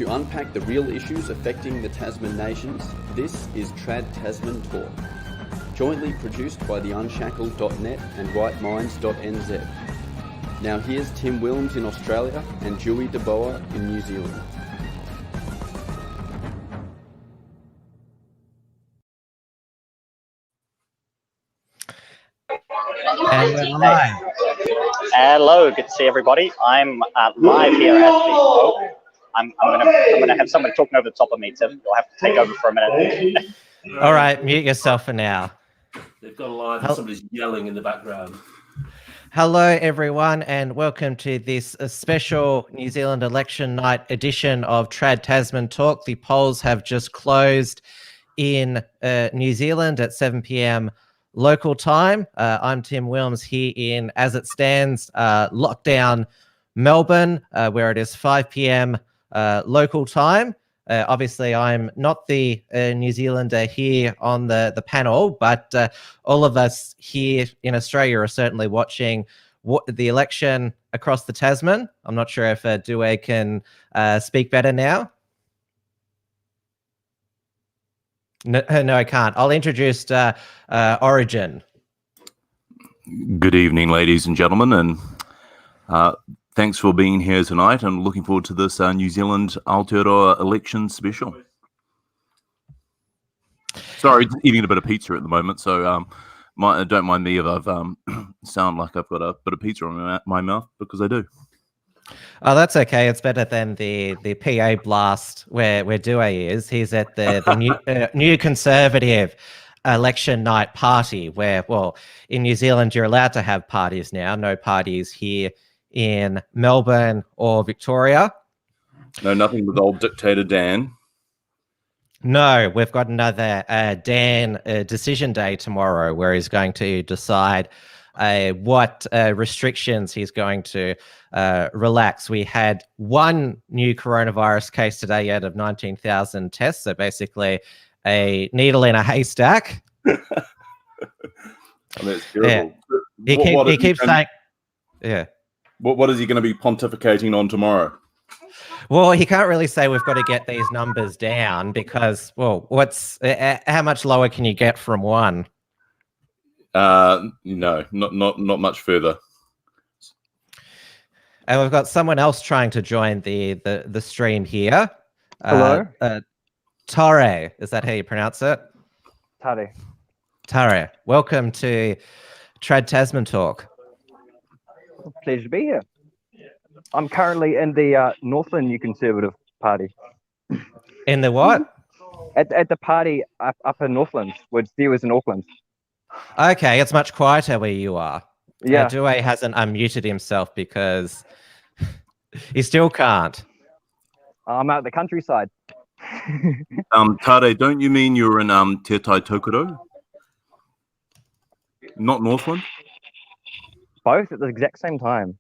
To unpack the real issues affecting the Tasman nations, this is Trad Tasman Talk, jointly produced by the Unshackled.net and rightminds.nz. Now here's Tim Wilms in Australia and Dewey DeBoer in New Zealand. And we're live. Hello, good to see everybody. I'm live here at the Oak. I'm gonna have someone talking over the top of me, Tim. You'll have to take over for a minute. All right, mute yourself for now. They've gone live and somebody's yelling in the background. Hello, everyone, and welcome to this special New Zealand election night edition of Trad Tasman Talk. The polls have just closed in New Zealand at 7 p.m. local time. I'm Tim Wilms here in, as it stands, lockdown Melbourne, where it is 5 p.m. Local time. Obviously, I'm not the New Zealander here on the panel, but all of us here in Australia are certainly watching the election across the Tasman. I'm not sure if Dewey can speak better now. No, I can't. I'll introduce Origin. Good evening, ladies and gentlemen, and thanks for being here tonight. I'm looking forward to this New Zealand Aotearoa election special. Sorry, eating a bit of pizza at the moment, so don't mind me if I've sound like I've got a bit of pizza on my mouth, because I do. Oh, that's okay. It's better than the PA blast where Dewey is. He's at the new Conservative election night party where, well, in New Zealand, you're allowed to have parties now. No parties here in Melbourne or Victoria. No, nothing with old dictator Dan. No, we've got another Dan decision day tomorrow where he's going to decide what restrictions he's going to relax. We had one new coronavirus case today out of 19,000 tests. So basically a needle in a haystack. I mean, it's terrible. Yeah. He keeps saying, yeah. What is he going to be pontificating on tomorrow? Well, he can't really say we've got to get these numbers down because, well, how much lower can you get from one? No, not much further. And we've got someone else trying to join the stream here. Hello? Tare, is that how you pronounce it? Tare, welcome to Trad Tasman Talk. Pleasure to be here. I'm currently in the Northland New Conservative Party. In the what? At the party up in Northland, which there was in Auckland. Okay, it's much quieter where you are. Yeah. Dewey hasn't unmuted himself because he still can't. I'm out at the countryside. Tade, don't you mean you're in Te Tai Tokoro? Not Northland? Both at the exact same time.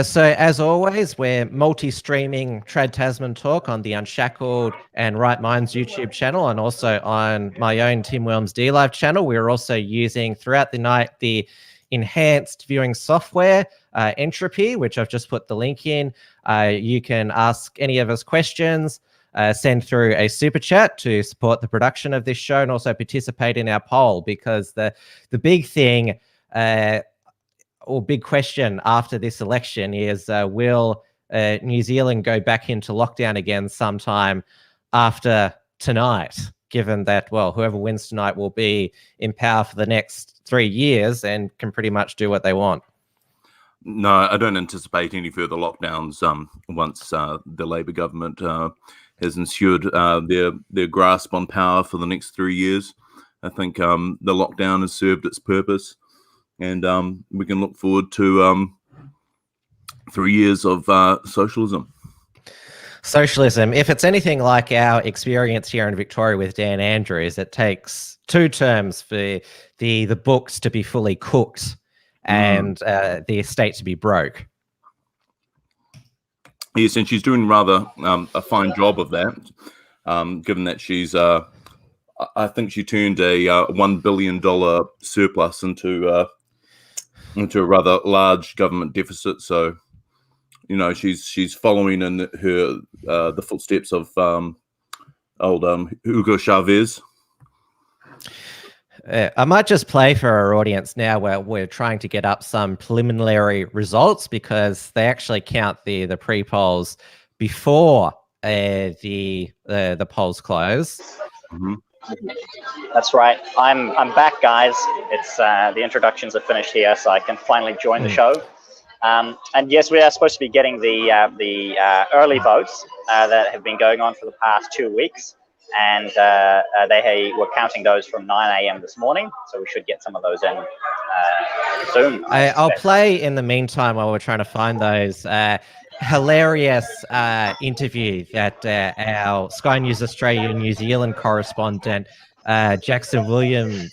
So, as always, we're multi-streaming Trad Tasman Talk on the Unshackled and Right Minds YouTube channel and also on my own Tim Wilms D-Live channel. We're also using throughout the night the enhanced viewing software, Entropy, which I've just put the link in. You can ask any of us questions, send through a super chat to support the production of this show and also participate in our poll, because the big thing or big question after this election is will New Zealand go back into lockdown again sometime after tonight, given that, well, whoever wins tonight will be in power for the next 3 years and can pretty much do what they want. No, I don't anticipate any further lockdowns once the Labour government has ensured their grasp on power for the next 3 years. I think the lockdown has served its purpose, and we can look forward to 3 years of socialism. Socialism, if it's anything like our experience here in Victoria with Dan Andrews, it takes 2 terms for the books to be fully cooked and the estate to be broke. Yes, and she's doing rather a fine job of that, given that she's, I think she turned a $1 billion surplus into into a rather large government deficit. So, you know, she's following in her the footsteps of old Hugo Chavez. I might just play for our audience now where we're trying to get up some preliminary results, because they actually count the pre-polls before the polls close. Mm-hmm. That's right. I'm back, guys. It's the introductions are finished here, so I can finally join the show. And yes, we are supposed to be getting the early votes that have been going on for the past 2 weeks, and they were counting those from 9 a.m. this morning, so we should get some of those in soon. I'll play in the meantime while we're trying to find those. Hilarious interview that our Sky News Australia New Zealand correspondent Jackson Williams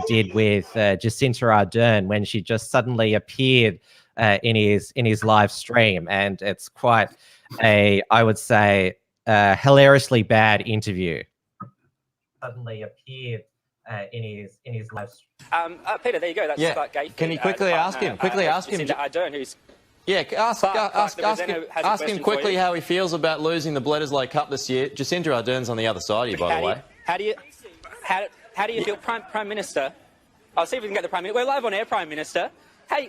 did with Jacinta Ardern when she just suddenly appeared in his live stream, and it's quite I would say hilariously bad interview. Suddenly appeared in his live stream. Peter, there you go. That's Scott Gayford. Can you quickly ask him? Jacinta Ardern, who's ask him quickly how he feels about losing the Bledisloe Cup this year. Jacinta Ardern's on the other side of you, by the way. How do you feel, Prime Minister? I'll see if we can get the Prime Minister. We're live on air, Prime Minister. How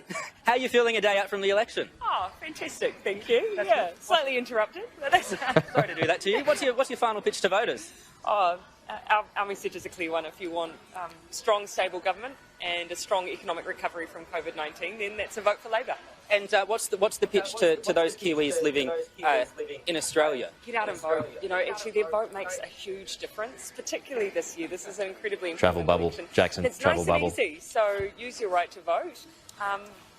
are you feeling a day out from the election? Oh, fantastic, thank you. Yeah, slightly interrupted. But that's sorry to do that to you. What's your final pitch to voters? Oh, our message is a clear one. If you want strong, stable government and a strong economic recovery from COVID-19, then that's a vote for Labor. And what's the pitch to those Kiwis living in Australia? Get out and vote. You know, actually, their vote makes a huge difference, particularly this year. This is an incredibly important travel bubble, election. Jackson. It's travel nice bubble. And easy. So use your right to vote.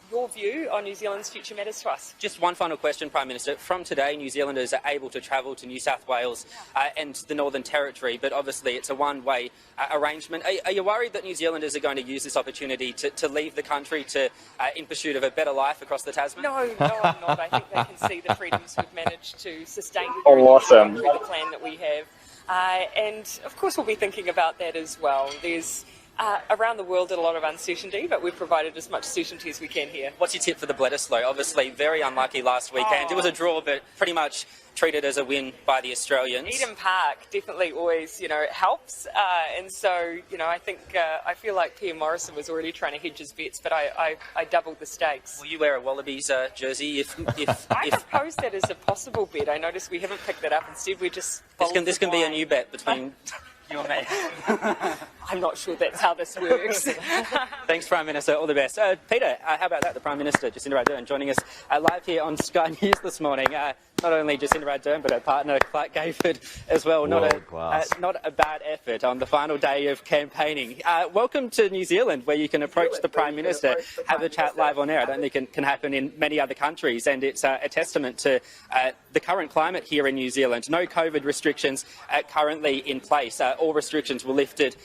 Your view on New Zealand's future matters to us. Just one final question, Prime Minister. From today, New Zealanders are able to travel to New South Wales and the Northern Territory, but obviously it's a one-way arrangement. Are you worried that New Zealanders are going to use this opportunity to leave the country in pursuit of a better life across the Tasman? No, I'm not. I think they can see the freedoms we've managed to sustain Awesome. through the plan that we have. And of course we'll be thinking about that as well. There's around the world a lot of uncertainty, but we've provided as much certainty as we can here. What's your tip for the Bledisloe? Obviously very unlucky last weekend. It was a draw, but pretty much treated as a win by the Australians. Eden Park definitely always, helps. And so, I think, I feel like Pierre Morrison was already trying to hedge his bets, but I doubled the stakes. Will you wear a Wallabies jersey if I proposed that as a possible bet. I noticed we haven't picked that up. Instead, we just This can be a new bet between you and me. I'm not sure that's how this works. Thanks, Prime Minister. All the best. Peter, how about that? The Prime Minister, Jacinta Ardern, joining us live here on Sky News this morning. Not only Jacinta Ardern, but her partner, Clark Gayford, as well. Not a bad effort on the final day of campaigning. Welcome to New Zealand, where you can approach the Prime Minister, have a chat live on air. I don't think it can happen in many other countries, and it's a testament to the current climate here in New Zealand. No COVID restrictions currently in place. All restrictions were lifted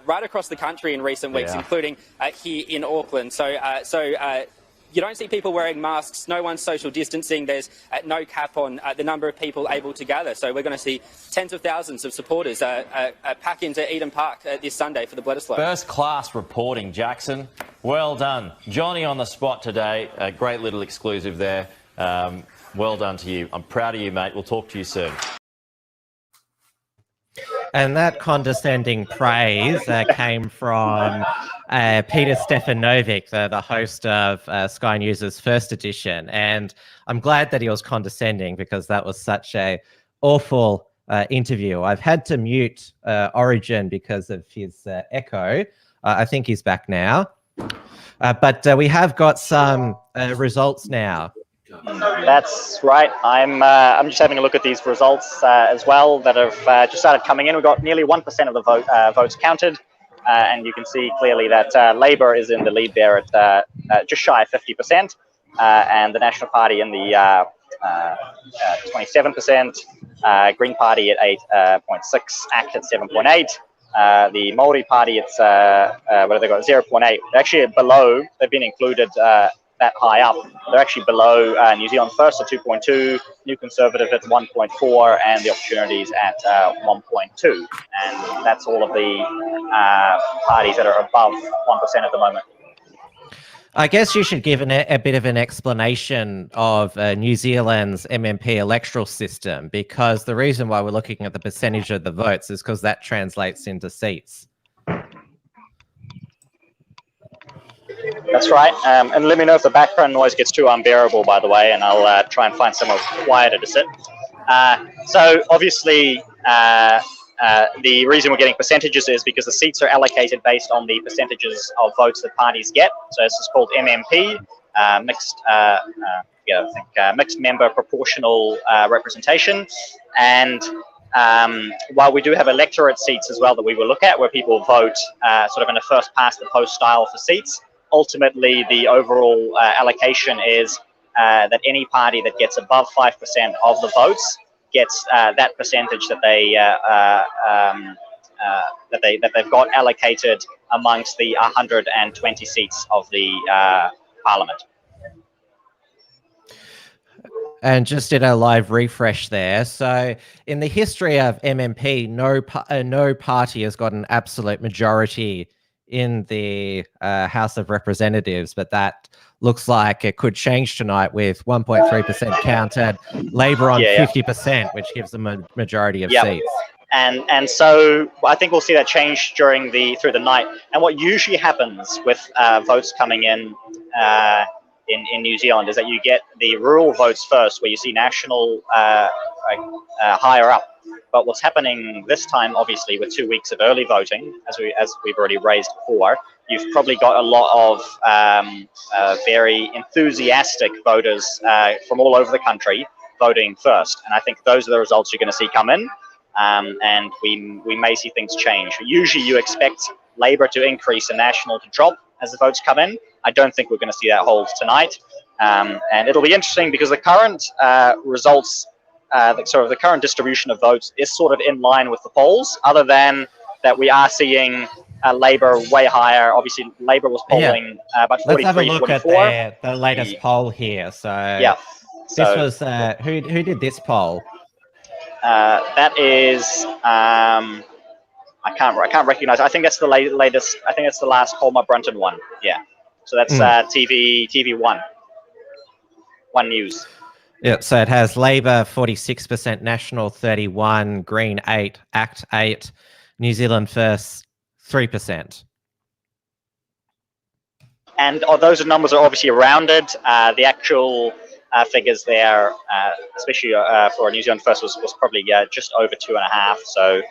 right across the country in recent weeks, including here in Auckland. So you don't see people wearing masks, no one's social distancing, there's no cap on the number of people able to gather. So we're going to see tens of thousands of supporters pack into Eden Park this Sunday for the Bledisloe. First class reporting, Jackson. Well done. Johnny on the spot today. A great little exclusive there. Well done to you. I'm proud of you, mate. We'll talk to you soon. And that condescending praise came from Peter Stefanovic, the host of Sky News' first edition. And I'm glad that he was condescending, because that was such a awful interview. I've had to mute Origin because of his echo. I think he's back now. But we have got some results now. That's right. I'm just having a look at these results as well that have just started coming in. We've got nearly 1% of the votes counted, and you can see clearly that Labor is in the lead there at just shy of 50%, and the National Party in the 27%, Green Party at 8.6, ACT at 7.8. The Maori Party, it's what have they got? 0.8. They're actually below. They've been included that high up. They're actually below New Zealand First at 2.2, New Conservative at 1.4, and the Opportunities at 1.2. And that's all of the parties that are above 1% at the moment. I guess you should give a bit of an explanation of New Zealand's MMP electoral system, because the reason why we're looking at the percentage of the votes is because that translates into seats. That's right. And let me know if the background noise gets too unbearable, by the way, and I'll try and find somewhere quieter to sit. So obviously, the reason we're getting percentages is because the seats are allocated based on the percentages of votes that parties get. So this is called MMP, mixed member proportional representation. And while we do have electorate seats as well that we will look at, where people vote sort of in a first past the post style for seats, ultimately the overall allocation is that any party that gets above 5% of the votes gets that percentage that they've got allocated amongst the 120 seats of the parliament. And just did a live refresh there. So in the history of MMP, no party has got an absolute majority in the House of Representatives, but that looks like it could change tonight with 1.3% counted, Labor on 50%, which gives them a majority of seats. And so I think we'll see that change through the night. And what usually happens with votes coming in New Zealand is that you get the rural votes first, where you see national higher up. But what's happening this time, obviously, with 2 weeks of early voting, as we've already raised before, you've probably got a lot of very enthusiastic voters from all over the country voting first. And I think those are the results you're going to see come in. And we may see things change. Usually you expect Labor to increase and National to drop as the votes come in. I don't think we're going to see that hold tonight. And it'll be interesting because the current results, the current distribution of votes is sort of in line with the polls, other than that we are seeing Labor way higher. Obviously, Labor was polling about 43, Let's have a look 44. at the latest poll here. So this was, who did this poll? That is, I can't recognize. I think that's the latest. I think it's the last Colma Brunton one. Yeah. So that's TV One News. Yeah, so it has Labor 46%, National 31%, Green 8%, ACT 8%, New Zealand First 3%. And those numbers are obviously rounded. The actual figures there, especially for New Zealand First, was probably just over 2.5. So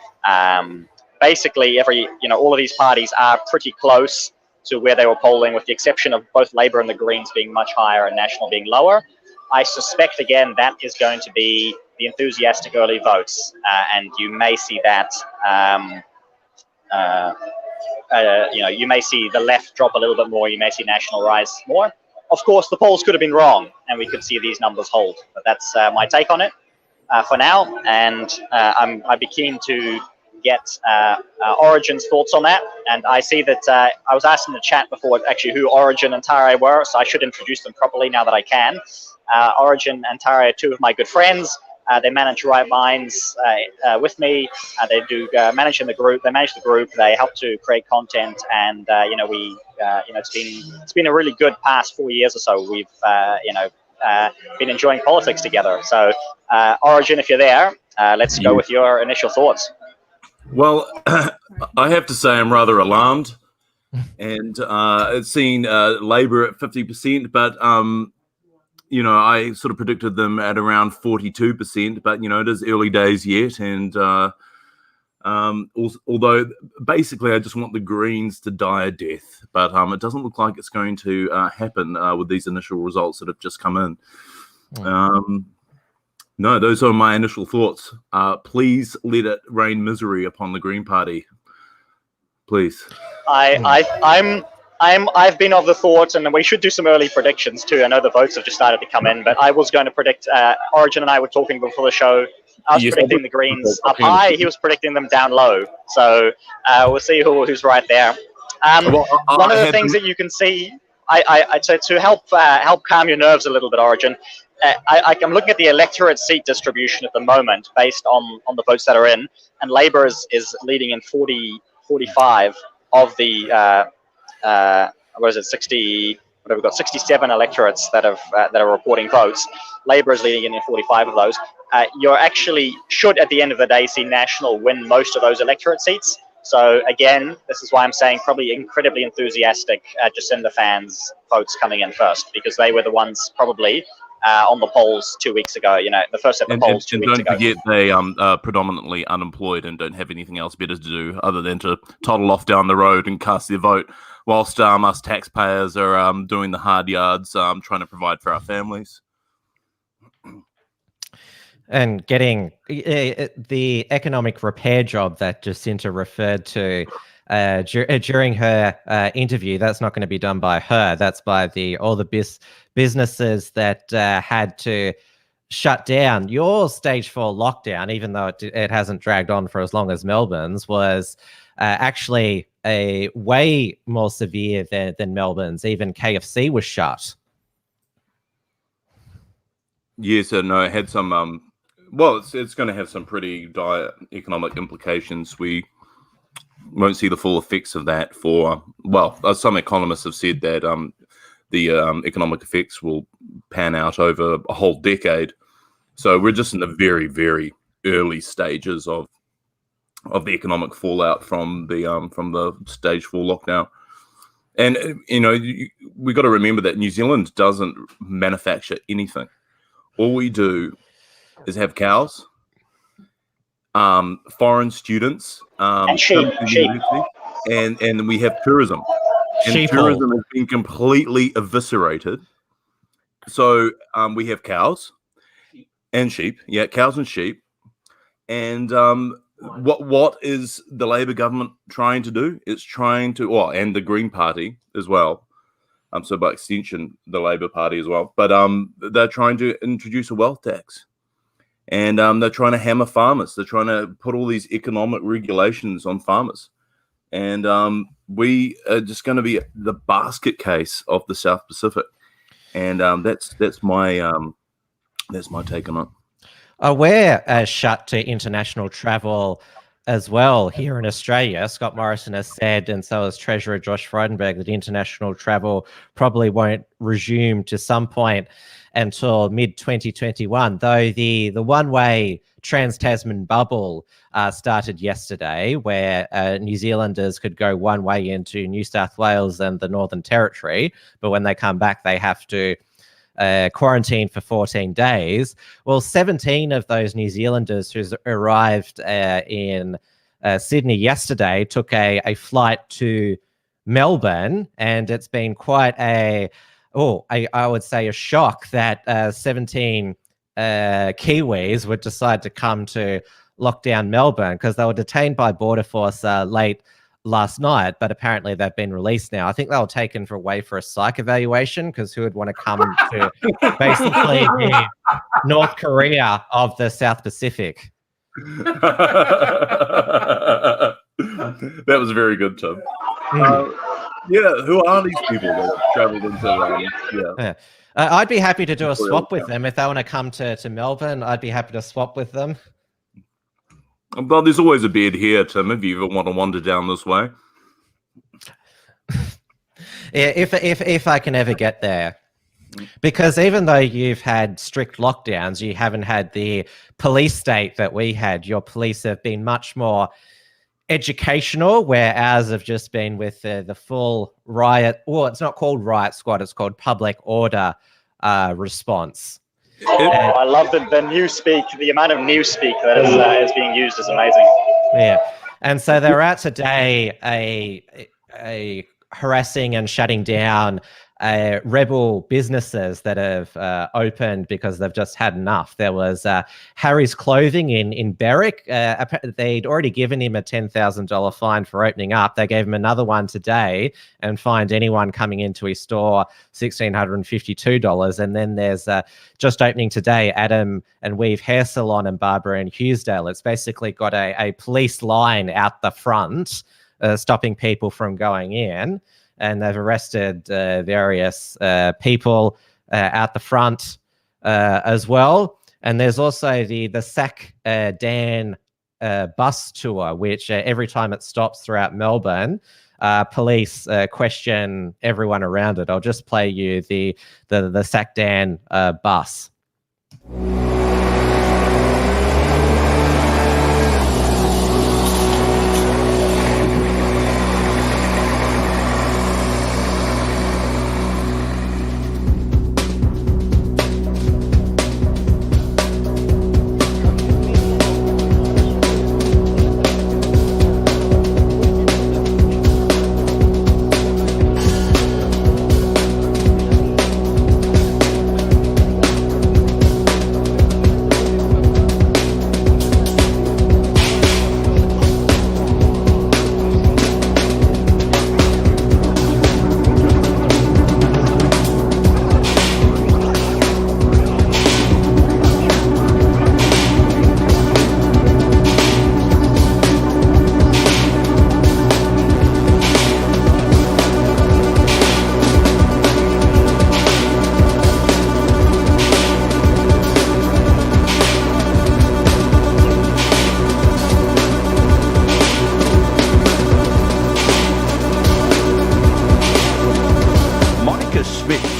basically, all of these parties are pretty close to where they were polling, with the exception of both Labor and the Greens being much higher and National being lower. I suspect, again, that is going to be the enthusiastic early votes, and you may see that. You may see the left drop a little bit more. You may see National rise more. Of course, the polls could have been wrong, and we could see these numbers hold. But that's my take on it for now, and I'd be keen to get Origin's thoughts on that. And I see that I was asked in the chat before actually who Origin and Tare were, so I should introduce them properly now that I can. Origin and Tare are two of my good friends. They manage Right Minds with me. They do manage the group. They help to create content, and it's been a really good past 4 years or so. We've been enjoying politics together. So Origin, if you're there, let's go with your initial thoughts. Well, I have to say I'm rather alarmed, and it's seen Labor at 50%, but I sort of predicted them at around 42%, but it is early days yet, and although basically I just want the Greens to die a death, but it doesn't look like it's going to happen with these initial results that have just come in. No, those are my initial thoughts. Please let it rain misery upon the Green Party. Please. I've been of the thought, and we should do some early predictions too. I know the votes have just started to come in, but I was going to predict. Origin and I were talking before the show. I was predicting the Greens up high. He was predicting them down low. So we'll see who's right there. One of the things that you can see, to help calm your nerves a little bit, Origin. I'm looking at the electorate seat distribution at the moment based on the votes that are in, and Labor is leading in 45 of the 60. we've got 67 electorates that are reporting votes. Labor is leading in 45 of those. You're actually should at the end of the day see National win most of those electorate seats. So again, this is why I'm saying probably incredibly enthusiastic Jacinda fans votes coming in first, because they were the ones probably on the polls 2 weeks ago. The first at the polls 2 weeks ago. Don't forget they are predominantly unemployed and don't have anything else better to do other than to toddle off down the road and cast their vote, whilst us taxpayers are doing the hard yards, trying to provide for our families. And getting the economic repair job that Jacinta referred to during her interview, that's not going to be done by her. That's by all the businesses that had to shut down. Your stage 4 lockdown, even though it hasn't dragged on for as long as Melbourne's, was actually a way more severe than Melbourne's. Even KFC was shut. Yes, no, it had some. Well, it's going to have some pretty dire economic implications. We won't see the full effects of that for, some economists have said that the economic effects will pan out over a whole decade. So we're just in the very, very early stages of the economic fallout from the stage 4 lockdown. And, we got to remember that New Zealand doesn't manufacture anything. All we do is have cows, foreign students, and sheep. And we have tourism. And tourism has been completely eviscerated. So we have cows and sheep. Yeah, cows and sheep. And what is the Labor government trying to do? It's trying to, and the Green Party as well. So by extension, the Labor Party as well. But they're trying to introduce a wealth tax. And they're trying to hammer farmers. They're trying to put all these economic regulations on farmers. And we are just going to be the basket case of the South Pacific. And that's my take on it. We're shut to international travel as well here in Australia. Scott Morrison has said, and so has Treasurer Josh Frydenberg, that international travel probably won't resume to some point until mid-2021, though the one-way trans-Tasman bubble started yesterday, where New Zealanders could go one way into New South Wales and the Northern Territory, but when they come back, they have to quarantine for 14 days. Well, 17 of those New Zealanders who arrived in Sydney yesterday took a flight to Melbourne, and it's been quite I would say a shock that 17 Kiwis would decide to come to lockdown Melbourne, because they were detained by Border Force late last night, but apparently they've been released now. I think they were taken away for a psych evaluation, because who would want to come to basically the North Korea of the South Pacific? That was very good, Tim. Who are these people that have traveled into? I'd be happy to do a swap with them if they want to come to Melbourne. I'd be happy to swap with them. Well, there's always a bed here, Tim, if you ever want to wander down this way. Yeah, if I can ever get there. Because even though you've had strict lockdowns, you haven't had the police state that we had. Your police have been much more educational, where ours have just been with the full riot. Well, it's not called riot squad, it's called public order response. I love the newspeak. The amount of newspeak that is being used is amazing. Yeah, and so they're out today a harassing and shutting down rebel businesses that have opened because they've just had enough. There was Harry's Clothing in Berwick. They'd already given him a $10,000 fine for opening up. They gave him another one today and fined anyone coming into his store $1,652. And then there's just opening today, Adam and Weave Hair Salon in Barbara and Hughesdale. It's basically got a police line out the front stopping people from going in. And they've arrested various people out the front as well. And there's also the Sack Dan bus tour, which every time it stops throughout Melbourne, police question everyone around it. I'll just play you the Sacdan bus.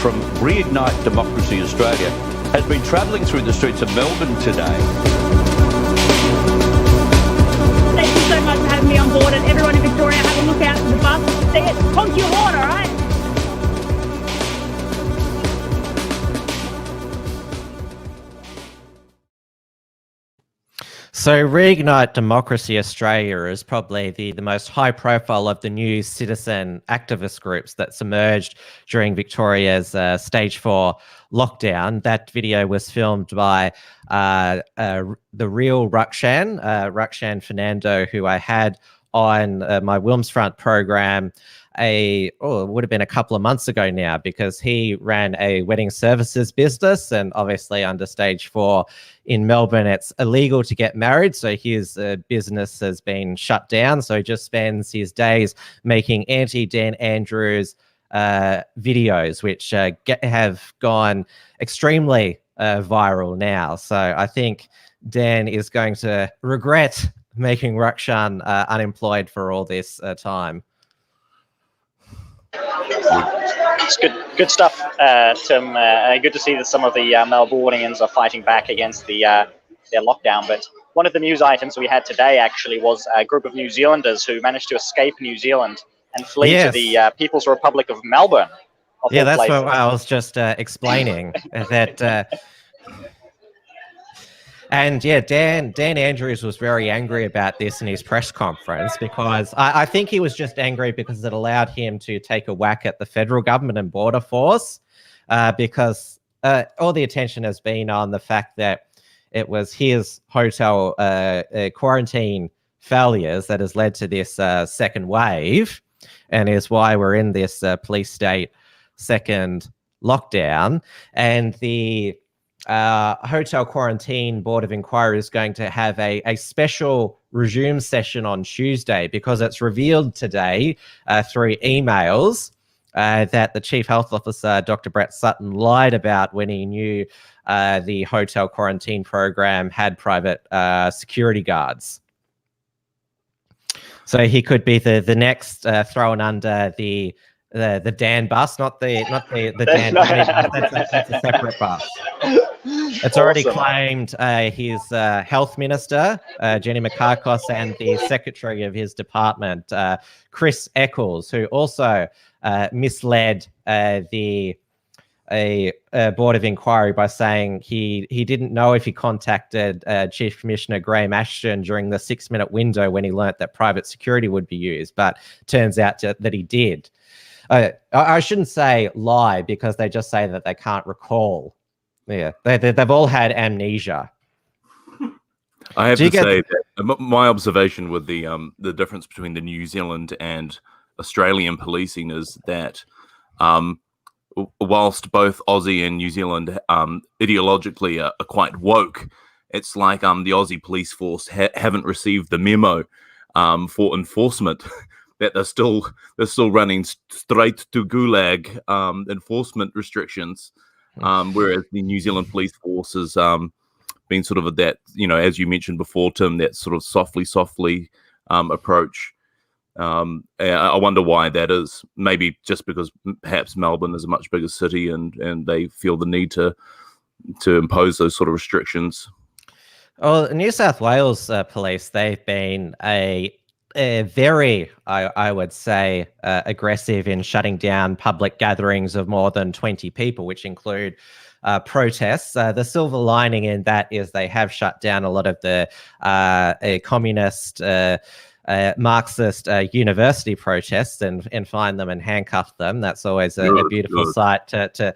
from Reignite Democracy Australia has been travelling through the streets of Melbourne today. Thank you so much for having me on board, and everyone in Victoria, have a look out to the bus. See it, honk your horn, all right? So Reignite Democracy Australia is probably the most high profile of the new citizen activist groups that's emerged during Victoria's stage 4 lockdown. That video was filmed by the real Rukshan Fernando, who I had on my Wilmsfront program it would have been a couple of months ago now, because he ran a wedding services business, and obviously under stage 4 in Melbourne, it's illegal to get married. So his business has been shut down. So he just spends his days making anti-Dan Andrews videos, which have gone extremely viral now. So I think Dan is going to regret making Rukshan unemployed for all this time. It's good stuff, Tim. Good to see that some of the Melbournians are fighting back against their lockdown. But one of the news items we had today actually was a group of New Zealanders who managed to escape New Zealand and flee to the People's Republic of Melbourne. Yeah, that's what I was just explaining. And yeah, Dan Andrews was very angry about this in his press conference, because I think he was just angry because it allowed him to take a whack at the federal government and border force, because all the attention has been on the fact that it was his hotel quarantine failures that has led to this second wave, and is why we're in this police state second lockdown. And the Hotel Quarantine Board of Inquiry is going to have a special resume session on Tuesday, because it's revealed today through emails that the Chief Health Officer, Dr. Brett Sutton, lied about when he knew the hotel quarantine program had private security guards. So he could be the next thrown under the Dan bus, not the Dan. That's a separate bus. It's already claimed his health minister, Jenny Mikakos, and the secretary of his department, Chris Eccles, who also misled the board of inquiry by saying he didn't know if he contacted Chief Commissioner Graham Ashton during the 6-minute window when he learnt that private security would be used, but turns out that he did. I shouldn't say lie, because they just say that they can't recall. Yeah, they've all had amnesia. I have to say that my observation with the difference between the New Zealand and Australian policing is that whilst both Aussie and New Zealand ideologically are quite woke, it's like the Aussie police force haven't received the memo for enforcement. That they're still running straight to gulag enforcement restrictions, whereas the New Zealand police force has been sort of that, as you mentioned before, Tim, that sort of softly approach. I wonder why that is. Maybe just because perhaps Melbourne is a much bigger city and they feel the need to impose those sort of restrictions. Well, New South Wales police, they've been a very, I would say, aggressive in shutting down public gatherings of more than 20 people, which include protests. The silver lining in that is they have shut down a lot of the communist Marxist university protests and find them and handcuff them. That's always a beautiful sight to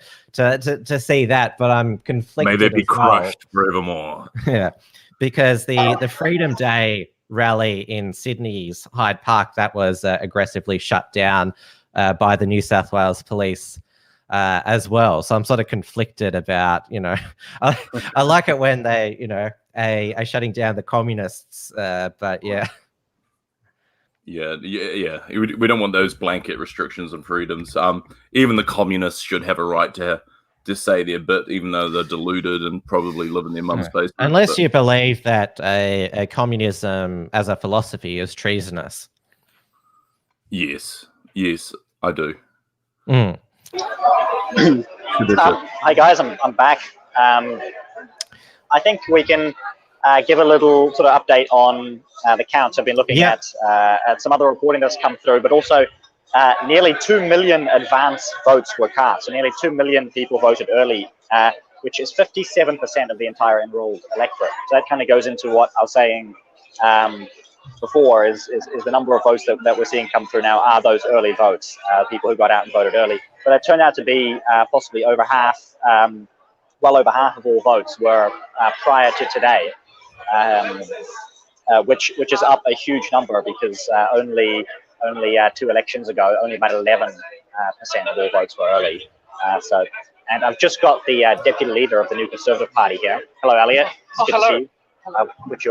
see that. But I'm conflicted. May they be as well. crushed forevermore. Yeah, because the Freedom Day rally in Sydney's Hyde Park, that was aggressively shut down by the New South Wales police as well. So I'm sort of conflicted about, I like it when they, are shutting down the communists, but yeah. Yeah. We don't want those blanket restrictions on freedoms. Even the communists should have a right to say their bit, even though they're deluded and probably live in their mum's basement. Unless you believe that a communism as a philosophy is treasonous. Yes, I do. Hi guys, I'm back. I think we can give a little sort of update on the counts. I've been looking at some other reporting that's come through, but also nearly 2 million advance votes were cast. So nearly 2 million people voted early, which is 57% of the entire enrolled electorate. So that kind of goes into what I was saying before is the number of votes that we're seeing come through now are those early votes, people who got out and voted early. But it turned out to be possibly over half, well over half of all votes were prior to today, which is up a huge number because only 2 elections ago, only about 11% of all votes were early. And I've just got the deputy leader of the new Conservative Party here. Hello, Elliot. It's good to see you.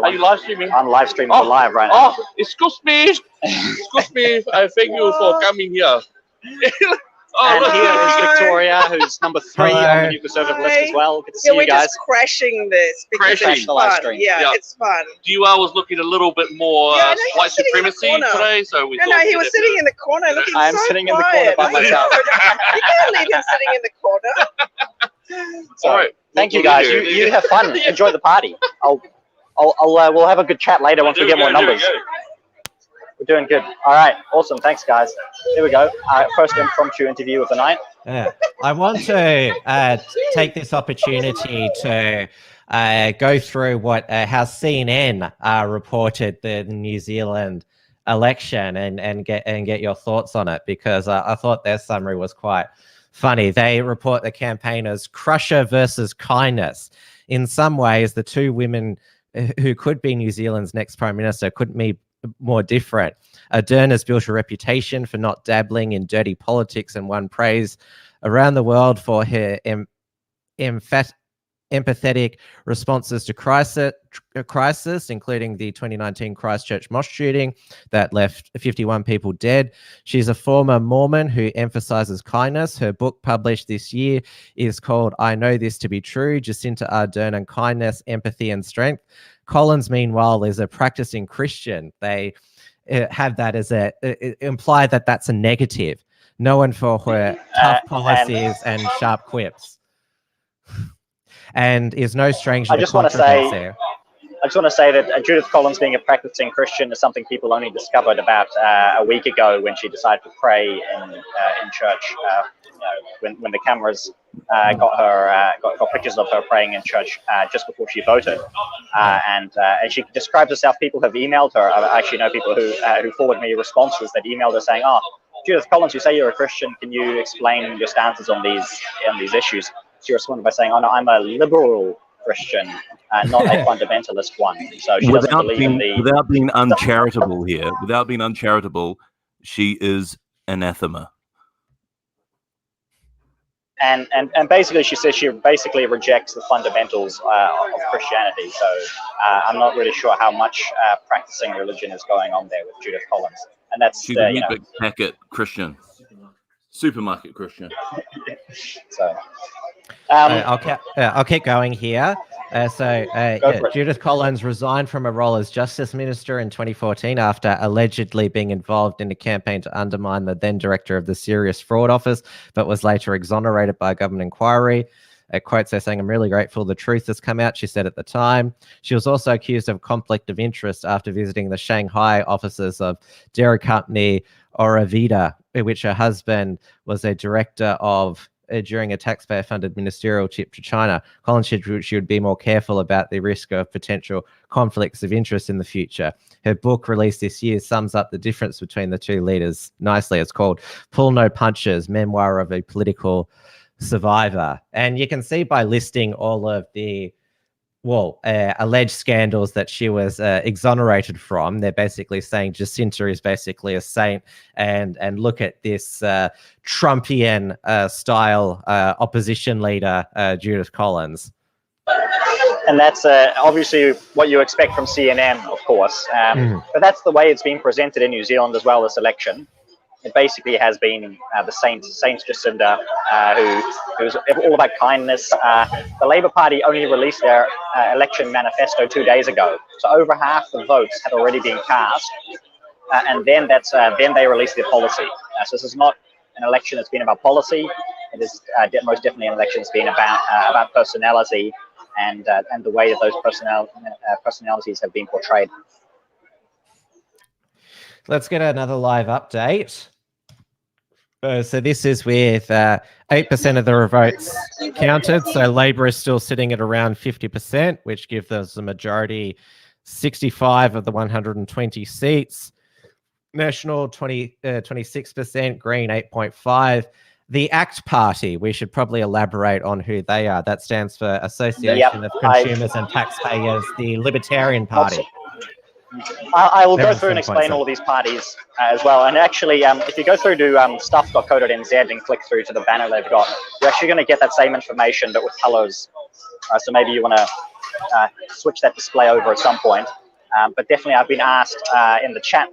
Are you live streaming? I'm live streaming live right now. Oh, excuse me. Excuse me. I thank you for coming here. And here is Victoria, who's number 3 on the new Conservative list as well. Good to see you guys. We're just crashing this because it's fun. Yeah, it's fun. DUR was looking a little bit more white supremacy today, so we No, he was sitting in the corner looking I'm so sitting quiet. in the corner by myself. You can't leave him sitting in the corner. So, right. Thank you guys. You have fun. Enjoy the party. We'll have a good chat later once we get more numbers. We're doing good. All right. Awesome. Thanks, guys. Here we go. First impromptu interview of the night. Yeah. I want to take this opportunity to go through what how CNN reported the New Zealand election and get your thoughts on it, because I thought their summary was quite funny. They report the campaign as Crusher versus Kindness. In some ways, the two women who could be New Zealand's next Prime Minister couldn't be more different. Ardern has built a reputation for not dabbling in dirty politics and won praise around the world for her empathetic responses to crisis, including the 2019 Christchurch mosque shooting that left 51 people dead. She's a former Mormon who emphasizes kindness. Her book, published this year, is called I Know This to Be True, Jacinta Ardern and Kindness, Empathy and Strength. Collins, meanwhile, is a practicing Christian. They have that as imply that that's a negative, known for her tough policies and sharp quips, and is no stranger to controversy. I just want to say that Judith Collins being a practicing Christian is something people only discovered about a week ago when she decided to pray in church. When the cameras got pictures of her praying in church just before she voted, and she describes herself. People have emailed her. I actually know people who forward me responses that emailed her saying, "Oh, Judith Collins, you say you're a Christian. Can you explain your stances on these issues?" She responded by saying, "Oh no, I'm a liberal Christian, not a fundamentalist one." So she doesn't believe in the. Without being uncharitable here, without being uncharitable, she is anathema. And basically, she says she basically rejects the fundamentals of Christianity. So I'm not really sure how much practicing religion is going on there with Judith Collins. And that's she's a big packet Christian, supermarket Christian. So I'll keep going here. Judith Collins resigned from her role as Justice Minister in 2014 after allegedly being involved in a campaign to undermine the then director of the Serious Fraud Office, but was later exonerated by a government inquiry. Quotes her saying, "I'm really grateful the truth has come out," she said at the time. She was also accused of conflict of interest after visiting the Shanghai offices of dairy company Aurovida, which her husband was a director of during a taxpayer-funded ministerial trip to China. Collins said she would be more careful about the risk of potential conflicts of interest in the future. Her book, released this year, sums up the difference between the two leaders nicely. It's called Pull No Punches, Memoir of a Political Survivor. And you can see by listing all of the alleged scandals that she was exonerated from, they're basically saying Jacinta is basically a saint, and look at this Trumpian style opposition leader, Judith Collins. And that's obviously what you expect from CNN, of course. But that's the way it's been presented in New Zealand as well, this election. It basically has been the Saint Jacinta, who's all about kindness. The Labour Party only released their election manifesto 2 days ago, so over half the votes had already been cast, and then they released their policy. So this is not an election that's been about policy. It is most definitely an election that's been about personality and the way that those personalities have been portrayed. Let's get another live update. So this is with 8% of the votes counted. So Labor is still sitting at around 50%, which gives us a majority, 65 of the 120 seats. National 26%, Green 8.5%. The ACT Party, we should probably elaborate on who they are. That stands for Association of Consumers and Taxpayers, the Libertarian Party. I will go through and explain all of these parties as well. And actually, if you go through to stuff.co.nz and click through to the banner they've got, you're actually going to get that same information, but with colors. So maybe you want to switch that display over at some point. But definitely, I've been asked in the chat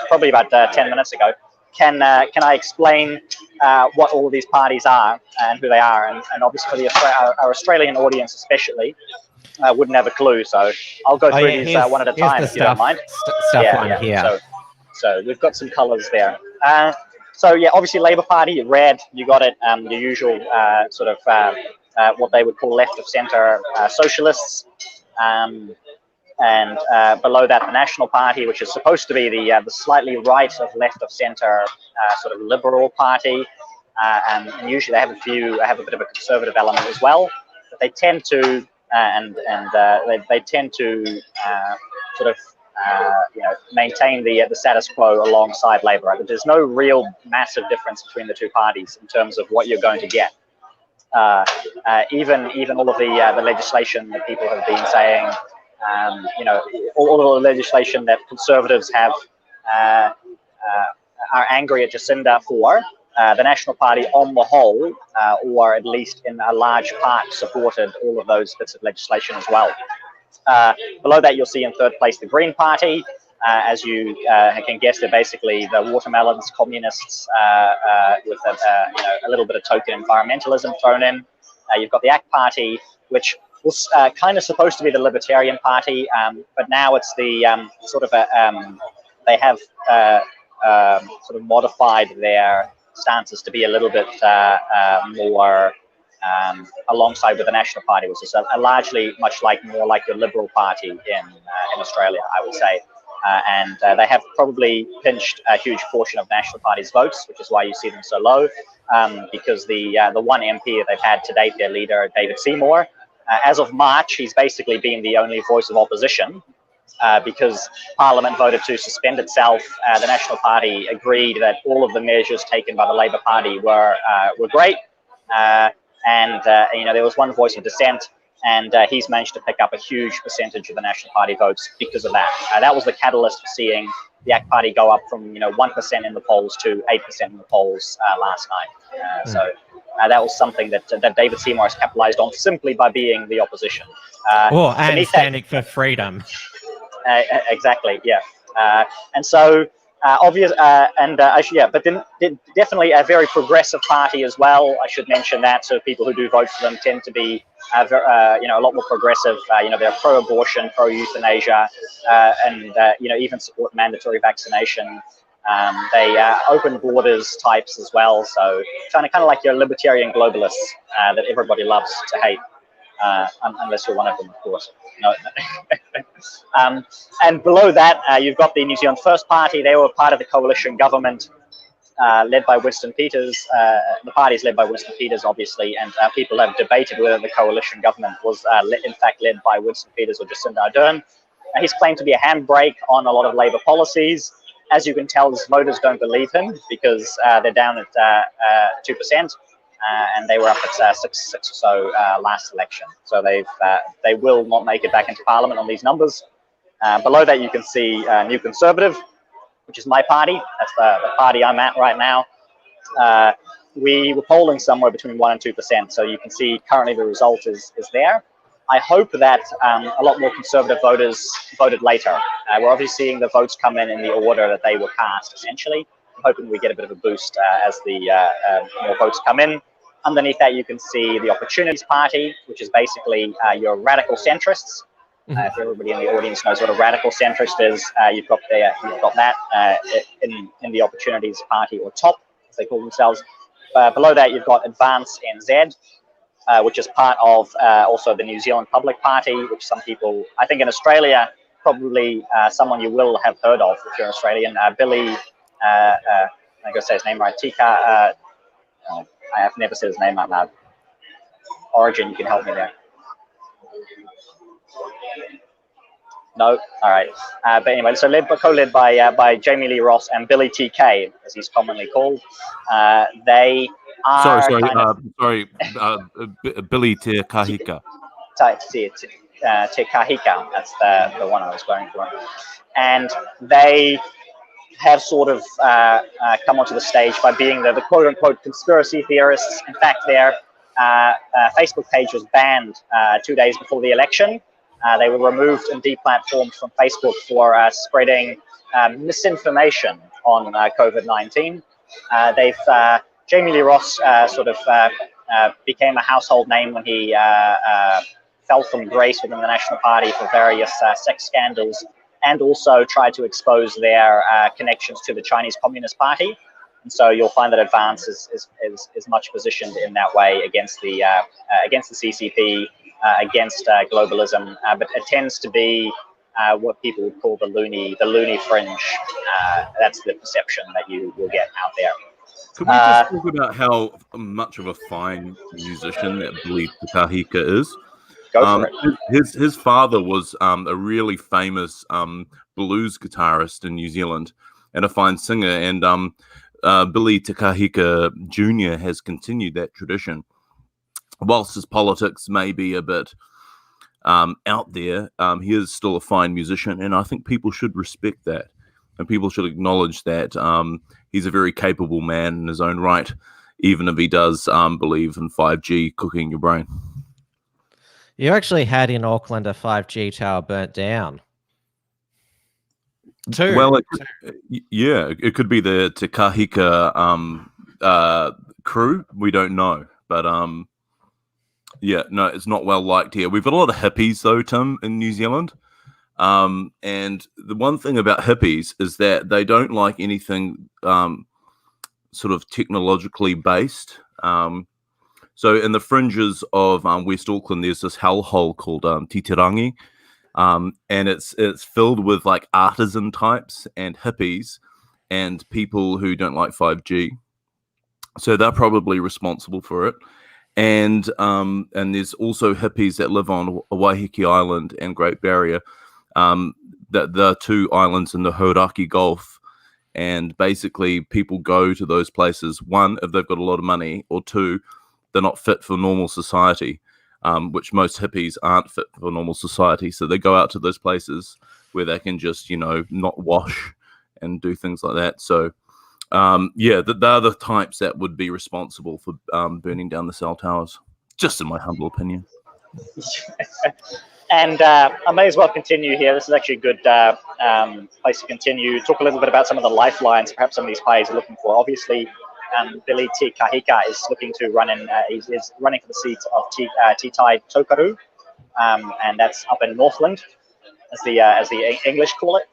probably about 10 minutes ago, can I explain what all of these parties are and who they are? And obviously, for our Australian audience especially, wouldn't have a clue, so I'll go through these one at a time if you don't mind. Here. So we've got some colours there. So yeah, obviously Labour Party, red, you got it. The usual sort of what they would call left of centre socialists, and below that the National Party, which is supposed to be the slightly right of left of centre sort of liberal party, and usually they have a bit of a conservative element as well, but they tend to. They tend to sort of maintain the status quo alongside Labour. There's no real massive difference between the two parties in terms of what you're going to get. Even all of the legislation that people have been saying, all of the legislation that Conservatives have are angry at Jacinta for. The National Party on the whole, or at least in a large part, supported all of those bits of legislation as well. Below that, you'll see in third place the Green Party. As you can guess, they're basically the watermelons, communists, with a little bit of token environmentalism thrown in. You've got the ACT Party, which was kind of supposed to be the Libertarian Party, but now it's the they have sort of modified their stances to be a little bit more alongside with the National Party, which is a largely more like the Liberal Party in Australia, I would say. And they have probably pinched a huge portion of National Party's votes, which is why you see them so low, because the one MP that they've had to date, their leader, David Seymour, as of March, he's basically been the only voice of opposition. Because Parliament voted to suspend itself, the National Party agreed that all of the measures taken by the Labour Party were great, and there was one voice of dissent, and he's managed to pick up a huge percentage of the National Party votes because of that. That was the catalyst for seeing the ACT Party go up from 1% in the polls to 8% in the polls last night. So that was something that David Seymour has capitalised on simply by being the opposition. And standing for freedom. Exactly, yeah. And so But then definitely a very progressive party as well. I should mention that. So people who do vote for them tend to be, a lot more progressive. They're pro-abortion, pro-euthanasia, and even support mandatory vaccination. They open borders types as well. So kind of like your libertarian globalists that everybody loves to hate, unless you're one of them, of course. No. And below that, you've got the New Zealand First Party. They were part of the coalition government led by Winston Peters. The party is led by Winston Peters, obviously, and people have debated whether the coalition government was in fact led by Winston Peters or Jacinda Ardern. He's claimed to be a handbrake on a lot of Labour policies. As you can tell, his voters don't believe him because they're down at 2%. And they were up at 6 or so last election. So they will not make it back into Parliament on these numbers. Below that, you can see New Conservative, which is my party. That's the party I'm at right now. We were polling somewhere between 1% and 2%. So you can see currently the result is there. I hope that a lot more Conservative voters voted later. We're obviously seeing the votes come in the order that they were cast, essentially. I'm hoping we get a bit of a boost as the more votes come in. Underneath that, you can see the Opportunities Party, which is basically your radical centrists. If everybody in the audience knows what a radical centrist is, you've got that in the Opportunities Party, or TOP, as they call themselves. Below that, you've got Advance NZ, which is part of also the New Zealand Public Party, which some people, I think in Australia, probably someone you will have heard of if you're Australian, Billy, I'm going to say his name right, Tika. I have never said his name out loud. Origin, you can help me there. No? All right. But anyway, so co-led by Jamie Lee Ross and Billy TK, as he's commonly called. They are Billy Te Kahika. Te Kahika, that's the one I was going for. And they have sort of come onto the stage by being the quote-unquote conspiracy theorists. In fact, their Facebook page was banned 2 days before the election. They were removed and deplatformed from Facebook for spreading misinformation on COVID-19. Jamie Lee Ross became a household name when he fell from grace within the National Party for various sex scandals, and also tried to expose their connections to the Chinese Communist Party. And so you'll find that Advance is much positioned in that way against the CCP, against globalism, but it tends to be what people would call the loony fringe. That's the perception that you will get out there. Could we just talk about how much of a fine musician that Billy Kahika is? Go for it. His father was a really famous blues guitarist in New Zealand and a fine singer, and Billy Te Kahika Jr. has continued that tradition. Whilst his politics may be a bit out there, he is still a fine musician, and I think people should respect that, and people should acknowledge that he's a very capable man in his own right, even if he does believe in 5G cooking your brain. You actually had in Auckland a 5G tower burnt down. Well, it could be the Te Kahika crew. We don't know, but it's not well liked here. We've got a lot of hippies though, Tim, in New Zealand. And the one thing about hippies is that they don't like anything sort of technologically based. So in the fringes of West Auckland, there's this hellhole called Titirangi, and it's filled with like artisan types and hippies and people who don't like 5G. So they're probably responsible for it. And there's also hippies that live on Waiheke Island and Great Barrier, that the two islands in the Hauraki Gulf. And basically people go to those places, one, if they've got a lot of money, or two, they're not fit for normal society, which most hippies aren't fit for normal society. So they go out to those places where they can just, not wash and do things like that. So, they're the types that would be responsible for burning down the cell towers, just in my humble opinion. And I may as well continue here. This is actually a good place to continue. Talk a little bit about some of the lifelines perhaps some of these parties are looking for. Obviously, Billy Te Kahika is looking to run in, is running for the seat of Titai Tokaru, and that's up in Northland, as the English call it.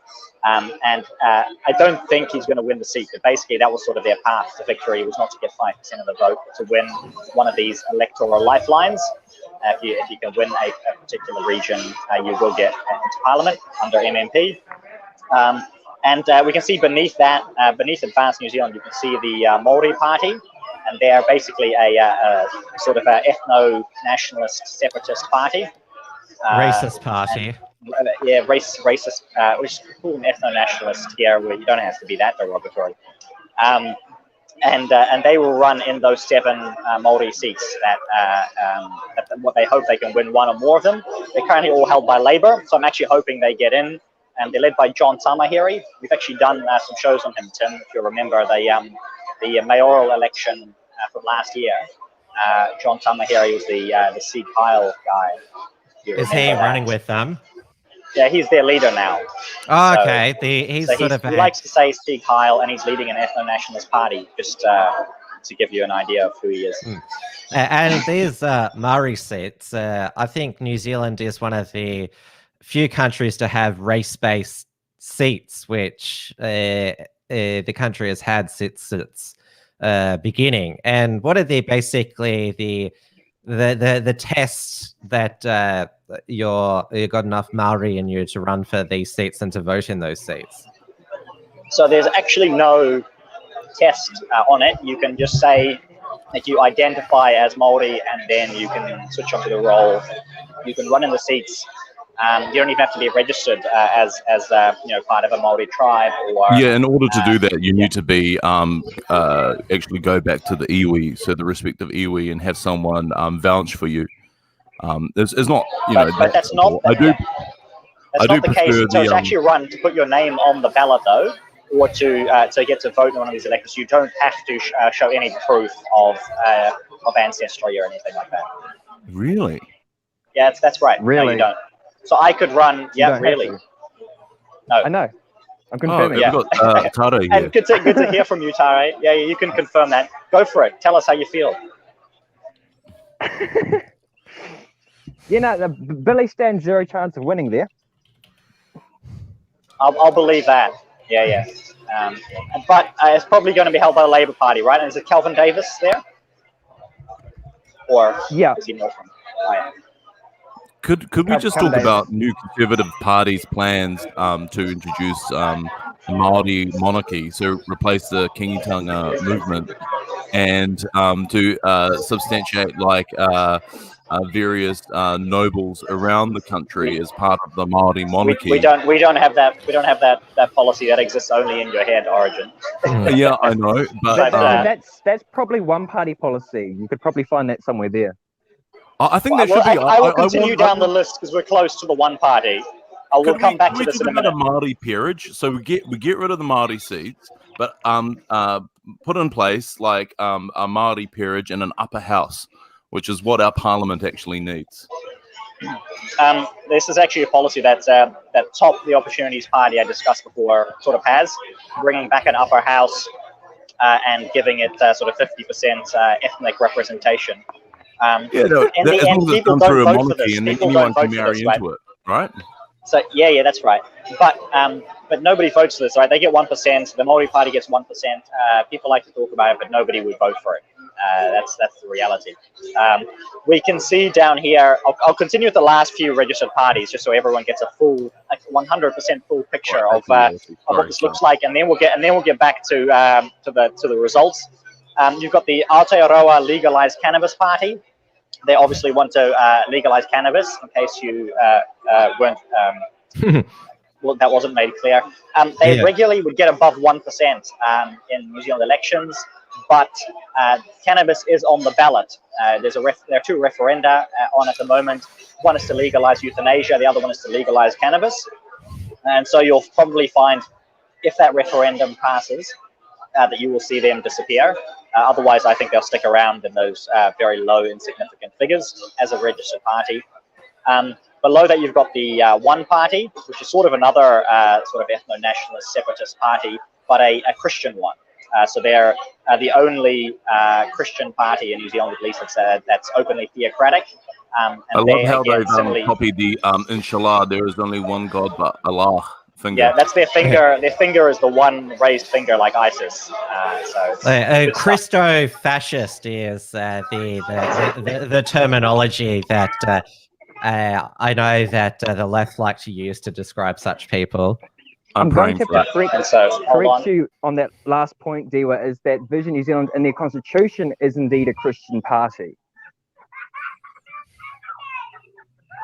I don't think he's going to win the seat, but basically that was sort of their path to victory, was not to get 5% of the vote, but to win one of these electoral lifelines. If you can win a particular region, you will get into Parliament under MMP. We can see beneath that, beneath Advanced New Zealand, you can see the Maori Party, and they are basically a sort of ethno-nationalist separatist party. Racist party. Racist. We should call them ethno-nationalist here, where you don't have to be that derogatory. And they will run in those 7 Maori seats that what they hope they can win 1 or more of them. They're currently all held by Labour, so I'm actually hoping they get in. And they're led by John Tamahiri. We've actually done some shows on him, Tim, if you remember the mayoral election from last year. John Tamahiri was the Sieg Heil guy. Is he running with them? Yeah, he's their leader now. Oh, okay. He likes to say Sieg Heil, and he's leading an ethno-nationalist party, just to give you an idea of who he is. And these Maori seats, I think New Zealand is one of the few countries to have race-based seats, which the country has had since its beginning. And what are basically the tests that you got enough Maori in you to run for these seats and to vote in those seats? So there's actually no test on it. You can just say that you identify as Maori, and then you can switch onto the role. You can run in the seats. You don't even have to be registered as part of a Maori tribe. Or in order to do that, you need to be actually go back to the iwi, so the respective iwi, and have someone vouch for you. It's not, but that's not. I do the case. prefer So it's actually run to put your name on the ballot, though, or to get to vote in one of these elections. You don't have to show any proof of ancestry or anything like that. Really? Yeah, that's right. Really? No, you don't. So I could run. Yeah, really. No, I know. I'm confirming. We've got Tare here. And good to hear from you, Tare. Yeah, you can confirm that. Go for it. Tell us how you feel. Billy stands 0 chance of winning there. I'll believe that. Yeah. But it's probably going to be held by the Labour Party, right? And is it Kelvin Davis there? Or is he more from? Oh, yeah. Could we just talk about new Conservative Party's plans to introduce a Maori monarchy, so replace the Kingitanga movement, and to substantiate various nobles around the country as part of the Maori monarchy? We don't have that. We don't have that policy. That exists only in your head, Origin. Yeah, I know, but that's probably one party policy. You could probably find that somewhere there. I think that should be. I will continue down the list because we're close to the one party. We'll come back to this in a minute. A Maori peerage, so we get rid of the Maori seats, but put in place a Maori peerage and an upper house, which is what our parliament actually needs. This is actually a policy that Top, the Opportunities Party I discussed before, sort of has, bringing back an upper house and giving it sort of 50% ethnic representation. People don't vote for this. People don't vote for this, right? So yeah, that's right. But nobody votes for this, right? They get 1%. The Maori Party gets 1%. People like to talk about it, but nobody would vote for it. That's the reality. We can see down here. I'll continue with the last few registered parties, just so everyone gets a full, 100% full picture of what this looks like, and then we'll get back to the results. You've got the Arteroa Legalized Cannabis Party. They obviously want to legalize cannabis, in case you weren't. Well, that wasn't made clear. They regularly would get above 1% in New Zealand elections, but cannabis is on the ballot. There are 2 referenda on at the moment. One is to legalize euthanasia. The other one is to legalize cannabis. And so you'll probably find, if that referendum passes, that you will see them disappear. Otherwise, I think they'll stick around in those very low, insignificant figures as a registered party. Below that, you've got the One Party, which is sort of another sort of ethno-nationalist separatist party, but a Christian one. So they're the only Christian party in New Zealand, at least, that's openly theocratic. And I love how again, they've copied the Inshallah, there is only one God but Allah finger. Yeah, that's their finger. Their finger is the one raised finger like ISIS. Christo-fascist is the terminology that I know that the left like to use to describe such people. I'm going to correct you on that last point, Dewa, is that Vision New Zealand in their constitution is indeed a Christian party.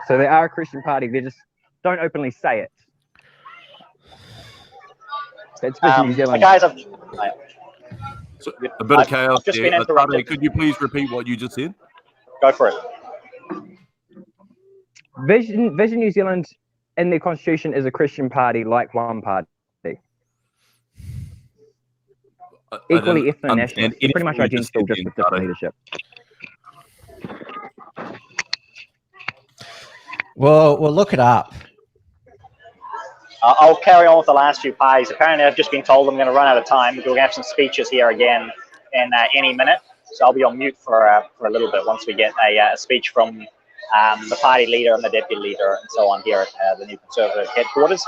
So they are a Christian party, they just don't openly say it. That's Vision New Zealand. Guys, a bit of chaos there. Tade, could you please repeat what you just said? Go for it. Vision New Zealand in their constitution is a Christian party like One Party. Equally ethno-national. Pretty much identical, just with different leadership. Well, we'll look it up. I'll carry on with the last few parties. Apparently, I've just been told I'm going to run out of time. We're going to have some speeches here again in any minute. So I'll be on mute for a little bit once we get a speech from the party leader and the deputy leader and so on here at the new Conservative headquarters.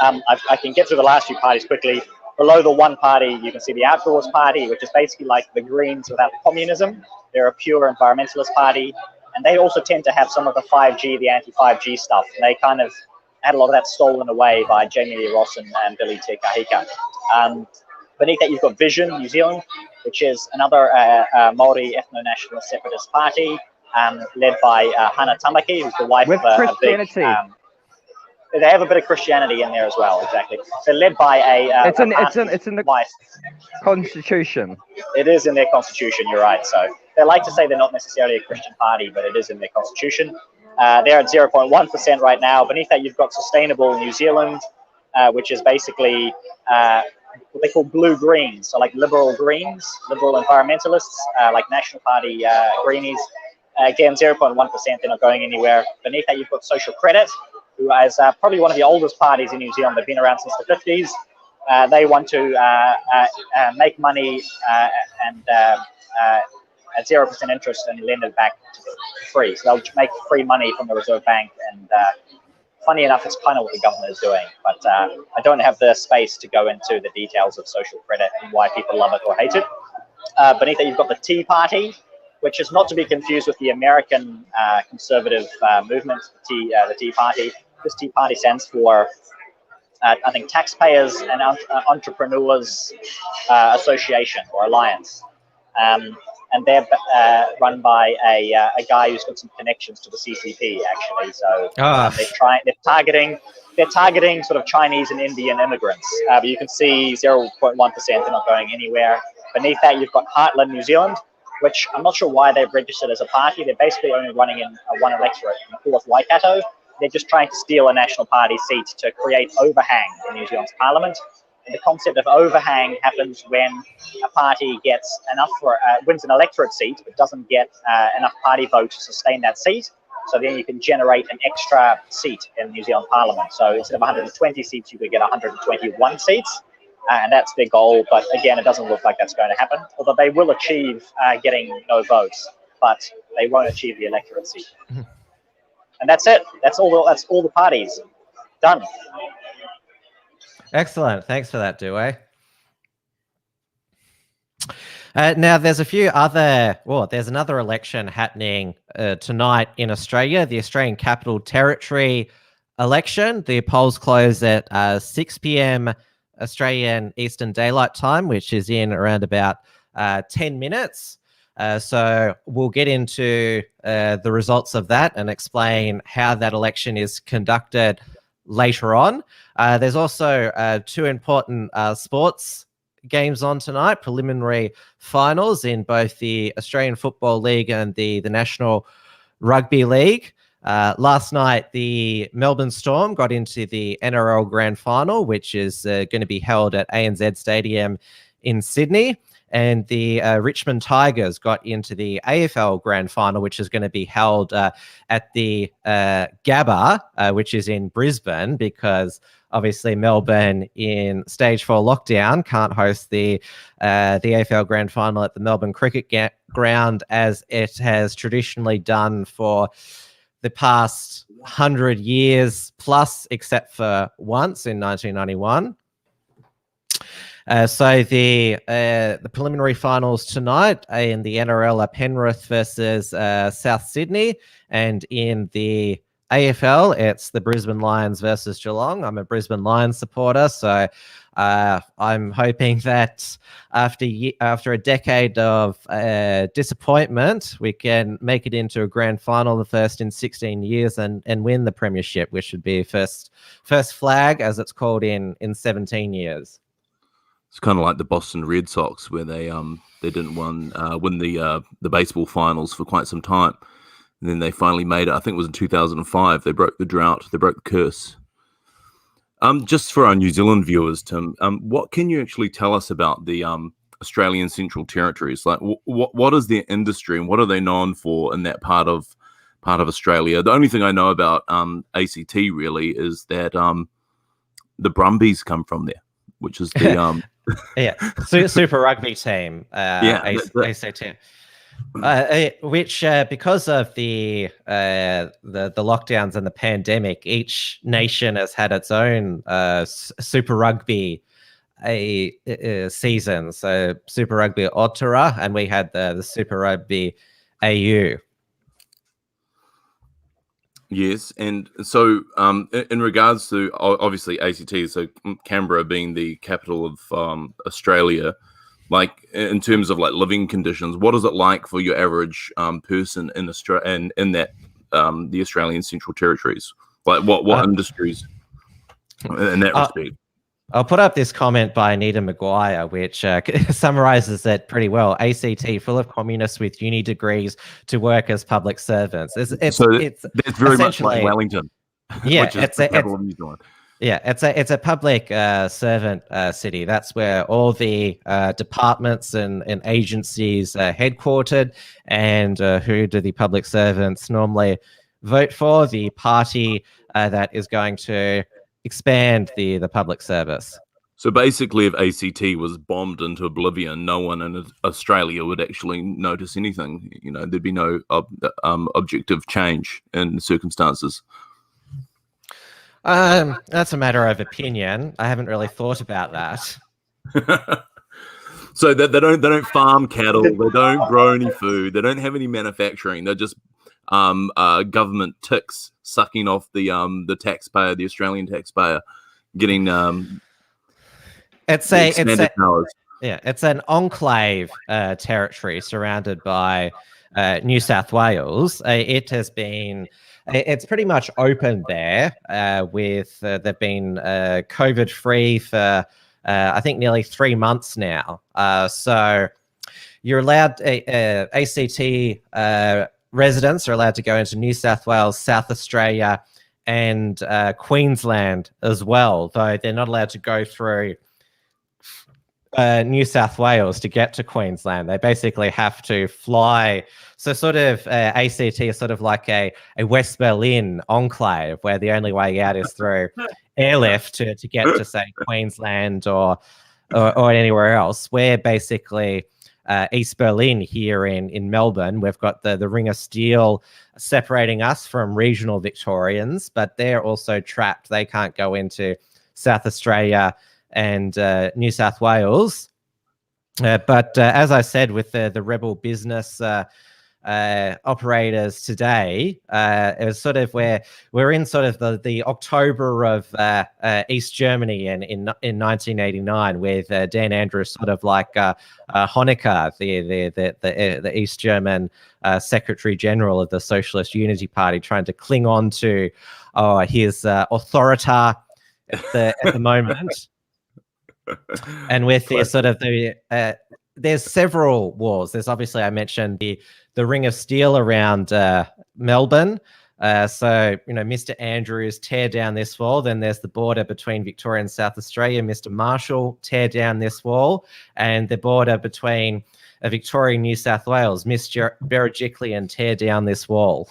I can get through the last few parties quickly. Below the One Party, you can see the Arteroa Party, which is basically like the Greens without communism. They're a pure environmentalist party. And they also tend to have some of the 5G, the anti-5G stuff. And they kind of had a lot of that stolen away by Jamie Lee Ross and Billy Te Kahika. Beneath that, you've got Vision New Zealand, which is another Maori ethno-nationalist separatist party, led by Hana Tamaki, who's the wife of a big... they have a bit of Christianity in there as well, exactly. They're led by it's in the constitution. It is in their constitution, you're right. So they like to say they're not necessarily a Christian party, but it is in their constitution. They're at 0.1% right now. Beneath that, you've got Sustainable New Zealand, which is basically what they call blue greens, so like liberal greens, liberal environmentalists, like National Party greenies. Again, 0.1%, they're not going anywhere. Beneath that, you've got Social Credit, who is probably one of the oldest parties in New Zealand. They've been around since the 50s. They want to make money and at 0% interest and lend it back free. So they'll make free money from the Reserve Bank. And funny enough, it's kind of what the government is doing. But I don't have the space to go into the details of social credit and why people love it or hate it. Beneath that, you've got the Tea Party, which is not to be confused with the American conservative movement, the Tea Party. This Tea Party stands for, I think, Taxpayers and Entrepreneurs Association or Alliance. And they're run by a guy who's got some connections to the CCP, actually. So they're targeting sort of Chinese and Indian immigrants. But you can see 0.1%, they're not going anywhere. Beneath that, you've got Heartland New Zealand, which I'm not sure why they've registered as a party. They're basically only running in one electorate in the Fourth Waikato. They're just trying to steal a National Party seat to create overhang in New Zealand's parliament. And the concept of overhang happens when a party gets enough wins an electorate seat, but doesn't get enough party votes to sustain that seat. So then you can generate an extra seat in New Zealand Parliament. So instead of 120 seats, you could get 121 seats. And that's their goal. But again, it doesn't look like that's going to happen. Although they will achieve getting no votes, but they won't achieve the electorate seat. And that's it. That's all the parties. Done. Excellent. Thanks for that, Dewey. Now, there's a few other, there's another election happening tonight in Australia, the Australian Capital Territory election. The polls close at 6 p.m. Australian Eastern Daylight Time, which is in around about 10 minutes. So we'll get into the results of that and explain how that election is conducted later on. There's also two important sports games on tonight, preliminary finals in both the Australian Football League and the National Rugby League. Last night, the Melbourne Storm got into the NRL Grand Final, which is going to be held at ANZ Stadium in Sydney. and the Richmond Tigers got into the AFL Grand Final, which is going to be held at the Gabba, which is in Brisbane, because obviously Melbourne in stage 4 lockdown can't host the AFL Grand Final at the Melbourne Cricket Ground, as it has traditionally done for the past 100 years plus, except for once in 1991. So the preliminary finals tonight in the NRL are Penrith versus South Sydney, and in the AFL it's the Brisbane Lions versus Geelong. I'm a Brisbane Lions supporter, so I'm hoping that after a decade of disappointment, we can make it into a grand final, the first in 16 years, and win the premiership, which would be first flag, as it's called, in 17 years. It's kind of like the Boston Red Sox, where they didn't win the baseball finals for quite some time, and then they finally made it. I think it was in 2005. They broke the drought. They broke the curse. Just for our New Zealand viewers, Tim, what can you actually tell us about the Australian Central Territories? Like, what is their industry and what are they known for in that part of Australia? The only thing I know about ACT really is that the Brumbies come from there, which is the Super Rugby team. ACT. Which, because of the lockdowns and the pandemic, each nation has had its own Super Rugby season. So Super Rugby Arteroa, and we had the Super Rugby AU. Yes, and so in regards to obviously ACT, so Canberra being the capital of Australia, like in terms of like living conditions, what is it like for your average person in Australia and in that the Australian Central Territories? Like what industries in that respect? I'll put up this comment by Anita Maguire, which summarizes it pretty well. ACT, full of communists with uni degrees to work as public servants. It's very much like Wellington. Yeah, which is the capital of New Zealand. Yeah, it's a public servant city. That's where all the departments and agencies are headquartered. And who do the public servants normally vote for? The party that is going to expand the public service. So basically, if ACT was bombed into oblivion, no one in Australia would actually notice anything. You know, there'd be no objective change in circumstances. That's a matter of opinion. I haven't really thought about that. So they don't farm cattle, they don't grow any food, they don't have any manufacturing. They're just government ticks sucking off the taxpayer, the Australian taxpayer, getting it's an enclave territory surrounded by New South Wales. It's pretty much open there. They've been COVID free for I think nearly 3 months now. So you're allowed ACT residents are allowed to go into New South Wales, South Australia, and Queensland as well, though they're not allowed to go through New South Wales to get to Queensland. They basically have to fly. So sort of ACT is sort of like a West Berlin enclave where the only way out is through airlift to get to, say, Queensland or anywhere else. We're basically East Berlin here in Melbourne. We've got the Ring of Steel separating us from regional Victorians, but they're also trapped. They can't go into South Australia and New South Wales. But as I said, with the rebel business operators today, it was sort of where we're in sort of the October of East Germany in 1989, with Dan Andrews sort of like Honecker, the East German Secretary General of the Socialist Unity Party, trying to cling on to his authorita at the moment. And with the sort of there's several wars. There's obviously, I mentioned the Ring of Steel around Melbourne. So, Mr. Andrews, tear down this wall. Then there's the border between Victoria and South Australia. Mr. Marshall, tear down this wall. And the border between Victoria and New South Wales, Mr. Berejiklian, tear down this wall.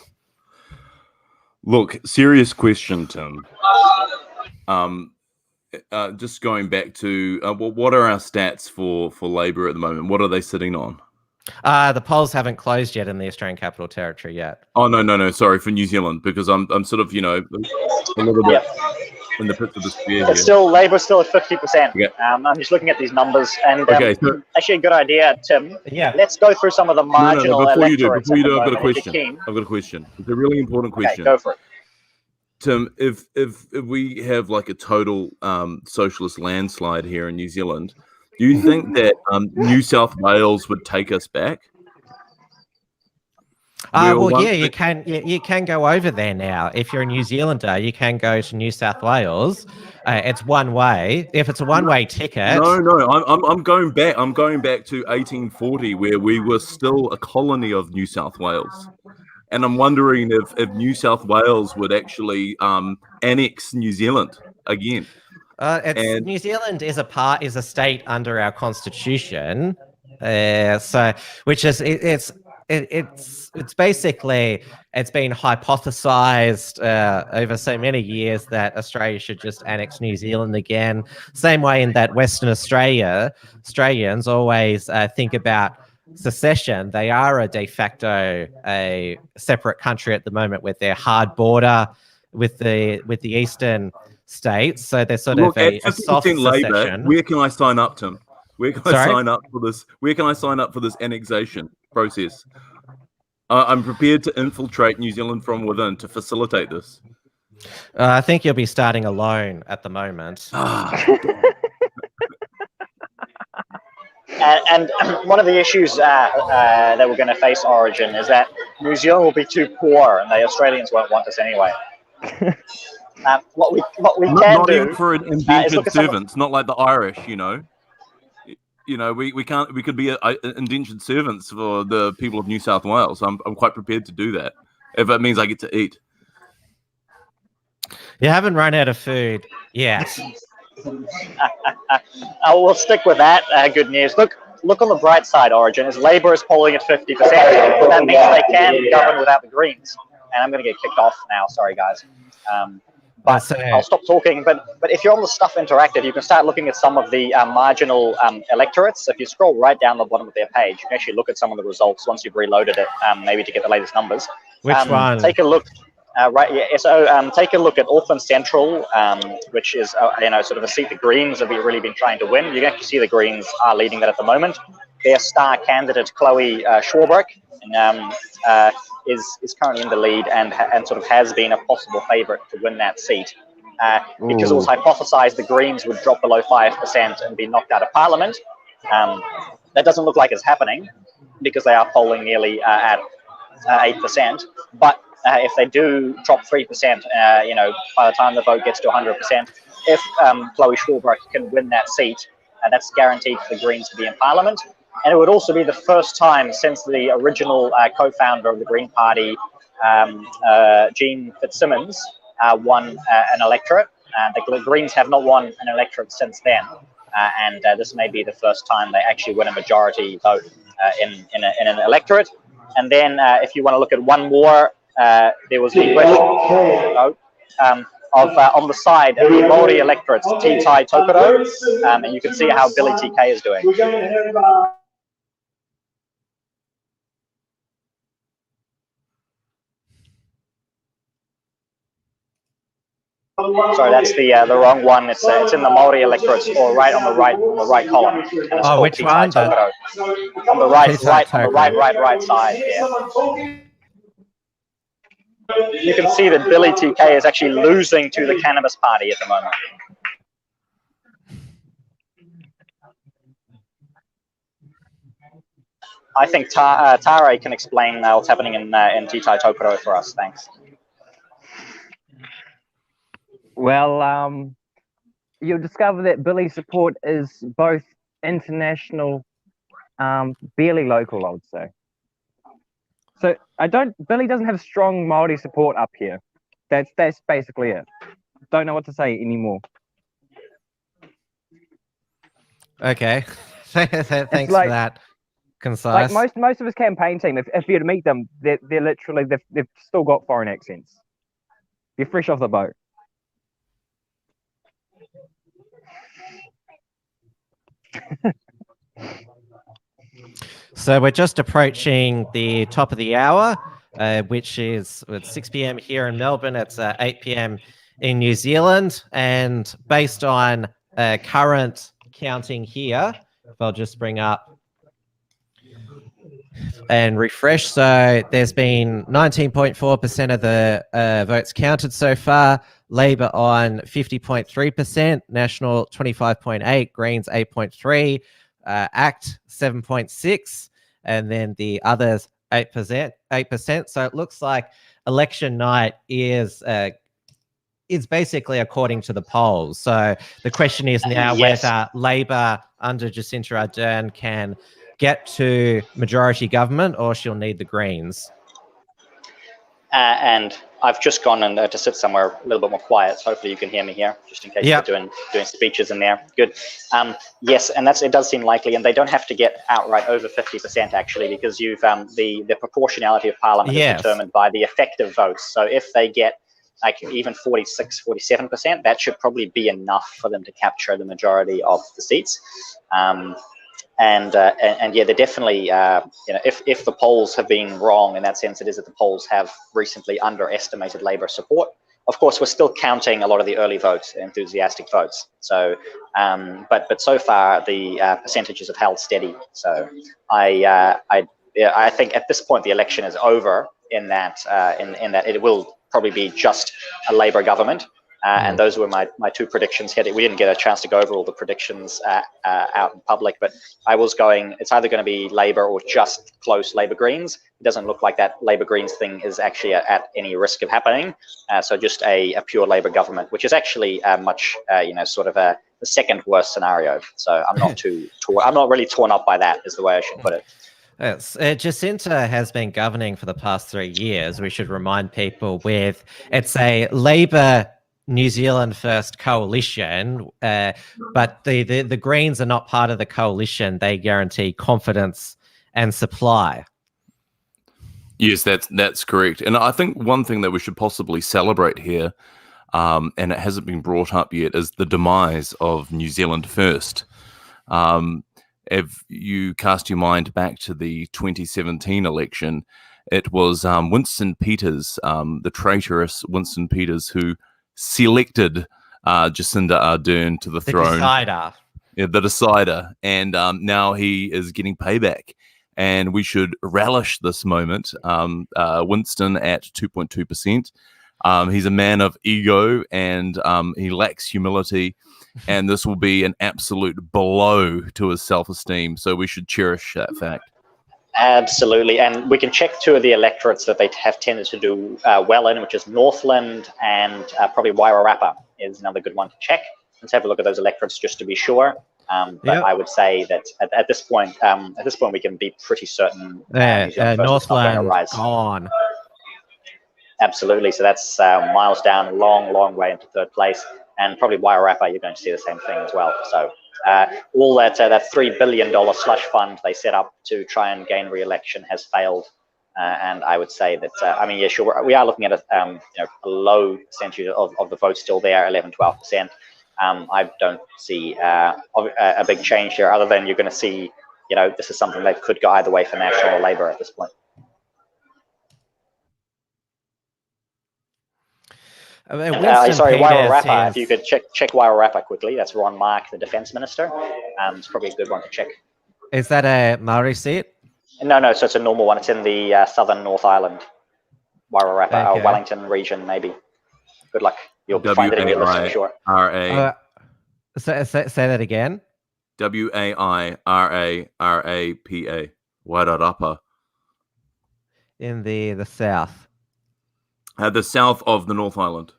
Look, serious question, Tim. Just going back to what are our stats for Labor at the moment? What are they sitting on? The polls haven't closed yet in the Australian Capital Territory yet. Oh no, sorry, for New Zealand, because I'm sort of a little bit in the pits of the spear. It's still Labor's still at 50%. Yeah. I'm just looking at these numbers, and okay, so, actually a good idea, Tim. Yeah. Let's go through some of the marginal before you do, I've got a question. It's a really important question. Okay, go for it. Tim, if we have like a total socialist landslide here in New Zealand, do you think that New South Wales would take us back? You can go over there now. If you're a New Zealander, you can go to New South Wales. It's one way. If it's a one-way ticket. No, I'm going back. I'm going back to 1840, where we were still a colony of New South Wales. And I'm wondering if New South Wales would actually annex New Zealand again. New Zealand is a state under our constitution, it's basically, it's been hypothesized over so many years that Australia should just annex New Zealand again. Same way in that Western Australians always think about secession. They are a de facto a separate country at the moment with their hard border with the eastern states. So they're sort of a soft secession. Where can I sign up, Tim? Where can I sign up for this? Where can I sign up for this annexation process? I'm prepared to infiltrate New Zealand from within to facilitate this. I think you'll be starting alone at the moment. And one of the issues that we're going to face, Origin, is that New Zealand will be too poor, and the Australians won't want us anyway. What we can not do even for indentured servants, not like the Irish, we can't. We could be indentured servants for the people of New South Wales. I'm quite prepared to do that if it means I get to eat. You haven't run out of food yet. We'll stick with that. Good news. Look on the bright side, Origin. As Labor is polling at 50%, that means they can govern without the Greens. And I'm going to get kicked off now. Sorry, guys. But I'll stop talking. But if you're on the Stuff Interactive, you can start looking at some of the marginal electorates. If you scroll right down the bottom of their page, you can actually look at some of the results once you've reloaded it, maybe to get the latest numbers. Which one? Take a look. Take a look at Auckland Central, which is sort of a seat the Greens have really been trying to win. You can actually see the Greens are leading that at the moment. Their star candidate Chloe Schwarbrick is currently in the lead and sort of has been a possible favourite to win that seat. Because it was hypothesised the Greens would drop below 5% and be knocked out of Parliament. That doesn't look like it's happening because they are polling nearly at 8%. But if they do drop 3%, by the time the vote gets to 100%, if Chloe Schwarbrick can win that seat, that's guaranteed for the Greens to be in Parliament. And it would also be the first time since the original co-founder of the Green Party, Jean Fitzsimmons, won an electorate. The Greens have not won an electorate since then. And this may be the first time they actually win a majority vote in an electorate. And then if you want to look at one more, there was the question vote on the side of the Maori electorates, Titai Tokoro, and you can see how Billy TK is doing. Sorry, that's the wrong one. It's in the Maori electorates, or right on the right column. Oh, which one? On the right side. Yeah. You can see that Billy TK is actually losing to the Cannabis Party at the moment. I think Tare can explain what's happening in Titai Tokoro for us. Thanks. Well, you'll discover that Billy's support is both international, barely local, I would say. So Billy doesn't have strong Maori support up here. That's basically it. Don't know what to say anymore. Okay. Thanks for that. Concise. Like most of his campaign team, if you were to meet them, they're literally they've still got foreign accents. They're fresh off the boat. So we're just approaching the top of the hour, which is at 6 p.m. here in Melbourne. It's 8 p.m. in New Zealand. And based on current counting here, if I'll just bring up and refresh. So there's been 19.4% of the votes counted so far. Labor on 50.3%, National 25.8%, Greens 8.3%, ACT 7.6%, and then the others 8%. So it looks like election night is basically according to the polls. So the question is now whether Labor under Jacinda Ardern can get to majority government, or she'll need the Greens. And I've just gone and to sit somewhere a little bit more quiet. So hopefully you can hear me here, just in case you're doing speeches in there. Good. Yes, and it does seem likely, and they don't have to get outright over 50% actually, because you've the proportionality of Parliament is determined by the effective votes. So if they get like even 46, 47%, that should probably be enough for them to capture the majority of the seats. And yeah, they're definitely, if the polls have been wrong in that sense, it is that the polls have recently underestimated Labor support. Of course, we're still counting a lot of the early votes, enthusiastic votes. So, but so far the percentages have held steady. So I think at this point the election is over in that that it will probably be just a Labor government. And those were my two predictions here. We didn't get a chance to go over all the predictions out in public, but I was going, it's either going to be Labor or just close Labor Greens. It doesn't look like that Labor Greens thing is actually at any risk of happening. So just a pure Labor government, which is actually much, sort of the second worst scenario. So I'm not I'm not really torn up by that, is the way I should put it. Yes, Jacinda has been governing for the past 3 years. We should remind people it's a Labor New Zealand First coalition, but the Greens are not part of the coalition. They guarantee confidence and supply. Yes, that's correct. And I think one thing that we should possibly celebrate here, and it hasn't been brought up yet, is the demise of New Zealand First. If you cast your mind back to the 2017 election, it was Winston Peters, the traitorous Winston Peters, who selected Jacinda Ardern to the throne. Decider. Yeah, the decider. And now he is getting payback. And we should relish this moment. Winston at 2.2%. He's a man of ego, and he lacks humility. And this will be an absolute blow to his self-esteem. So we should cherish that fact. Absolutely, and we can check two of the electorates that they have tended to do well in, which is Northland and probably Wairarapa is another good one to check. Let's have a look at those electorates just to be sure. But I would say that at this point, we can be pretty certain. Northland gone. Absolutely, so that's miles down, long way into third place, and probably Wairarapa, you're going to see the same thing as well. So. All that $3 billion slush fund they set up to try and gain re-election has failed, and I would say that sure, we are looking at a low percentage of the vote still there, 11-12%. I don't see a big change here, other than you're going to see, this is something that could go either way for National or Labor at this point. Sorry, Wairarapa. If you could check Wairarapa quickly. That's Ron Mark, the Defence Minister. It's probably a good one to check. Is that a Maori seat? No. So it's a normal one. It's in the southern North Island, Wairarapa, or Wellington region, maybe. Good luck. You'll find it in your list, I'm sure. Say that again. Wairarapa. Wairarapa. In the south. The south of the North Island.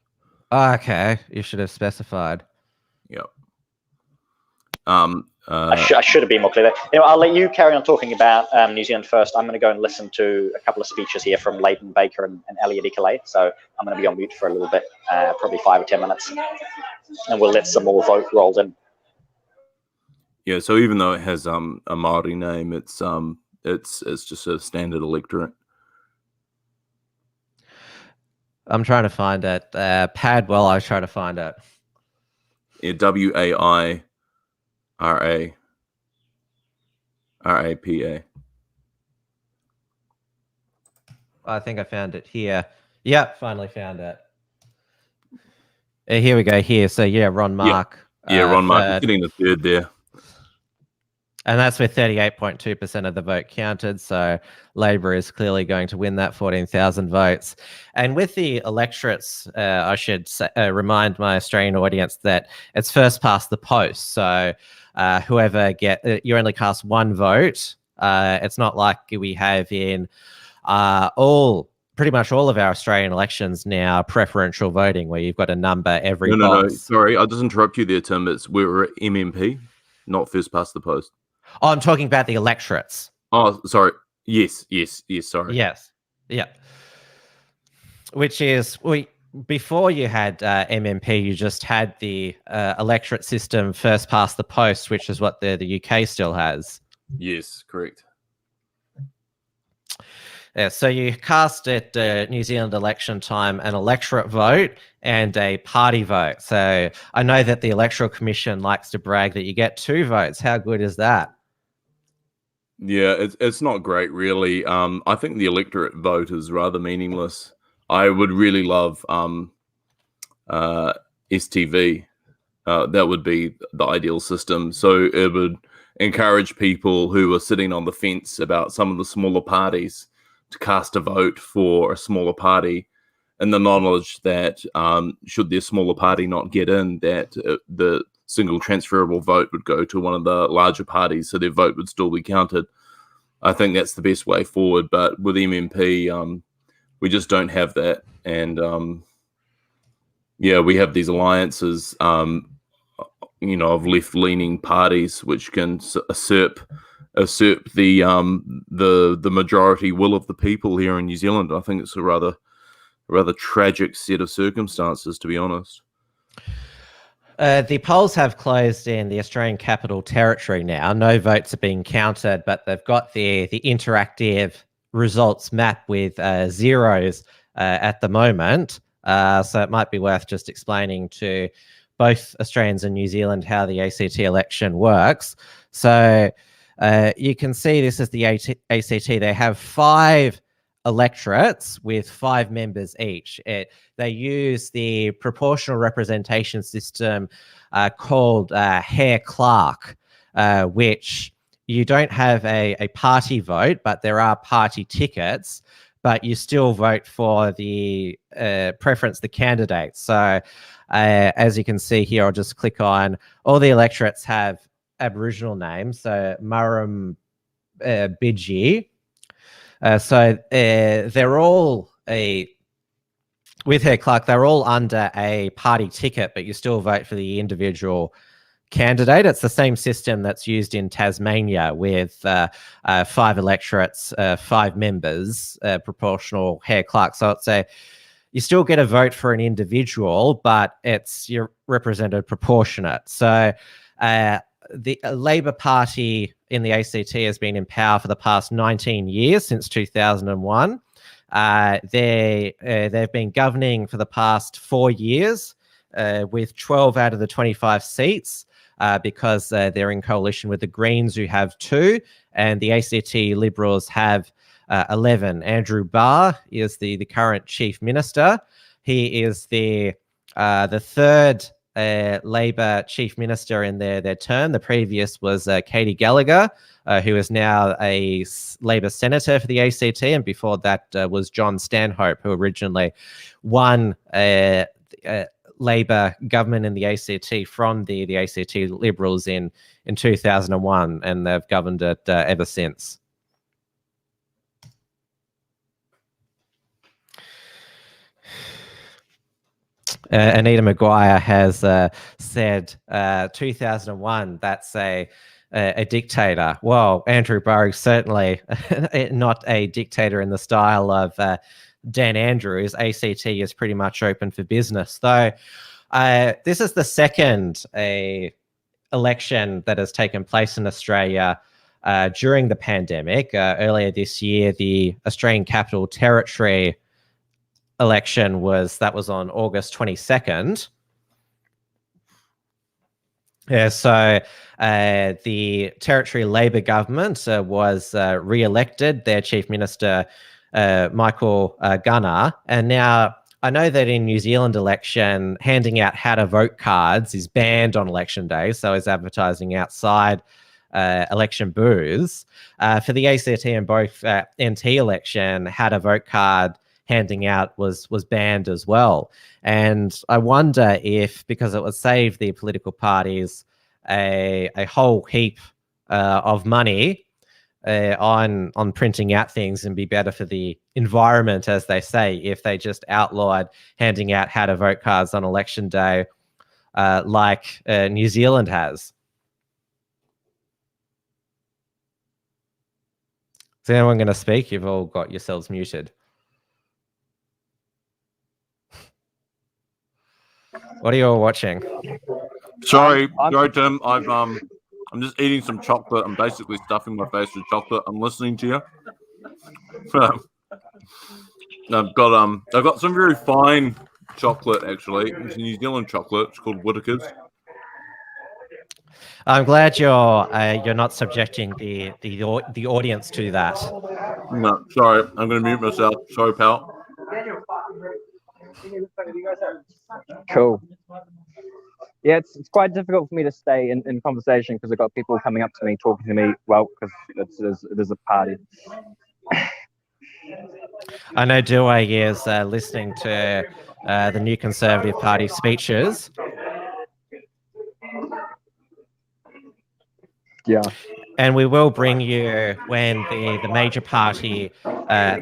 Oh, okay, you should have specified. Yep. I should have been more clear there. Anyway, I'll let you carry on talking about New Zealand first. I'm going to go and listen to a couple of speeches here from Leighton Baker and Elliot Ikeley. So I'm going to be on mute for a little bit, probably 5 or 10 minutes, and we'll let some more vote roll in. Yeah, so even though it has a Maori name, it's just a standard electorate. I'm trying to find it. Padwell, I was trying to find it. Yeah, WAIRAPA. I think I found it here. Yep, finally found it. Here we go. Here, so yeah, Ron Mark. Yeah, Ron Mark getting the third there. And that's with 38.2% of the vote counted. So Labor is clearly going to win that 14,000 votes. And with the electorates, I should remind my Australian audience that it's first past the post. So whoever you only cast one vote. It's not like we have in pretty much all of our Australian elections now, preferential voting, where you've got a number every box. No. Sorry, I'll just interrupt you there, Tim. We're MMP, not first past the post. Oh, I'm talking about the electorates. Oh, sorry. Yes, sorry. Yes, yeah. Which is, before you had MMP, you just had the electorate system first past the post, which is what the UK still has. Yes, correct. Yeah, so you cast at New Zealand election time an electorate vote and a party vote. So I know that the Electoral Commission likes to brag that you get 2 votes. How good is that? Yeah, it's not great, really. I think the electorate vote is rather meaningless. I would really love STV. That would be the ideal system. So it would encourage people who are sitting on the fence about some of the smaller parties to cast a vote for a smaller party, in the knowledge that should their smaller party not get in, that the single transferable vote would go to one of the larger parties, so their vote would still be counted. I think that's the best way forward. But with MMP, we just don't have that, and we have these alliances, of left-leaning parties which can usurp the majority will of the people here in New Zealand. I think it's a rather tragic set of circumstances, to be honest. The polls have closed in the Australian Capital Territory now. No votes are being counted, but they've got the interactive results map with zeros at the moment. So it might be worth just explaining to both Australians and New Zealand how the ACT election works. So you can see this is the ACT. They have 5 electorates with 5 members each. They use the proportional representation system called Hare-Clark, which you don't have a party vote, but there are party tickets, but you still vote for the preference, the candidates. So as you can see here, I'll just click on, all the electorates have Aboriginal names, so Murrum Bidji. So they're all with Hare-Clark, they're all under a party ticket, but you still vote for the individual candidate. It's the same system that's used in Tasmania with 5 electorates, 5 members, proportional Hare-Clark. So you still get a vote for an individual, but you're represented proportionate. So the Labor Party in the ACT has been in power for the past 19 years, since 2001. They've been governing for the past 4 years with 12 out of the 25 seats because they're in coalition with the Greens, who have 2, and the ACT Liberals have 11. Andrew Barr is the current Chief Minister. He is the 3rd Labor Chief Minister in their term. The previous was Katie Gallagher, who is now a Labor Senator for the ACT, and before that was John Stanhope, who originally won Labor government in the ACT from the ACT Liberals in 2001, and they've governed it ever since. Anita Maguire has said 2001, that's a dictator. Well, Andrew Burrows certainly not a dictator in the style of Dan Andrews. ACT is pretty much open for business, though. This is the second election that has taken place in Australia during the pandemic. Earlier this year, the Australian Capital Territory election was on August 22nd. Yeah, so the Territory Labor government was re-elected, their Chief Minister, Michael Gunner. And now I know that in New Zealand election, handing out how to vote cards is banned on election day, so is advertising outside election booths. For the ACT and both NT election, how to vote card handing out was banned as well. And I wonder if, because it would save the political parties a whole heap of money on printing out things, and be better for the environment, as they say, if they just outlawed handing out how to vote cards on election day like New Zealand has. Is anyone going to speak? You've all got yourselves muted. What are you all watching? Sorry, Tim. I'm just eating some chocolate. I'm basically stuffing my face with chocolate. I'm listening to you. I've got some very fine chocolate, actually. It's New Zealand chocolate. It's called Whittaker's. I'm glad you're not subjecting the audience to that. No, sorry. I'm going to mute myself. Sorry, pal. Cool. Yeah, it's quite difficult for me to stay in conversation because I've got people coming up to me, talking to me, well, because it is a party. I know Dewey is listening to the new Conservative Party speeches. Yeah. And we will bring you, when the major party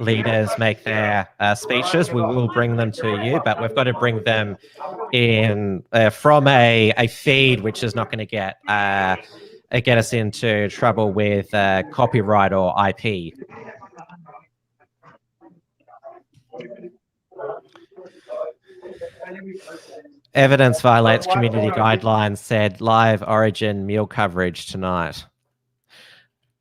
leaders make their speeches, we will bring them to you, but we've got to bring them in from a feed which is not going to get us into trouble with copyright or IP. Evidence violates community guidelines, said live Origin meal coverage tonight.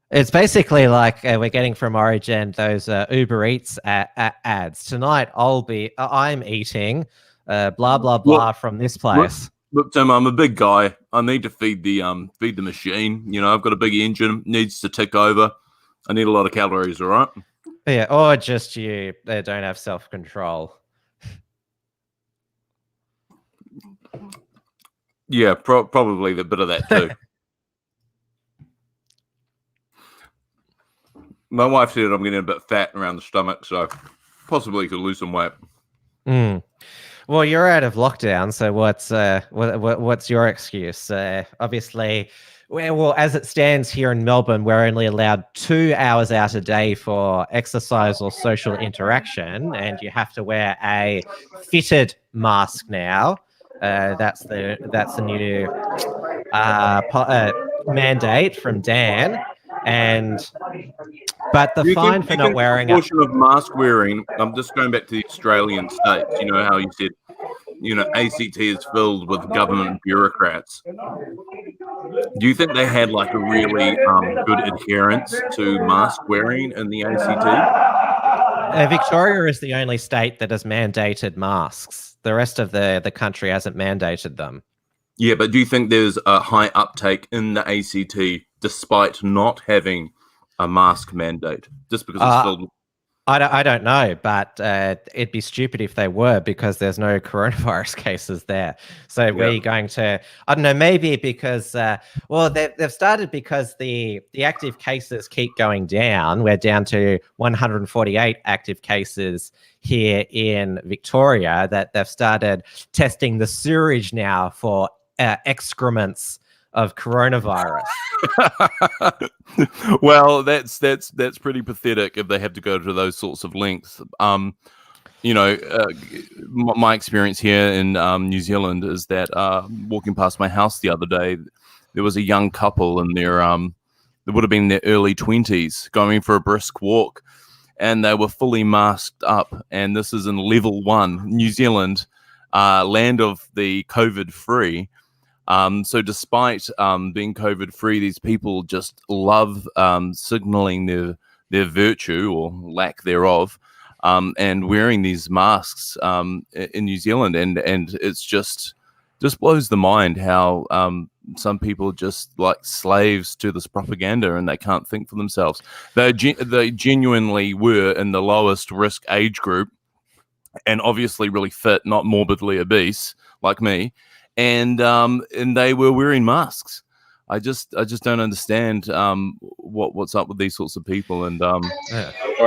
It's basically like we're getting from Origin those Uber Eats ads. Tonight I'm eating blah blah blah from this place. Look, Tim, I'm a big guy. I need to feed the machine. You know, I've got a big engine, needs to tick over. I need a lot of calories, all right? Yeah, or just you don't have self-control. Yeah, probably a bit of that too. My wife said I'm getting a bit fat around the stomach, so possibly could lose some weight. Well, you're out of lockdown, so what's your excuse? Obviously, well, as it stands here in Melbourne, we're only allowed 2 hours out a day for exercise or social interaction, and you have to wear a fitted mask now. That's the new mandate from Dan. But the fine for not wearing a portion of mask wearing, I'm just going back to the Australian states. You know how you said, ACT is filled with government bureaucrats. Do you think they had like a really good adherence to mask wearing in the ACT? Victoria is the only state that has mandated masks. The rest of the country hasn't mandated them. Yeah, but do you think there's a high uptake in the ACT despite not having a mask mandate? Just because it's filled with... I don't know, but it'd be stupid if they were, because there's no coronavirus cases there. So where are you going to? I don't know. Maybe because they've started because the active cases keep going down. We're down to 148 active cases here in Victoria. That they've started testing the sewerage now for excrements of coronavirus. Well, that's pretty pathetic if they have to go to those sorts of lengths. my experience here in New Zealand is that walking past my house the other day, there was a young couple in their they would have been in their early 20s going for a brisk walk, and they were fully masked up. And this is in level 1, New Zealand, land of the COVID-free. So despite being COVID-free, these people just love signaling their virtue or lack thereof, and wearing these masks in New Zealand. And it's just blows the mind how some people just like slaves to this propaganda, and they can't think for themselves. They genuinely were in the lowest risk age group, and obviously really fit, not morbidly obese like me, and they were wearing masks. I just don't understand what's up with these sorts of people. And well,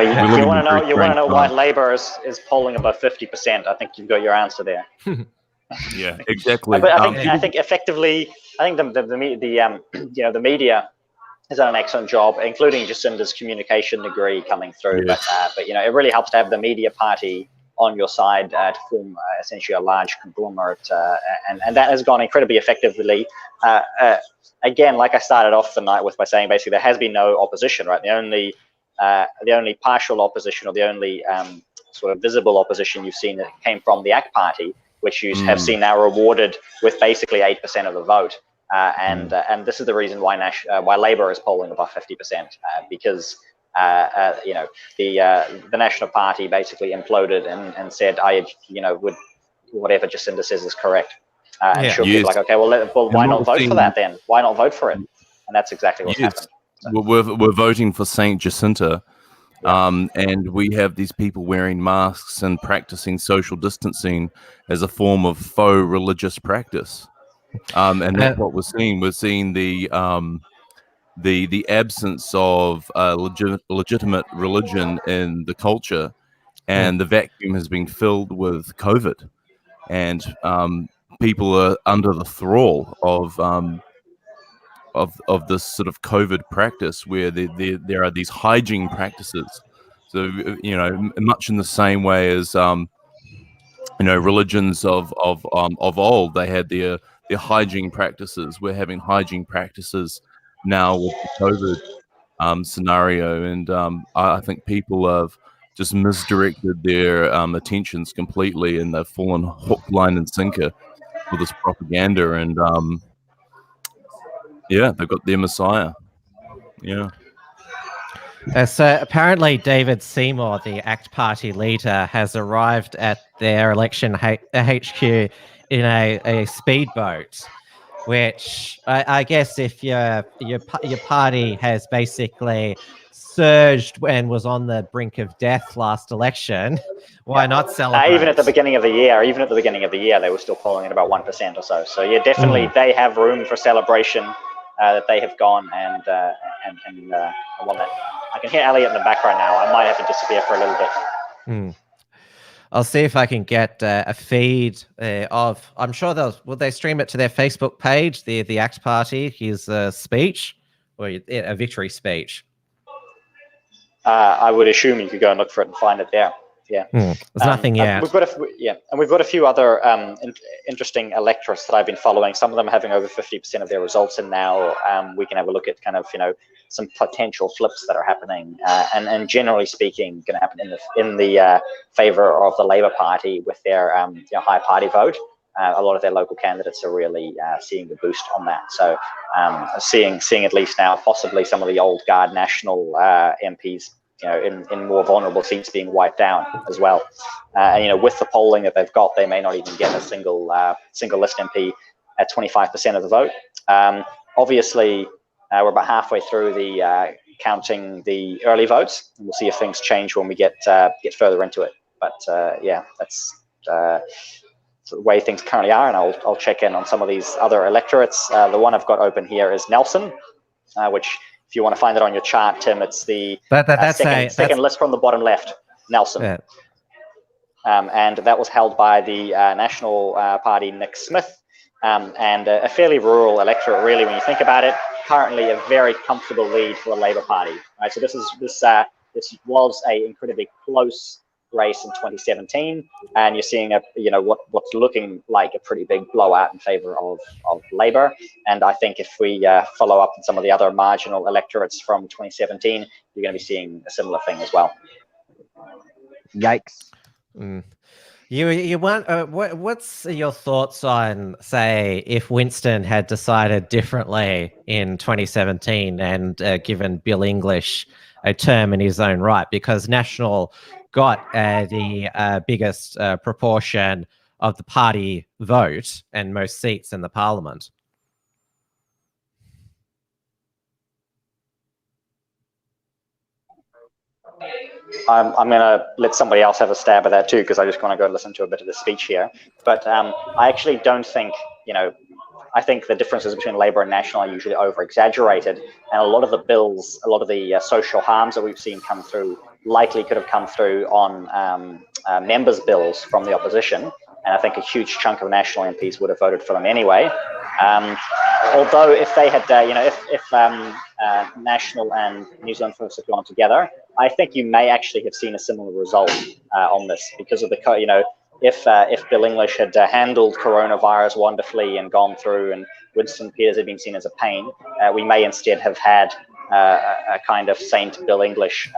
you want to know why Labour is polling above 50%. I think you've got your answer there. Yeah, exactly. But I think effectively, the media has done an excellent job, including Jacinda's communication degree coming through. Yes. But it really helps to have the media party on your side to form essentially a large conglomerate, and that has gone incredibly effectively. Again, like I started off the night with by saying, basically there has been no opposition, right? The only partial opposition, or the only sort of visible opposition you've seen that came from the ACT Party, which you have seen now rewarded with basically 8% of the vote. And this is the reason why Labour is polling above 50%, because the National Party basically imploded and said, would whatever Jacinda says is correct. And she'll be like, okay, well, why not vote for that then? Why not vote for it? And that's exactly what's happened. So. We're voting for Saint Jacinta. And we have these people wearing masks and practicing social distancing as a form of faux religious practice. And that's what we're seeing. We're seeing the absence of legitimate religion in the culture, and the vacuum has been filled with COVID, and people are under the thrall of this sort of COVID practice, where there are these hygiene practices. So much in the same way as religions of old, they had their hygiene practices. We're having hygiene practices now with the COVID scenario, and I think people have just misdirected their attentions completely, and they've fallen hook, line, and sinker for this propaganda, and they've got their messiah. So apparently David Seymour, the ACT Party leader, has arrived at their election HQ in a speedboat, which I guess if your party has basically surged and was on the brink of death last election, why not celebrate? Even at the beginning of the year, they were still polling at about 1% or so. So definitely they have room for celebration. That they have gone, and I want that. I can hear Elliot in the background now. I might have to disappear for a little bit. I'll see if I can get a feed of. I'm sure will they stream it to their Facebook page, the ACT Party, his speech, or a victory speech. I would assume you could go and look for it and find it there. Yeah, there's nothing yet. We've got a few other interesting electorates that I've been following. Some of them having over 50% of their results in now. We can have a look at kind of some potential flips that are happening, and generally speaking, going to happen in the favor of the Labour Party with their high party vote. A lot of their local candidates are really seeing the boost on that. So seeing at least now possibly some of the old guard national MPs. In more vulnerable seats being wiped down as well, and with the polling that they've got, they may not even get a single list MP at 25% of the vote. Obviously, we're about halfway through the counting the early votes, and we'll see if things change when we get further into it. But that's the way things currently are, and I'll check in on some of these other electorates. The one I've got open here is Nelson, which. If you want to find it on your chart, Tim, it's the second list from the bottom left, Nelson. Yeah. And that was held by the National Party, Nick Smith, and a fairly rural electorate, really, when you think about it. Currently, a very comfortable lead for the Labour Party. Right? So this was an incredibly close race in 2017, and you're seeing what's looking like a pretty big blowout in favor of Labour. And I think if we follow up on some of the other marginal electorates from 2017, you're going to be seeing a similar thing as well. Yikes. You want what's your thoughts on, say, if Winston had decided differently in 2017 and given Bill English a term in his own right, because National got the biggest proportion of the party vote and most seats in the parliament? I'm going to let somebody else have a stab at that too, because I just want to go listen to a bit of the speech here. But I actually don't think, I think the differences between Labour and National are usually over-exaggerated, and a lot of the bills, a lot of the social harms that we've seen come through likely could have come through on members' bills from the opposition, and I think a huge chunk of National MPs would have voted for them anyway. Although if they had, if National and New Zealand First had gone together, I think you may actually have seen a similar result on this, because of the, if Bill English had handled coronavirus wonderfully and gone through, and Winston Peters had been seen as a pain, we may instead have had a kind of Saint Bill English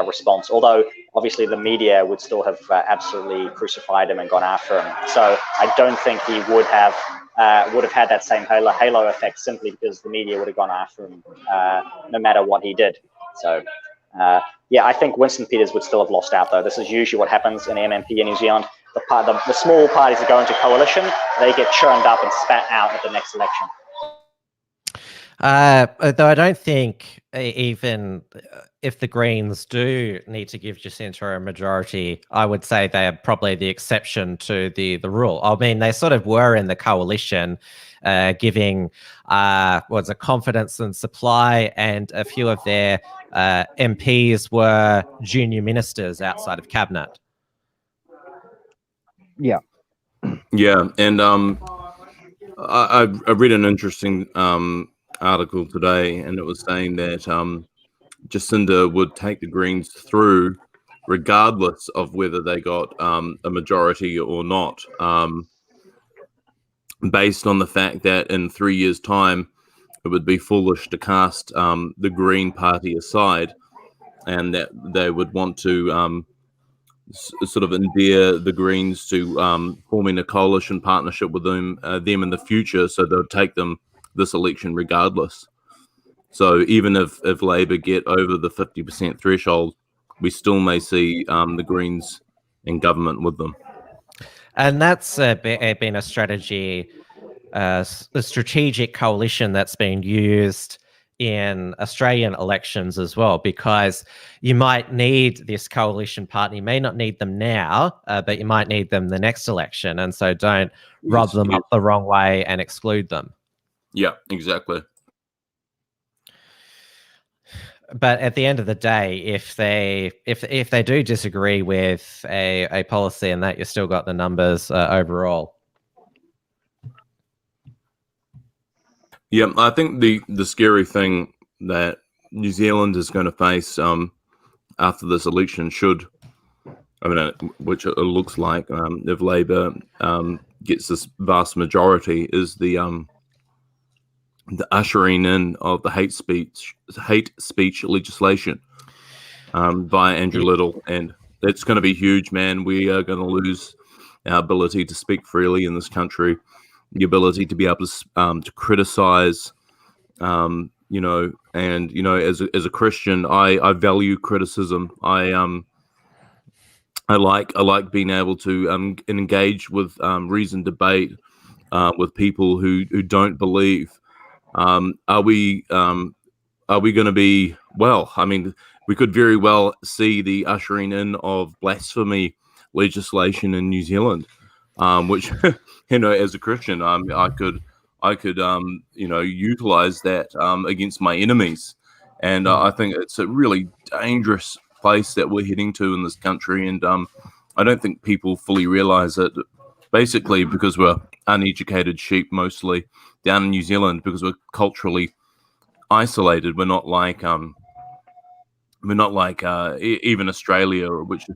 response. Although obviously the media would still have absolutely crucified him and gone after him. So I don't think he would have had that same halo effect, simply because the media would have gone after him no matter what he did. So yeah, I think Winston Peters would still have lost out, though. This is usually what happens in MMP in New Zealand. The small parties that go into coalition, they get churned up and spat out at the next election. Though I don't think even if the Greens do need to give Jacinta a majority, I would say they are probably the exception to the rule. I mean, they sort of were in the coalition, giving confidence and supply, and a few of their MPs were junior ministers outside of cabinet. Yeah. Yeah, and I read an interesting article today, and it was saying that Jacinda would take the Greens through regardless of whether they got a majority or not, based on the fact that in 3 years' time it would be foolish to cast the Green Party aside, and that they would want to sort of endear the Greens to forming a coalition partnership with them in the future, so they'll take them this election regardless. So even if Labour get over the 50% threshold, we still may see the Greens in government with them. And that's been a strategy, a strategic coalition that's been used in Australian elections as well, because you might need this coalition partner. You may not need them now, but you might need them the next election. And so don't rub them up the wrong way and exclude them. Yeah, exactly. But at the end of the day, if they do disagree with a policy and that, you still got the numbers overall. Yeah, I think the scary thing that New Zealand is going to face after this election, which it looks like, if Labour gets this vast majority, is the ushering in of the hate speech legislation by Andrew Little, and it's going to be huge, man. We are going to lose our ability to speak freely in this country, the ability to be able to criticize, and as a Christian, I value criticism. I like being able to engage with reasoned debate with people who don't believe. Are we going to be, well, I mean, we could very well see the ushering in of blasphemy legislation in New Zealand, which, as a Christian, I could utilize that against my enemies. And I think it's a really dangerous place that we're heading to in this country. And I don't think people fully realize it, basically because we're uneducated sheep mostly down in New Zealand, because we're culturally isolated. We're not like even Australia, which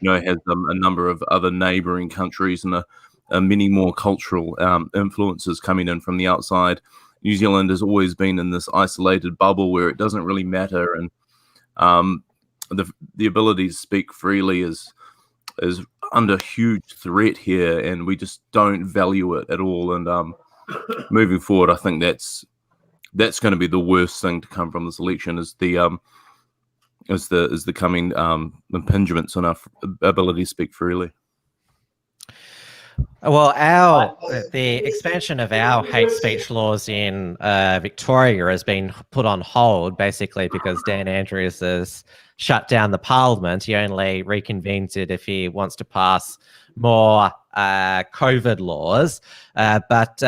has a number of other neighbouring countries and many more cultural influences coming in from the outside. New Zealand has always been in this isolated bubble where it doesn't really matter, and the ability to speak freely is under huge threat here, and we just don't value it at all. And moving forward, I think that's going to be the worst thing to come from this election is the coming impingements on our ability to speak freely. Well, the expansion of our hate speech laws in Victoria has been put on hold, basically because Dan Andrews has shut down the Parliament. He only reconvenes it if he wants to pass more COVID laws. But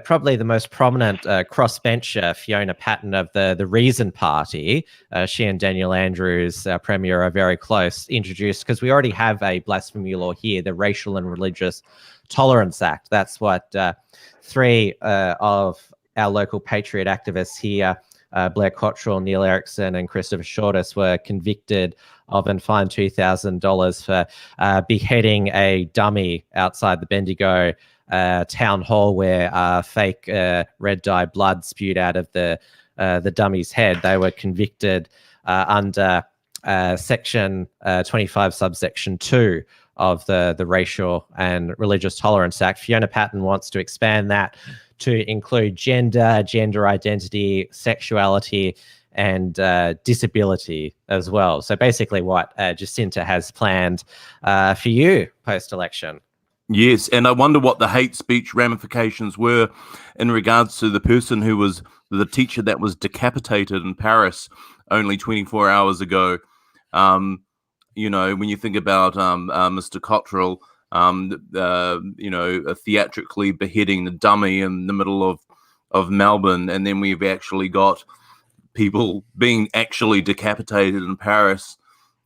probably the most prominent crossbencher, Fiona Patten of the Resigned Party, she and Daniel Andrews, our Premier, are very close, introduced, because we already have a blasphemy law here, the Racial and Religious Tolerance Act. That's what three of our local patriot activists here, Blair Cottrell, Neil Erickson and Christopher Shortis, were convicted of and fined $2,000 for beheading a dummy outside the Bendigo town hall where fake red dye blood spewed out of the dummy's head. They were convicted under section 25 subsection 2 of the Racial and Religious Tolerance Act. Fiona Patten wants to expand that to include gender identity, sexuality, and disability as well. So basically what Jacinta has planned for you post-election. Yes, and I wonder what the hate speech ramifications were in regards to the person who was the teacher that was decapitated in Paris only 24 hours ago. When you think about Mr. Cottrell, theatrically beheading the dummy in the middle of Melbourne, and then we've actually got people being actually decapitated in Paris,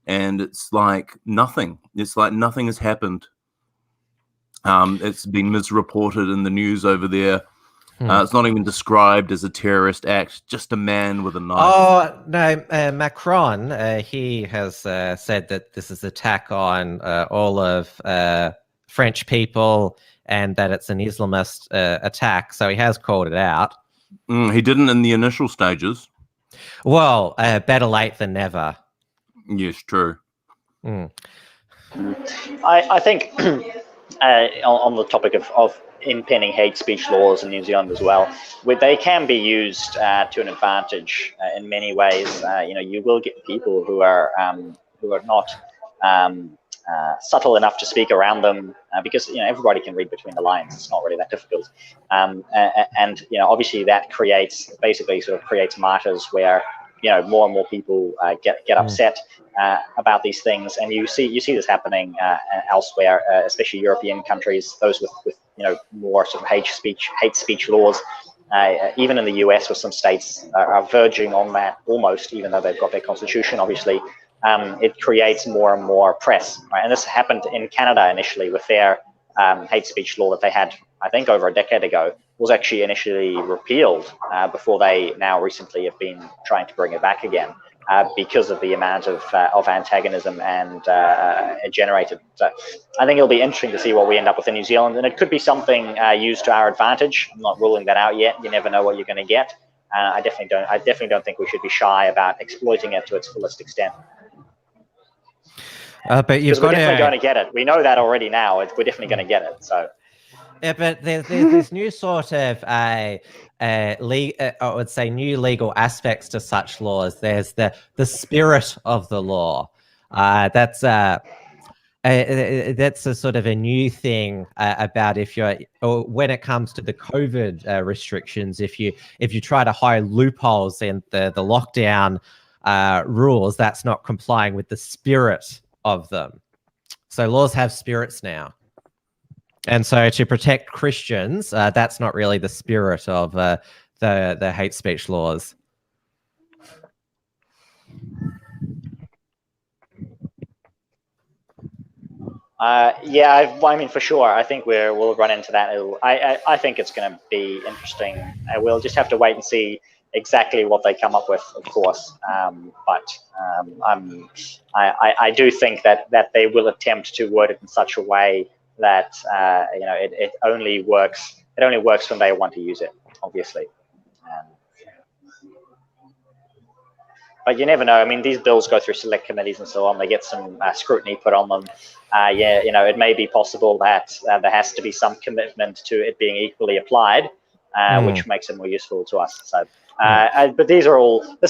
and it's like nothing. It's like nothing has happened. It's been misreported in the news over there. It's not even described as a terrorist act, just a man with a knife. Oh, no, Macron, he has said that this is an attack on all of French people and that it's an Islamist attack, so he has called it out. He didn't in the initial stages. Well, better late than never. Yes, true. I think on the topic of impending hate speech laws in New Zealand as well, they can be used to an advantage in many ways. You will get people who are not subtle enough to speak around them because everybody can read between the lines. It's not really that difficult, and obviously that creates martyrs where more and more people get upset about these things, and you see this happening elsewhere, especially European countries, those with more sort of hate speech laws. Even in the US, where some states are verging on that almost, even though they've got their constitution, obviously, it creates more and more press. Right? And this happened in Canada initially with their hate speech law that they had, I think, over a decade ago. Was actually initially repealed before they now recently have been trying to bring it back again because of the amount of antagonism and it generated. So I think it'll be interesting to see what we end up with in New Zealand, and it could be something used to our advantage. I'm not ruling that out yet. You never know what you're going to get. I definitely don't think we should be shy about exploiting it to its fullest extent. But you've got we're definitely going to get it. We know that already now. We're definitely going to get it. So. Yeah, but there's this new sort of, I would say, new legal aspects to such laws. There's the spirit of the law. That's a sort of a new thing about when it comes to the COVID restrictions. If you try to hide loopholes in the lockdown rules, that's not complying with the spirit of them. So laws have spirits now. And so to protect Christians, that's not really the spirit of the hate speech laws. I mean, for sure. I think we'll run into that. I think it's going to be interesting. We'll just have to wait and see exactly what they come up with, of course. I do think that they will attempt to word it in such a way that it only works. It only works when they want to use it, obviously. But you never know. I mean, these bills go through select committees and so on. They get some scrutiny put on them. It may be possible that there has to be some commitment to it being equally applied, which makes it more useful to us. So, but this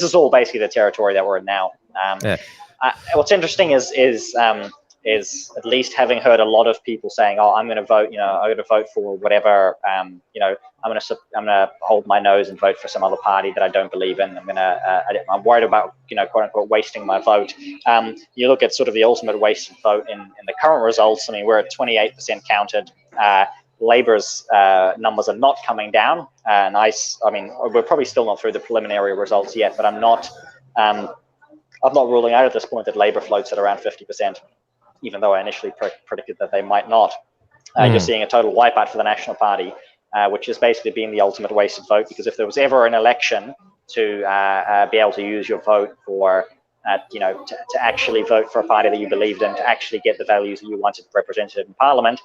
is all basically the territory that we're in now. What's interesting is at least having heard a lot of people saying, "Oh, I'm going to vote. I'm going to vote for whatever. I'm going to hold my nose and vote for some other party that I don't believe in. I'm worried about quote unquote wasting my vote." You look at sort of the ultimate wasted vote in the current results. I mean, we're at 28% counted. Labor's numbers are not coming down. I mean, we're probably still not through the preliminary results yet, but I'm not ruling out at this point that Labor floats at around 50%. Even though I initially predicted that they might not. You're seeing a total wipeout for the National Party, which has basically been the ultimate wasted vote, because if there was ever an election to be able to use your vote for, to actually vote for a party that you believed in, to actually get the values that you wanted represented in Parliament,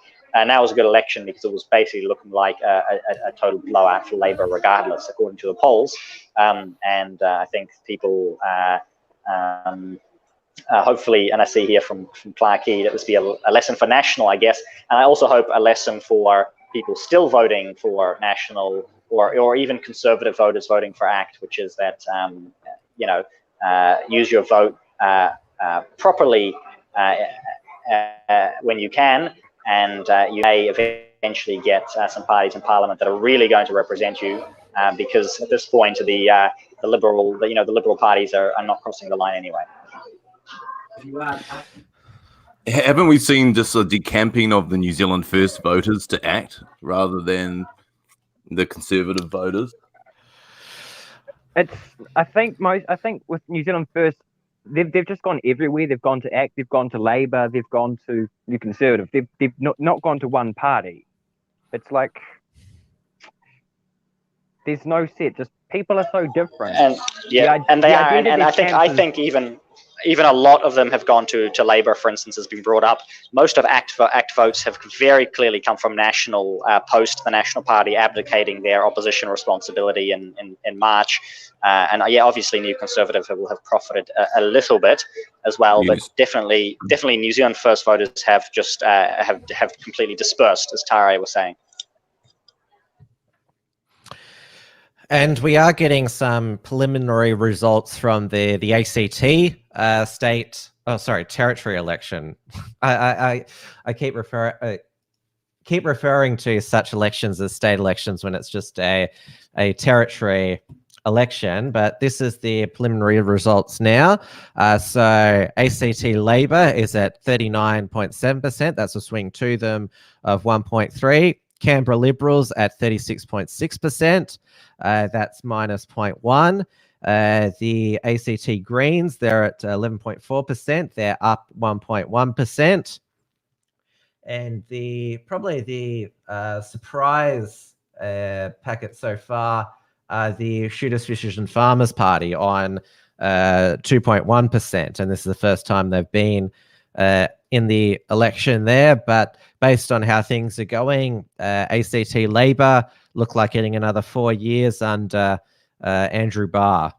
now was a good election because it was basically looking like a total blowout for Labor regardless, according to the polls. I think people... hopefully, and I see here from Clarkey that this be a lesson for National, I guess, and I also hope a lesson for people still voting for National or even Conservative voters voting for ACT, which is that use your vote properly when you can, and you may eventually get some parties in Parliament that are really going to represent you, because at this point the liberal parties are not crossing the line anyway. Haven't we seen just a decamping of the New Zealand First voters to ACT rather than the Conservative voters? I think with New Zealand First, they've just gone everywhere. They've gone to ACT, they've gone to Labour, they've gone to New Conservative. They've not gone to one party. It's like there's no set. Just people are so different. And they are. And I think even a lot of them have gone to Labour, for instance, has been brought up. Most of ACT votes have very clearly come from National, post the National Party abdicating their opposition responsibility in March. Obviously New Conservative will have profited a little bit as well, but definitely New Zealand First voters have just have completely dispersed, as Tare was saying. And we are getting some preliminary results from the ACT territory election. I keep referring to such elections as state elections when it's just a territory election, but this is the preliminary results now. So ACT Labour is at 39.7%. That's a swing to them of 1.3. Canberra Liberals at 36.6%. That's minus 0.1. The ACT Greens, they're at 11.4%. They're up 1.1%. And probably the surprise packet so far, the Shooters, Fishers and Farmers Party on 2.1%. And this is the first time they've been in the election there. But based on how things are going, ACT Labour look like getting another 4 years under Andrew Barr.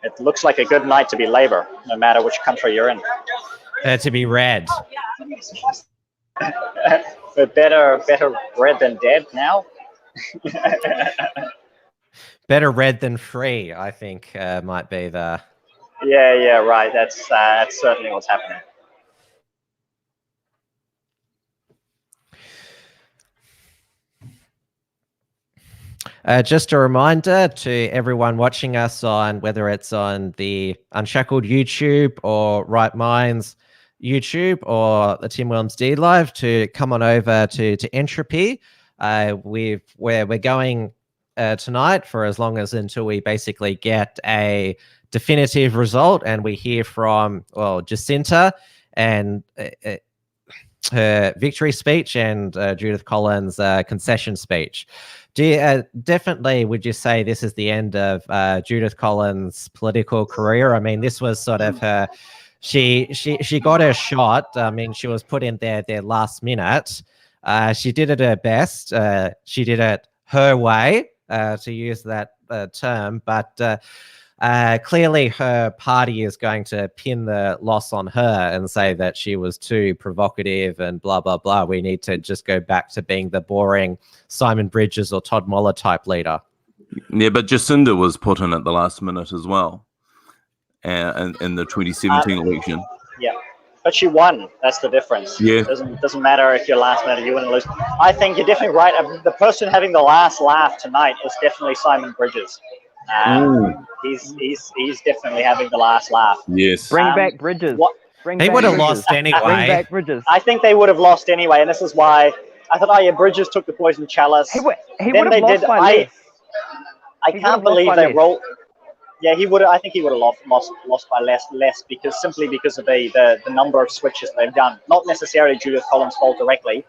It looks like a good night to be Labour, no matter which country you're in. To be red. But better red than dead now. Better red than free, I think, might be the... Yeah, right. That's certainly what's happening. Just a reminder to everyone watching us on whether it's on the Unshackled YouTube or Right Minds YouTube or the Tim Williams D Live to come on over to Entropy. We're going tonight for as long as until we basically get a definitive result and we hear from Jacinta and her victory speech and Judith Collins' concession speech. Definitely, would you say this is the end of Judith Collins' political career? I mean, this was sort of her. She got her shot. I mean, she was put in there last minute. She did it her best. She did it her way, to use that term. But clearly, her party is going to pin the loss on her and say that she was too provocative and blah, blah, blah. We need to just go back to being the boring Simon Bridges or Todd Muller type leader. Yeah, but Jacinda was put in at the last minute as well. And in the 2017 election. Yeah, but she won. That's the difference. Yeah. It doesn't matter if you're last minute, you win or lose. I think you're definitely right. The person having the last laugh tonight is definitely Simon Bridges. He's definitely having the last laugh. Yes. Bring back Bridges. He would have lost anyway. Bring back Bridges. I think they would have lost anyway, and this is why I thought, Bridges took the poison chalice. He would have lost by less. I can't believe they rolled. Yeah, he would. I think he would have lost by less because of the number of switches they've done. Not necessarily Judith Collins' fault directly.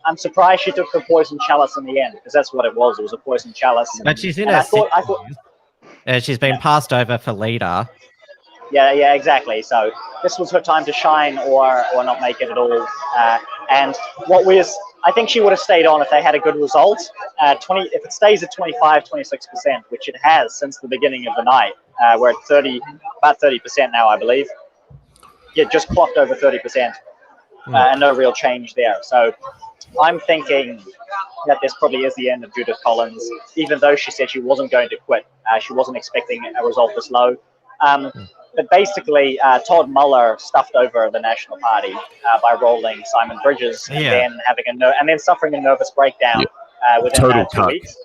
I'm surprised she took the poison chalice in the end because that's what it was. It was a poison chalice. But she's in her 60s. She's been passed over for leader. Yeah, exactly. So this was her time to shine or not make it at all. And I think she would have stayed on if they had a good result. If it stays at 25, 26%, which it has since the beginning of the night, we're at about 30% now, I believe. Yeah, just clocked over 30%, and no real change there. So I'm thinking that this probably is the end of Judith Collins, even though she said she wasn't going to quit. She wasn't expecting a result this low. But basically, Todd Muller stuffed over the National Party by rolling Simon Bridges and then suffering a nervous breakdown within 2 weeks.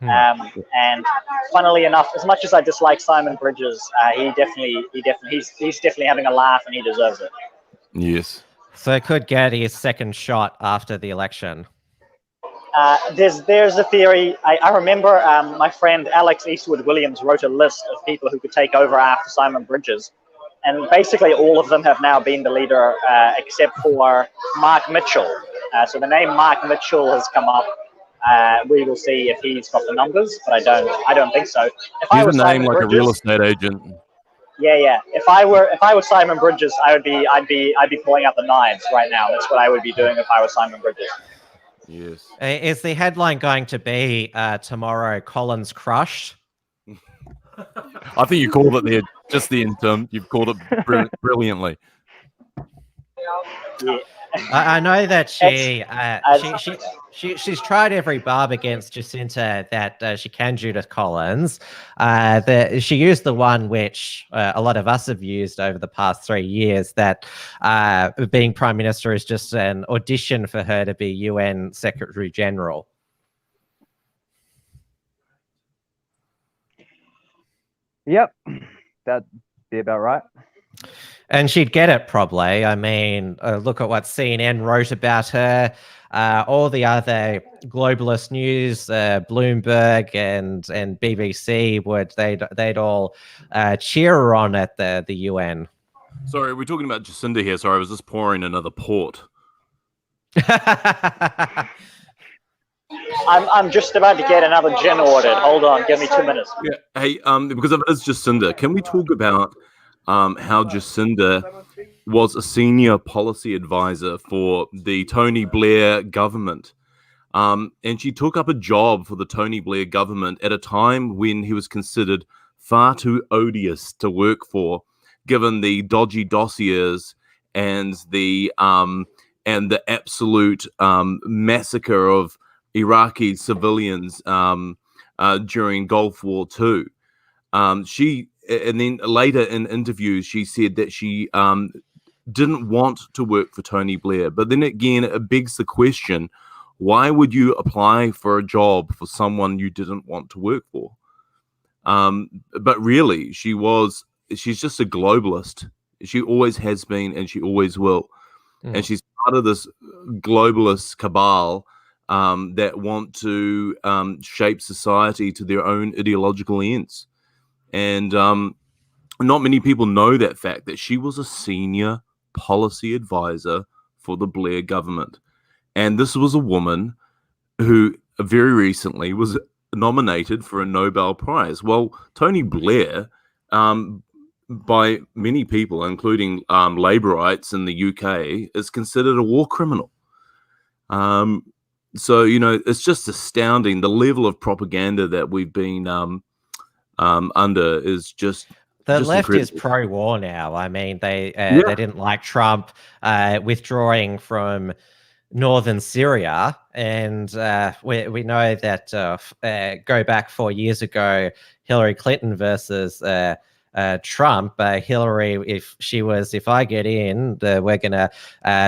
And funnily enough, as much as I dislike Simon Bridges, he's definitely having a laugh and he deserves it. Yes. So could get his second shot after the election. There's a theory. I remember my friend Alex Eastwood Williams wrote a list of people who could take over after Simon Bridges, and basically all of them have now been the leader except for Mark Mitchell. So the name Mark Mitchell has come up. We will see if he's got the numbers, but I don't think so. He's a name like a real estate agent. Yeah. If I were Simon Bridges, I'd be pulling out the knives right now. That's what I would be doing if I was Simon Bridges. Yes. Is the headline going to be tomorrow Collins crushed? I think you called it there, just the interim. You've called it brilliantly. Yeah. I know that she's tried every barb against Jacinta that she can, Judith Collins. She used the one which a lot of us have used over the past 3 years, that being Prime Minister is just an audition for her to be UN Secretary General. Yep, that'd be about right. And she'd get it probably. I mean, look at what CNN wrote about her. All the other globalist news, Bloomberg and BBC, they'd all cheer her on at the UN. Sorry, we're talking about Jacinda here. Sorry, I was just pouring another port. I'm just about to get another gin ordered. Hold on, give me 2 minutes. Yeah. Hey, because of it is Jacinda, can we talk about how Jacinda was a senior policy advisor for the Tony Blair government. And she took up a job for the Tony Blair government at a time when he was considered far too odious to work for, given the dodgy dossiers and the absolute massacre of Iraqi civilians during Gulf War II. And then later in interviews, she said that she didn't want to work for Tony Blair. But then again, it begs the question, why would you apply for a job for someone you didn't want to work for? But really, she's just a globalist. She always has been and she always will. Mm. And she's part of this globalist cabal that want to shape society to their own ideological ends. And not many people know that fact, that she was a senior policy advisor for the Blair government. And this was a woman who very recently was nominated for a Nobel Prize. Well, Tony Blair, by many people, including Labourites in the UK, is considered a war criminal. So, you know, it's just astounding. The level of propaganda that we've been under is just... The just left is incredible. pro-war now. I mean, they didn't like Trump withdrawing from northern Syria, and we know that go back 4 years ago, Hillary Clinton versus Trump. Hillary, if I get in, we're gonna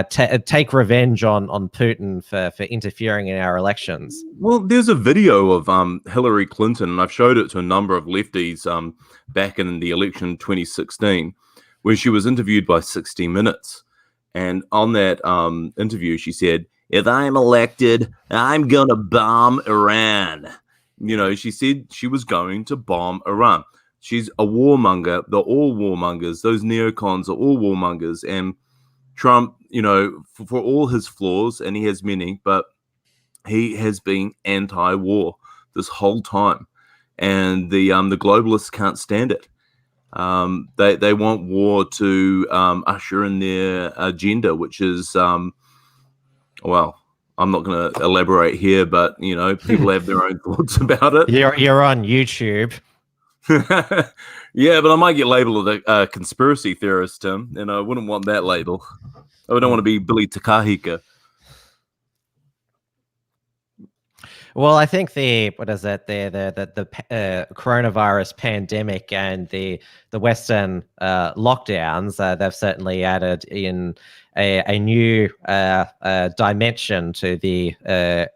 take revenge on Putin for interfering in our elections. Well, there's a video of Hillary Clinton, and I've showed it to a number of lefties back in the election 2016, where she was interviewed by 60 Minutes. And on that interview, she said, "If I'm elected, I'm going to bomb Iran." You know, she said she was going to bomb Iran. She's a warmonger. They're all warmongers. Those neocons are all warmongers. And Trump, you know, for all his flaws, and he has many, but he has been anti-war this whole time. And the globalists can't stand it. They want war to usher in their agenda, which is, well, I'm not going to elaborate here, but, you know, people have their own thoughts about it. You're on YouTube. Yeah, but I might get labeled a conspiracy theorist, Tim, and I wouldn't want that label. I don't want to be Billy Takahika. Well, I think the coronavirus pandemic and the Western lockdowns, they've certainly added in a new dimension to the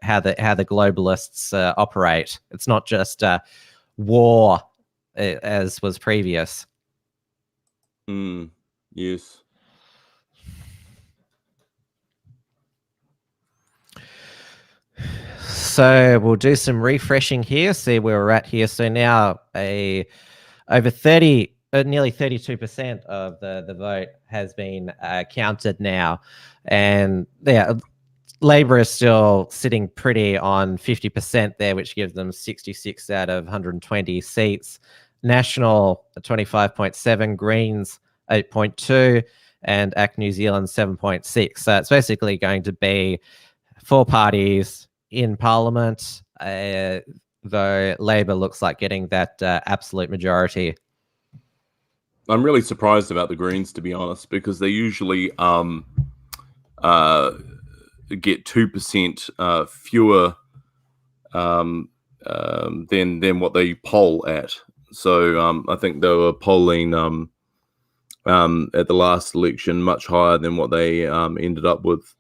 how the globalists operate. It's not just war as was previous. Yes. So we'll do some refreshing here, see where we're at here. So now over 30, nearly 32% of the vote has been counted now. And yeah, Labor is still sitting pretty on 50% there, which gives them 66 out of 120 seats. National 25.7, Greens 8.2, and ACT New Zealand 7.6. So it's basically going to be 4 parties in Parliament, though Labor looks like getting that absolute majority. I'm really surprised about the Greens, to be honest, because they usually get 2% fewer than what they poll at. So I think they were polling at the last election much higher than what they ended up with.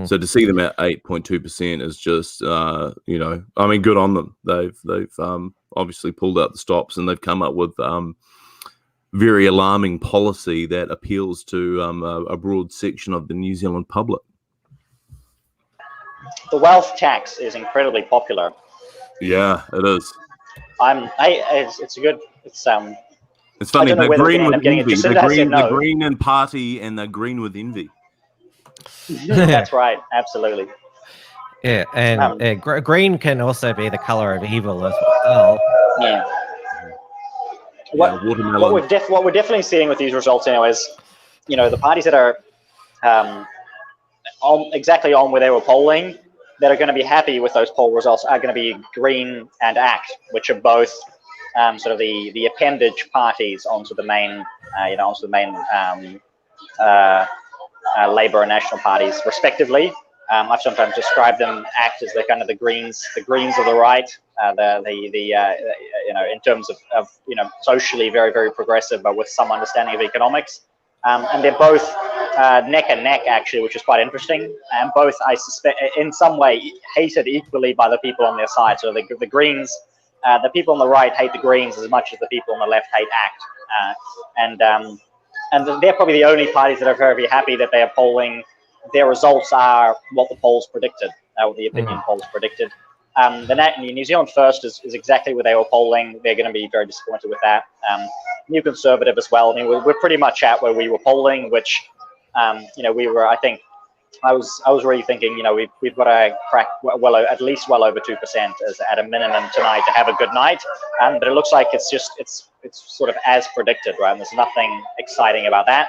So to see them at 8.2% is just, you know, I mean, good on them. They've obviously pulled out the stops, and they've come up with very alarming policy that appeals to a broad section of the New Zealand public. The wealth tax is incredibly popular. Yeah, it is. It's a good. It's funny. The Green with envy. The Green and Party, and the Green with envy. That's right. Absolutely. Yeah, and green can also be the color of evil as well. Yeah. What we're definitely seeing with these results now is, you know, the parties that are exactly on where they were polling, that are going to be happy with those poll results, are going to be Green and ACT, which are both sort of the appendage parties onto the main, Labour and National parties, respectively. I've sometimes described them, ACT as the kind of the Greens of the right, in terms of socially very, very progressive, but with some understanding of economics. And they're both neck and neck, actually, which is quite interesting. And both, I suspect, in some way, hated equally by the people on their side. So the Greens, the people on the right hate the Greens as much as the people on the left hate ACT. And they're probably the only parties that are very, very happy that they are polling. Their results are what the polls predicted, what the opinion polls predicted. The New Zealand First is exactly where they were polling. They're going to be very disappointed with that. New Conservative as well. I mean, we're pretty much at where we were polling, which, we were, I think, I was really thinking, we've got to crack at least well over 2% as at a minimum tonight to have a good night. But it looks like it's sort of as predicted, right? And there's nothing exciting about that.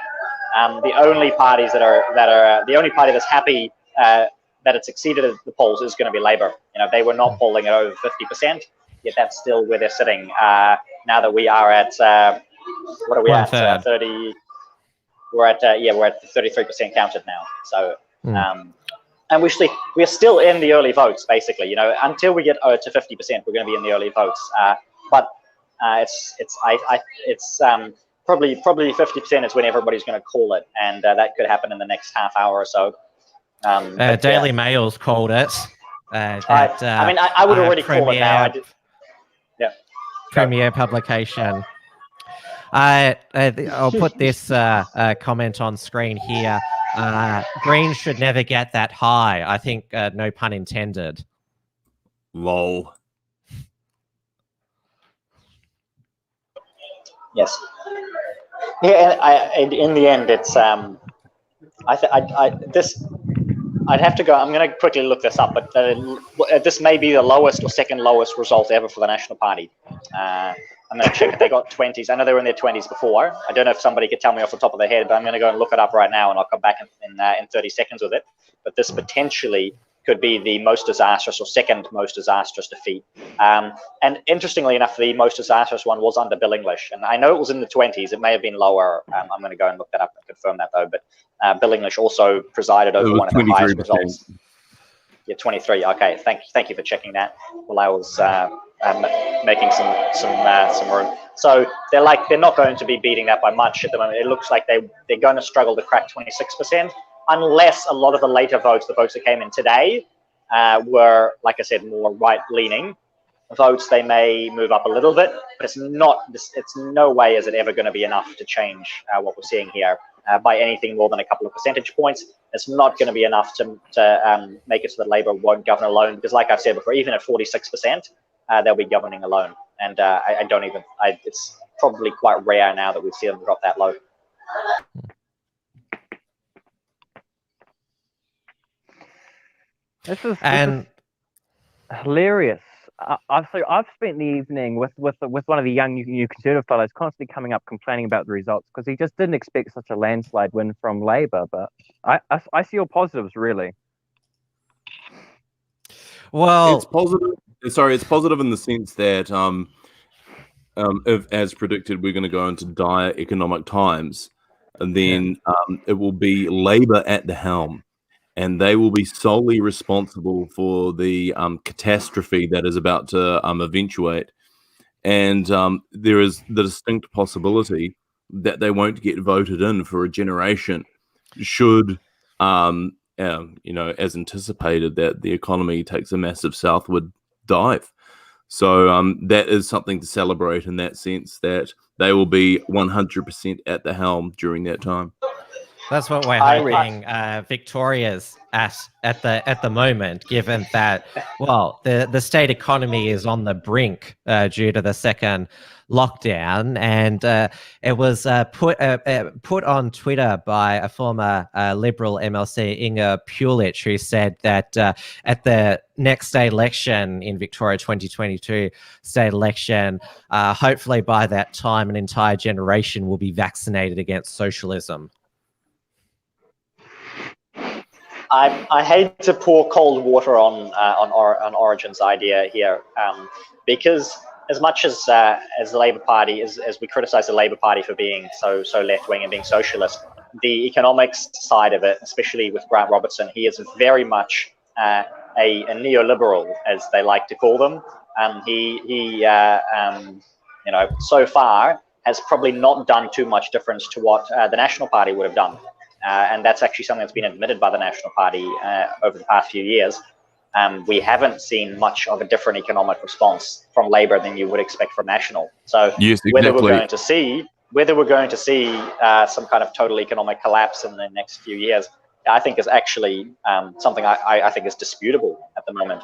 The only parties the only party that's happy that it's exceeded the polls is going to be Labour. They were not polling at over 50%, yet that's still where they're sitting. Now that we are at what are we at? 30. We're at 33% counted now. So. And we are still in the early votes, basically. Until we get to 50%, we're going to be in the early votes. But it's probably 50% is when everybody's going to call it, and that could happen in the next half hour or so. Daily Mail's called it. I would already call it now. Premier publication. I'll put this comment on screen here. Green should never get that high. I think no pun intended. Lol. Yes. Yeah. In the end, it's I'd have to go. I'm going to quickly look this up, but this may be the lowest or second lowest result ever for the National Party. I'm going to check if they got 20s. I know they were in their 20s before. I don't know if somebody could tell me off the top of their head, but I'm going to go and look it up right now, and I'll come back in 30 seconds with it. But this potentially could be the most disastrous or second most disastrous defeat. And interestingly enough, the most disastrous one was under Bill English. And I know it was in the 20s. It may have been lower. I'm going to go and look that up and confirm that, though. But Bill English also presided over one of the highest results. Yeah, 23. Okay, thank you for checking that. Well, I was making some room. So they're not going to be beating that by much at the moment. It looks like they're going to struggle to crack 26%, unless a lot of the later votes, the votes that came in today, were, like I said, more right-leaning votes. They may move up a little bit, but it's no way is it ever going to be enough to change what we're seeing here. By anything more than a couple of percentage points. It's not going to be enough to make it so that Labour won't govern alone, because like I've said before, even at 46%, they'll be governing alone. And it's probably quite rare now that we see them drop that low. This is hilarious. I've spent the evening with one of the young new Conservative fellows, constantly coming up complaining about the results because he just didn't expect such a landslide win from Labour. But I see all positives, really. Well, it's positive. Sorry, it's positive in the sense that if, as predicted, we're going to go into dire economic times, and then it will be Labour at the helm. And they will be solely responsible for the catastrophe that is about to eventuate. And there is the distinct possibility that they won't get voted in for a generation should, as anticipated, that the economy takes a massive southward dive. So that is something to celebrate in that sense, that they will be 100% at the helm during that time. That's what we're hoping Victoria's at the moment, given that, well, the state economy is on the brink due to the second lockdown, and it was put on Twitter by a former Liberal MLC, Inga Pulich, who said that at the next state election in Victoria, 2022 state election, hopefully by that time an entire generation will be vaccinated against socialism. I hate to pour cold water on Origin's idea here, because as much as the Labour Party, as we criticise the Labour Party for being so left-wing and being socialist, the economics side of it, especially with Grant Robertson, he is very much a neoliberal, as they like to call them. He so far has probably not done too much difference to what the National Party would have done. And that's actually something that's been admitted by the National Party over the past few years. We haven't seen much of a different economic response from Labour than you would expect from National. So yes, exactly. whether we're going to see some kind of total economic collapse in the next few years, I think is actually something I think is disputable at the moment.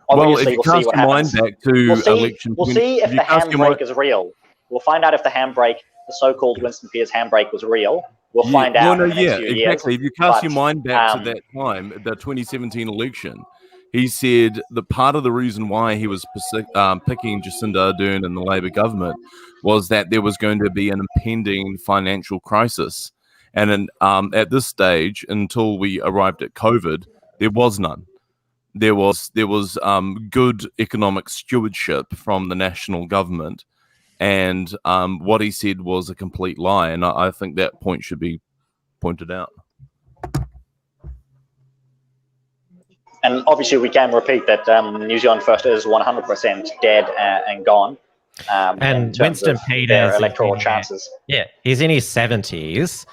Obviously, we'll see what happens. We'll see if the handbrake is real. We'll find out if the handbrake, the so-called Winston Peters handbrake, was real. We'll find out in the next few exactly. years. If you cast But, your mind back to that time, the 2017 election, he said that part of the reason why he was picking Jacinda Ardern and the Labour government was that there was going to be an impending financial crisis. And at this stage, until we arrived at COVID, there was none. There was good economic stewardship from the national government, and what he said was a complete lie. And I think that point should be pointed out. And obviously, we can repeat that New Zealand First is 100% dead and gone. And Winston Peters, their electoral chances. Yeah, he's in his 70s.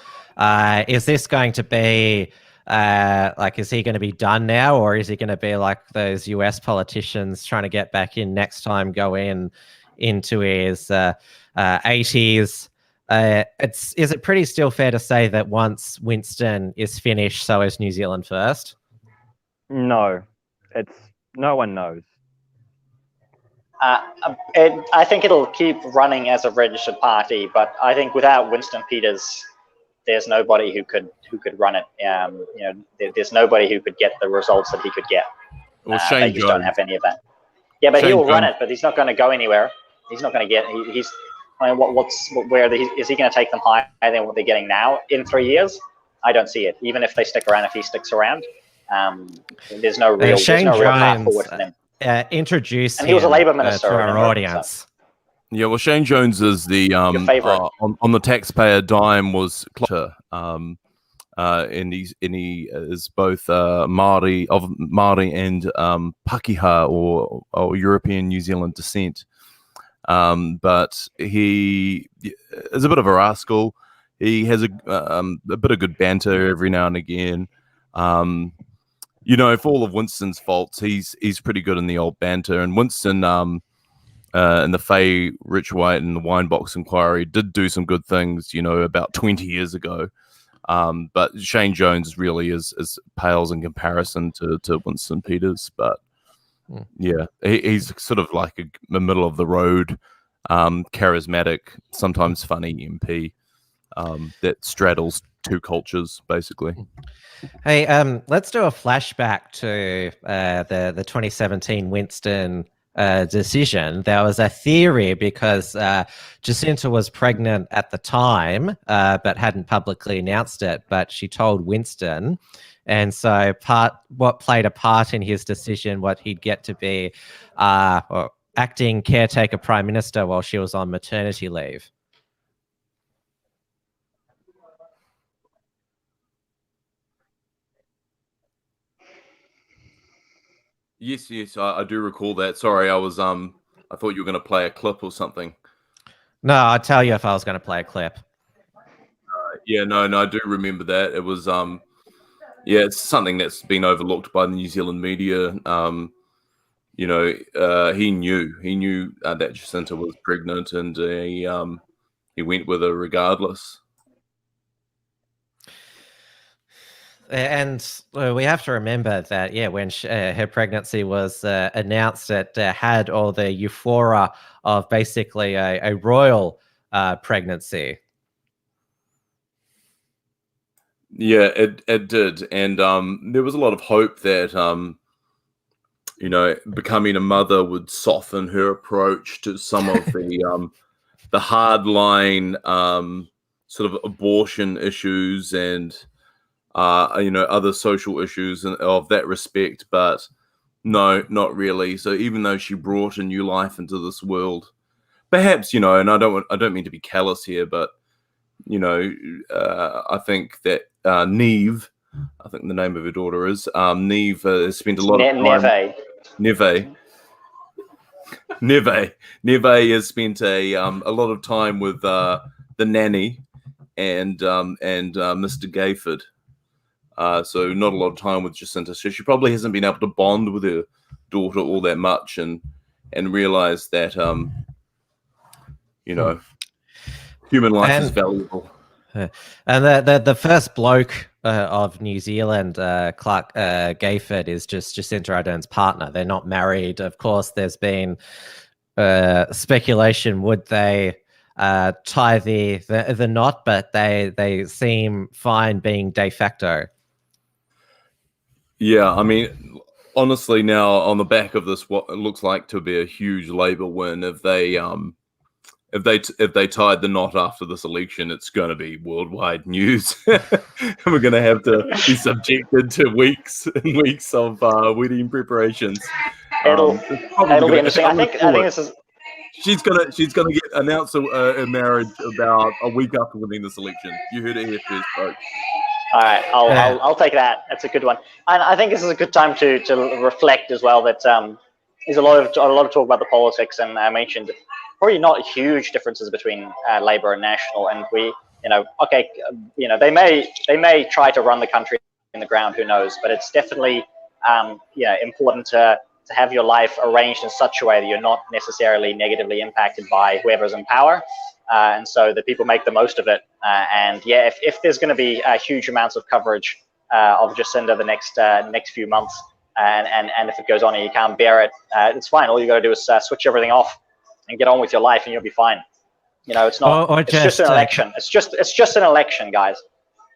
Is this going to be is he going to be done now, or is he going to be like those US politicians trying to get back in next time, go into his 80s? Is it pretty still fair to say that once Winston is finished, so is New Zealand First? No, no one knows. I think it'll keep running as a registered party, but I think without Winston Peters, there's nobody who could run it. There's nobody who could get the results that he could get. Well, Shane they just don't have any of that. Yeah, but he'll run it, but he's not going to go anywhere. He's not going to get. Where is he going to take them higher than what they're getting now in 3 years? I don't see it. Even if they stick around, if he sticks around, there's no real path forward for them. Introduce and he was a Labour minister to our audience. So. Yeah, well, Shane Jones is the on the taxpayer dime was and he is both Maori and Pakeha or European New Zealand descent. But he is a bit of a rascal. He has a bit of good banter every now and again. For all of Winston's faults, he's pretty good in the old banter. And Winston, in the Faye Rich White and the Wine Box Inquiry, did do some good things, about 20 years ago. But Shane Jones really is pales in comparison to Winston Peters. But yeah, he's sort of like a middle of the road, charismatic, sometimes funny MP that straddles two cultures, basically. Hey, let's do a flashback to the 2017 Winston decision. There was a theory because Jacinta was pregnant at the time, but hadn't publicly announced it, but she told Winston. And so what played a part in his decision, what he'd get to be acting caretaker prime minister while she was on maternity leave. Yes, I do recall that. Sorry, I thought you were going to play a clip or something. No, I'll tell you if I was going to play a clip. No, I do remember that. It was, it's something that's been overlooked by the New Zealand media. He knew that Jacinta was pregnant, and he went with her regardless. And we have to remember that, when her pregnancy was announced, it had all the euphoria of basically a royal pregnancy. Yeah, it did. And there was a lot of hope that, becoming a mother would soften her approach to some of the hardline sort of abortion issues and other social issues of that respect, but no, not really. So even though she brought a new life into this world, perhaps, and I don't mean to be callous here, but I think that Neve, I think the name of her daughter is Neve, has spent a lot of time. Neve has spent a lot of time with the nanny and Mr. Gayford. So not a lot of time with Jacinta. So she probably hasn't been able to bond with her daughter all that much and realize that, human life is valuable. And the first bloke of New Zealand, Clark Gayford, is just Jacinta Ardern's partner. They're not married. Of course, there's been speculation, would they tie the knot, but they seem fine being de facto. Yeah, I mean, honestly, now on the back of this, what it looks like to be a huge Labour win, if they tied the knot after this election, it's going to be worldwide news. We're going to have to be subjected to weeks and weeks of wedding preparations. It'll be interesting. I think this is. She's gonna announce a marriage about a week after winning this election. You heard it here first, folks. All right, I'll take that. That's a good one. And I think this is a good time to reflect as well that there's a lot of talk about the politics, and I mentioned probably not huge differences between Labour and National. And we, they may try to run the country in the ground. Who knows? But it's definitely important to have your life arranged in such a way that you're not necessarily negatively impacted by whoever's in power. And so that people make the most of it. And yeah, if there's going to be huge amounts of coverage of Jacinda the next few months, and if it goes on and you can't bear it, it's fine. All you got to do is switch everything off and get on with your life, and you'll be fine. It's not. It's just an election. It's just an election, guys.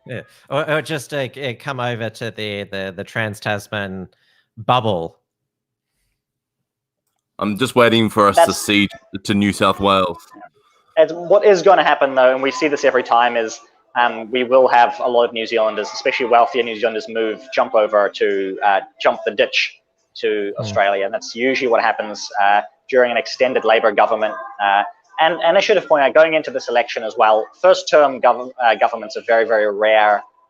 Yeah, or just come over to the Trans-Tasman bubble. I'm just waiting for us to cede to New South Wales. What is going to happen, though, and we see this every time, is we will have a lot of New Zealanders, especially wealthier New Zealanders, jump the ditch to Australia. And that's usually what happens during an extended Labour government. And I should have pointed out, going into this election as well, first-term governments are very, very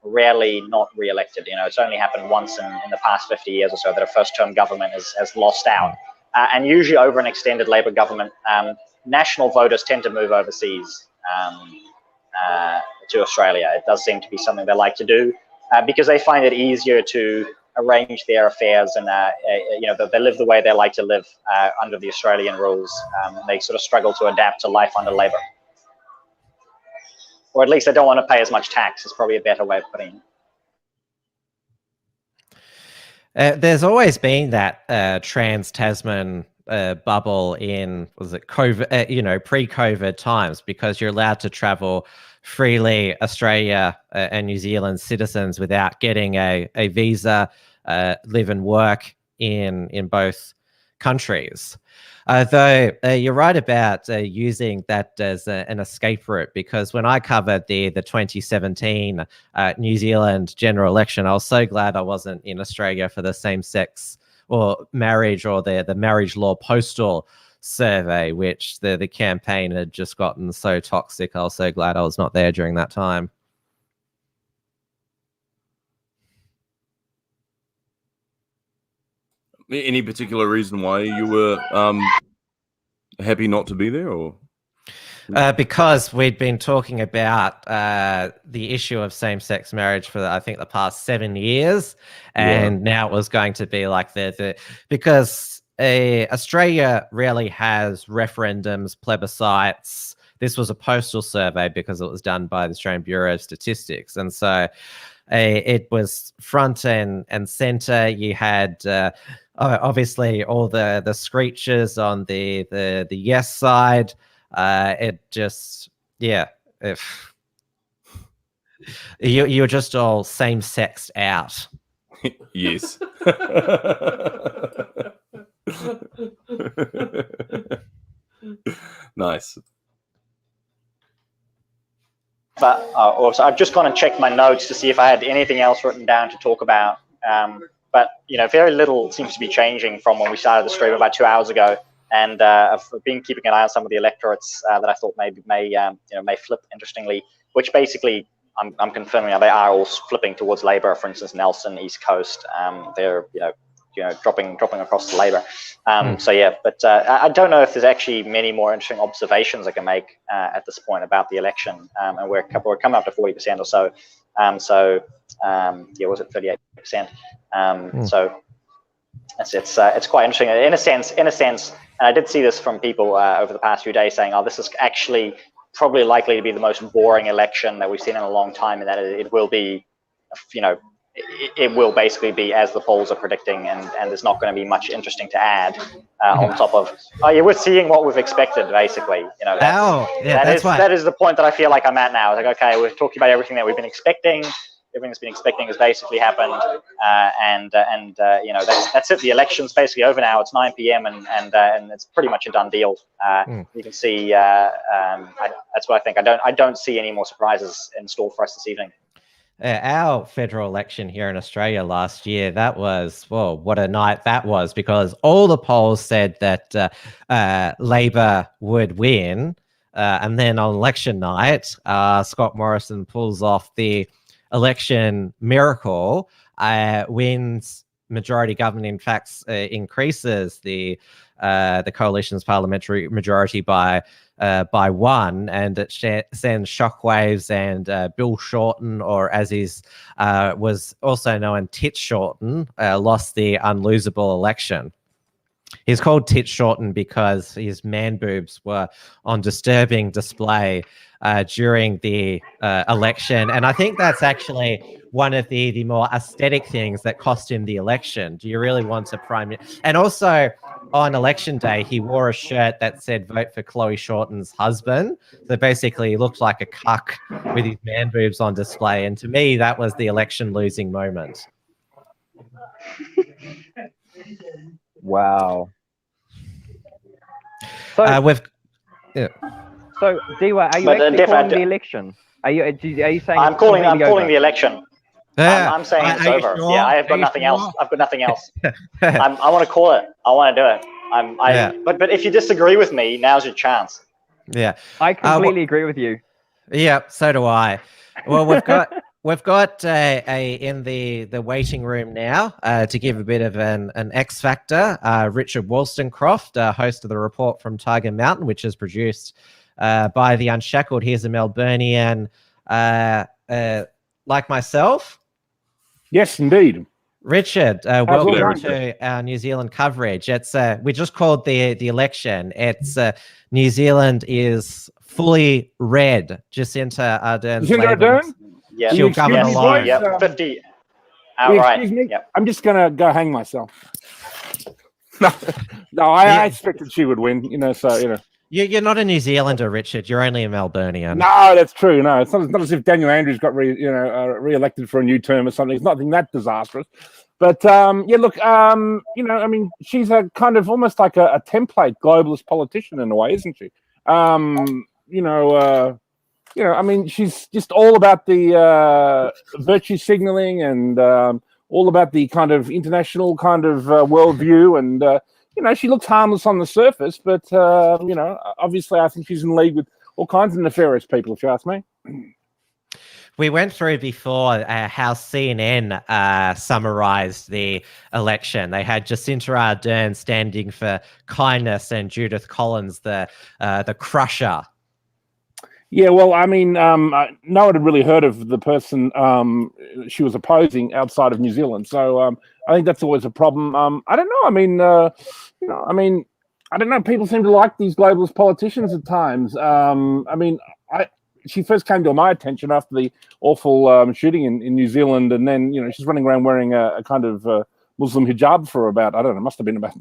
rarely not re-elected. It's only happened once in the past 50 years or so that a first-term government has lost out. And usually over an extended Labour government, national voters tend to move overseas to Australia. It does seem to be something they like to do because they find it easier to arrange their affairs, and they live the way they like to live under the Australian rules. They sort of struggle to adapt to life under Labour, or at least they don't want to pay as much tax. Is probably a better way of putting it. There's always been that Trans-Tasman bubble in, COVID, pre-COVID times, because you're allowed to travel freely, Australia and New Zealand citizens, without getting a visa, live and work in both countries. Though you're right about using that as an escape route, because when I covered the 2017 New Zealand general election, I was so glad I wasn't in Australia for the same-sex or marriage or the marriage law postal survey, which the campaign had just gotten so toxic. I was so glad I was not there during that time. Any particular reason why you were happy not to be there, or? Because we'd been talking about the issue of same-sex marriage for, I think, the past 7 years, and now it was going to be like because Australia rarely has referendums, plebiscites. This was a postal survey because it was done by the Australian Bureau of Statistics, and so it was front and center. You had obviously all the screeches on the yes side. It just, if you're just all same-sexed out. Yes. Nice. But also, I've just gone and checked my notes to see if I had anything else written down to talk about. But very little seems to be changing from when we started the stream about 2 hours ago. And I've been keeping an eye on some of the electorates that I thought may flip interestingly. Which basically, I'm confirming they are all flipping towards Labour. For instance, Nelson, East Coast, they're dropping across to Labour. So yeah, but I don't know if there's actually many more interesting observations I can make at this point about the election. And we're coming up to 40% or so. Was it 38%? So it's quite interesting in a sense. And I did see this from people over the past few days saying, "Oh, this is actually probably likely to be the most boring election that we've seen in a long time," and that it will be, it will basically be as the polls are predicting, and there's not going to be much interesting to add on top of. We're seeing what we've expected, basically. You know, that is the point that I feel like I'm at now. It's like, okay, we're talking about everything that we've been expecting. Everything that's been expecting has basically happened, you know, that's it. The election's basically over now. It's 9 p.m. and it's pretty much a done deal. You can see. That's what I think. I don't see any more surprises in store for us this evening. Our federal election here in Australia last year, that was, well, what a night that was, because all the polls said that Labor would win, and then on election night, Scott Morrison pulls off the election miracle, wins majority government, in fact, increases the coalition's parliamentary majority by 1, and it sends shockwaves. And Bill Shorten, or as he's was also known, Tit Shorten, lost the unlosable election. He's called Tit Shorten because his man boobs were on disturbing display during the election. And I think that's actually one of the more aesthetic things that cost him the election. Do you really want a prime minister? And also on election day, he wore a shirt that said "Vote for Chloe Shorten's husband." So basically he looked like a cuck with his man boobs on display. And to me, that was the election losing moment. Wow. So So, Diwa, are you actually calling the election? Are you saying? I'm calling the election. I'm saying it's over. Sure? Yeah, I have got nothing else. I've got nothing else. I want to call it. I want to do it. But if you disagree with me, now's your chance. Yeah, I completely agree with you. Yeah, so do I. Well, we've got in the waiting room now to give a bit of an X factor. Richard Wollstonecroft, host of the Report from Tiger Mountain, which is produced by the Unshackled. He's a Melburnian, like myself. Yes, indeed. Richard, welcome to our New Zealand coverage. It's we just called the election. It's New Zealand is fully red. Jacinda Ardern's Labour. Yeah, she'll govern alone. Yep, 50 outright. Excuse me? Yep. I'm just gonna go hang myself. No, I expected she would win. You know, so you know. You're not a New Zealander, Richard. You're only a Melburnian. No, that's true. No, it's not as if Daniel Andrews got re-elected for a new term or something. It's nothing that disastrous. But yeah, look, you know, I mean, she's a kind of almost like a template globalist politician in a way, isn't she? You know, I mean, she's just all about the virtue signaling and all about the kind of international kind of worldview. And, you know, she looks harmless on the surface, but, you know, obviously I think she's in league with all kinds of nefarious people, if you ask me. We went through before how CNN summarized the election. They had Jacinda Ardern standing for kindness and Judith Collins, the crusher. Yeah, well, I mean, no one had really heard of the person she was opposing outside of New Zealand. So I think that's always a problem. I don't know. I mean, you know, I mean, I don't know. People seem to like these globalist politicians at times. I mean, she first came to my attention after the awful shooting in New Zealand, and then, you know, she's running around wearing a kind of Muslim hijab for about, I don't know, must have been about,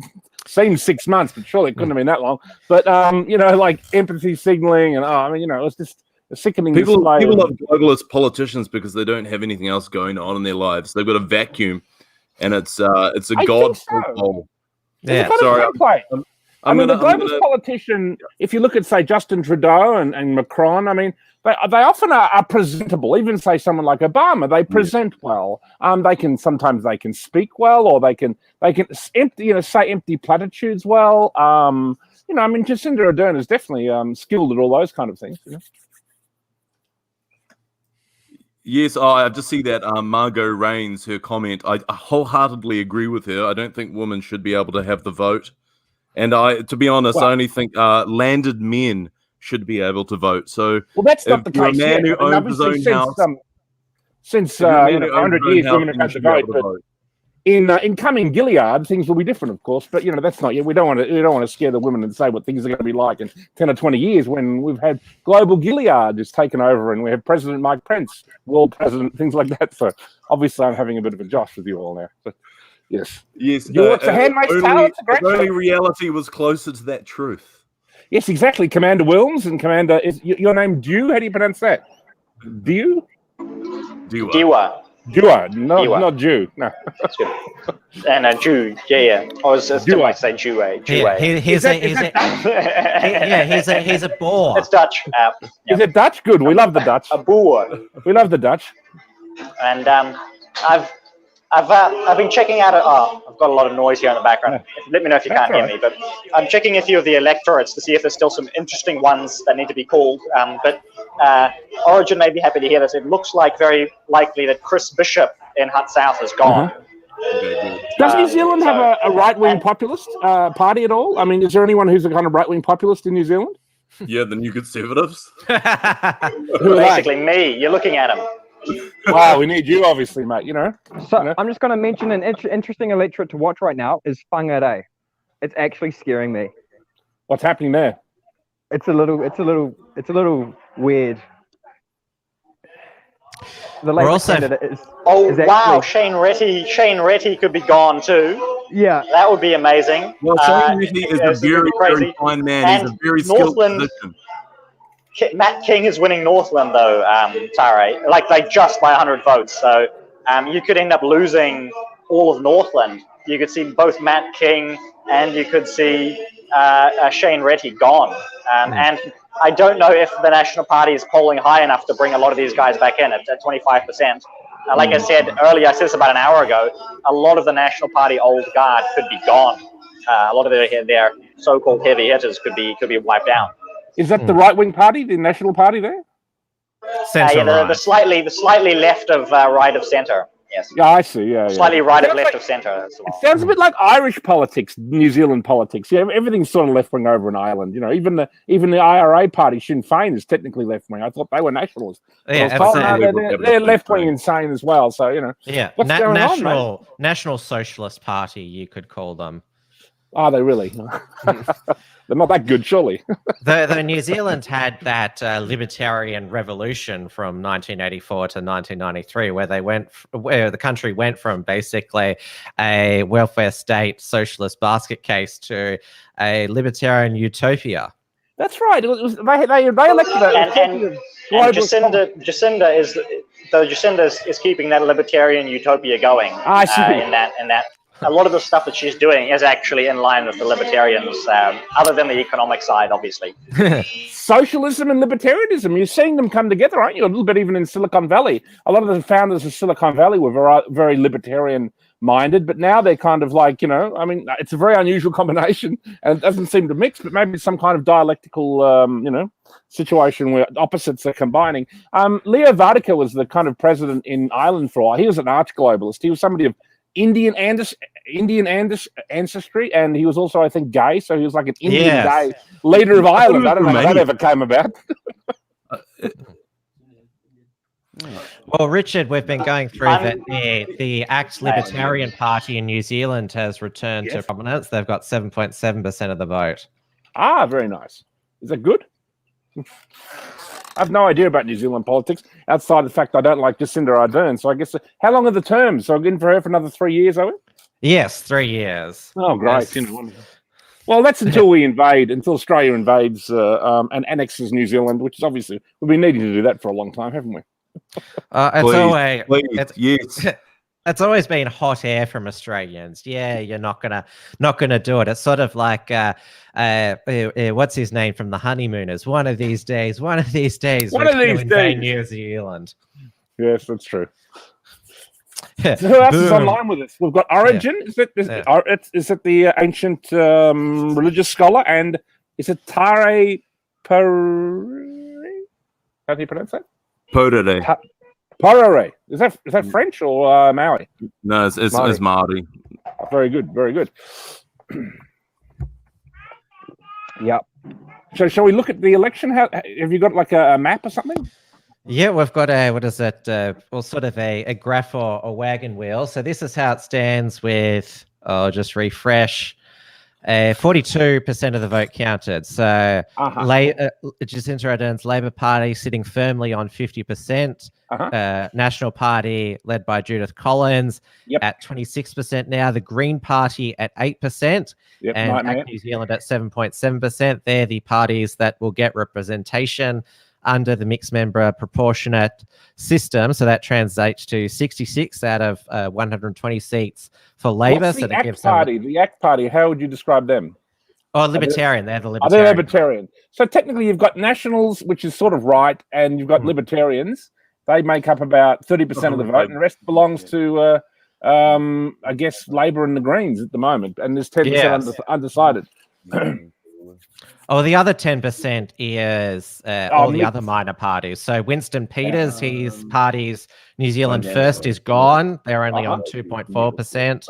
seems 6 months, but surely it couldn't have been that long. But, you know, like empathy signaling and, I mean, you know, it's just a sickening people display. People love globalist politicians because they don't have anything else going on in their lives. They've got a vacuum, and it's a god hole. Yeah, sorry. I mean, the globalist politician, if you look at, say, Justin Trudeau and Macron, I mean, they often are presentable. Even, say, someone like Obama, they present well. Sometimes they can speak well, or they can empty, you know, say empty platitudes well. You know, I mean, Jacinda Ardern is definitely skilled at all those kind of things. You know? Yes, I just see that Margot Rains, her comment. I wholeheartedly agree with her. I don't think women should be able to have the vote. And to be honest, I only think landed men should be able to vote. So, well, that's not the case. A man who owns his own house, since 100 years, women have had the vote. In coming Gilead, things will be different, of course. But that's not yet. We don't want to scare the women and say what things are going to be like in 10 or 20 years when we've had global Gilead is taken over and we have President Mike Pence, world president, things like that. So obviously, I'm having a bit of a josh with you all now. But yes. You watch The Handmaid's Tale? It's a great if only show. reality was closer to that truth. Yes, exactly. Commander Wilms and Commander is your name Dew? How do you pronounce that? Dew? Diwa. Dua, not Jew. No. That's good. And Jew, yeah. I was still might say Jew. He's a Boer. It's Dutch. Is it Dutch? Good. We love the Dutch. A Boer. We love the Dutch. And I've been checking out. I've got a lot of noise here in the background. Let me know if you can't hear me. But I'm checking a few of the electorates to see if there's still some interesting ones that need to be called. But Origin may be happy to hear this. It looks like very likely that Chris Bishop in Hutt South is gone. Does New Zealand have a right-wing populist party at all? I mean, is there anyone who's a kind of right-wing populist in New Zealand? Yeah, the New Conservatives. Basically me. You're looking at him. Wow, we need you, obviously, mate. So I'm just going to mention an interesting electorate to watch right now is Whangarei. It's actually scaring me. What's happening there? It's a little weird. The Labour candidate is actually... Wow, Shane Retty could be gone too. Yeah, that would be amazing. Well, Shane Retty is a very, very fine man. And he's a very skilled position. Matt King is winning Northland though, Tare, like just by 100 votes. So you could end up losing all of Northland. You could see both Matt King and you could see Shane Retty gone. And I don't know if the National Party is polling high enough to bring a lot of these guys back in at 25%. Like I said earlier, I said this about an hour ago, a lot of the National Party old guard could be gone. A lot of their so-called heavy hitters could be wiped out. Is that the right-wing party, the National Party there? The slightly left of right of centre. Yes. Yeah, I see. Yeah, slightly right of left of centre. It sounds a bit like Irish politics, New Zealand politics. Yeah, everything's sort of left wing over in Ireland. Even the IRA party, Sinn Féin, is technically left wing. I thought they were nationalists. Yeah, they're left wing insane as well. So yeah, what's going on, National Socialist Party, you could call them. Are they really? They're not that good, surely. Though New Zealand had that libertarian revolution from 1984 to 1993, where the country went from basically a welfare state socialist basket case to a libertarian utopia. That's right. They elected that. And Jacinda is keeping that libertarian utopia going. I see. In that. A lot of the stuff that she's doing is actually in line with the libertarians, other than the economic side, obviously. Socialism and libertarianism, you're seeing them come together, aren't you? A little bit even in Silicon Valley. A lot of the founders of Silicon Valley were very libertarian-minded, but now they're kind of like, it's a very unusual combination, and it doesn't seem to mix, but maybe some kind of dialectical, situation where opposites are combining. Leo Varadkar was the kind of president in Ireland for a while. He was an arch-globalist. He was somebody of Indian ancestry, and he was also, I think, gay. So he was like an Indian gay leader of Ireland. I don't know how that ever came about. Well, Richard, we've been going through that the ACT Libertarian Party in New Zealand has returned to prominence. They've got 7.7% of the vote. Ah, very nice. Is that good? I have no idea about New Zealand politics outside the fact I don't like Jacinda Ardern. So I guess, how long are the terms? So I'm in for her for another 3 years, are we? Yes, 3 years. Oh, great. Yes. Well, that's until until Australia invades and annexes New Zealand, which is obviously, we've been needing to do that for a long time, haven't we? It's always been hot air from Australians. Yeah, you're not gonna do it. It's sort of like what's his name from the Honeymooners? One of these days. New Zealand. Yes, that's true. So who else is online with us? We've got Origin. Yeah. Is it the ancient religious scholar, and is it Tare Parere? How do you pronounce that? Porere. Porere. Is that French or Maori? No, it's Maori. Very good, very good. Yep. So shall we look at the election? Have you got like a map or something? Yeah, we've got a, what is it, well, sort of a graph or a wagon wheel. So this is how it stands with, I'll just refresh, 42% of the vote counted. So Jacinda Ardern's Labor Party sitting firmly on 50%. National Party led by Judith Collins at 26% now. The Green Party at 8%. And ACT New Zealand at 7.7%. They're the parties that will get representation under the mixed member proportionate system. So that translates to 66 out of 120 seats for Labor. What's so the ACT Party? The ACT Party, how would you describe them? Oh, Libertarian. They're the Libertarian. They're Libertarian. So technically you've got Nationals, which is sort of right, and you've got Libertarians. They make up about 30% of the vote, and the rest belongs to, I guess, Labor and the Greens at the moment. And there's 10% undecided. Oh, the other 10% is all the other minor parties. So Winston Peters, his party's New Zealand First is gone. They're only on 2.4%.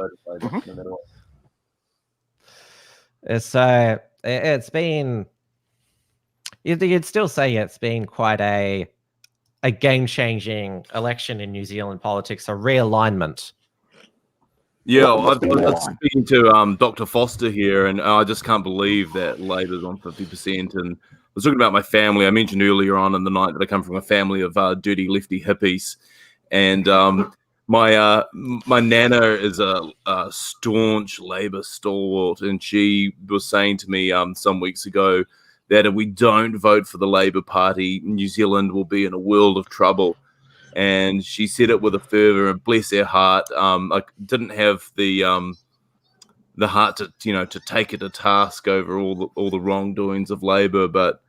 So it's been, you'd still say it's been quite a game-changing election in New Zealand politics, a realignment. Yeah, I've been speaking to Dr. Foster here, and I just can't believe that Labor's on 50%. And I was talking about my family. I mentioned earlier on in the night that I come from a family of dirty lefty hippies, and my nana is a staunch Labor stalwart, and she was saying to me some weeks ago that if we don't vote for the Labor Party, New Zealand will be in a world of trouble. And she said it with a fervor, and bless her heart. I didn't have the heart to to take it to task over all the wrongdoings of Labor, but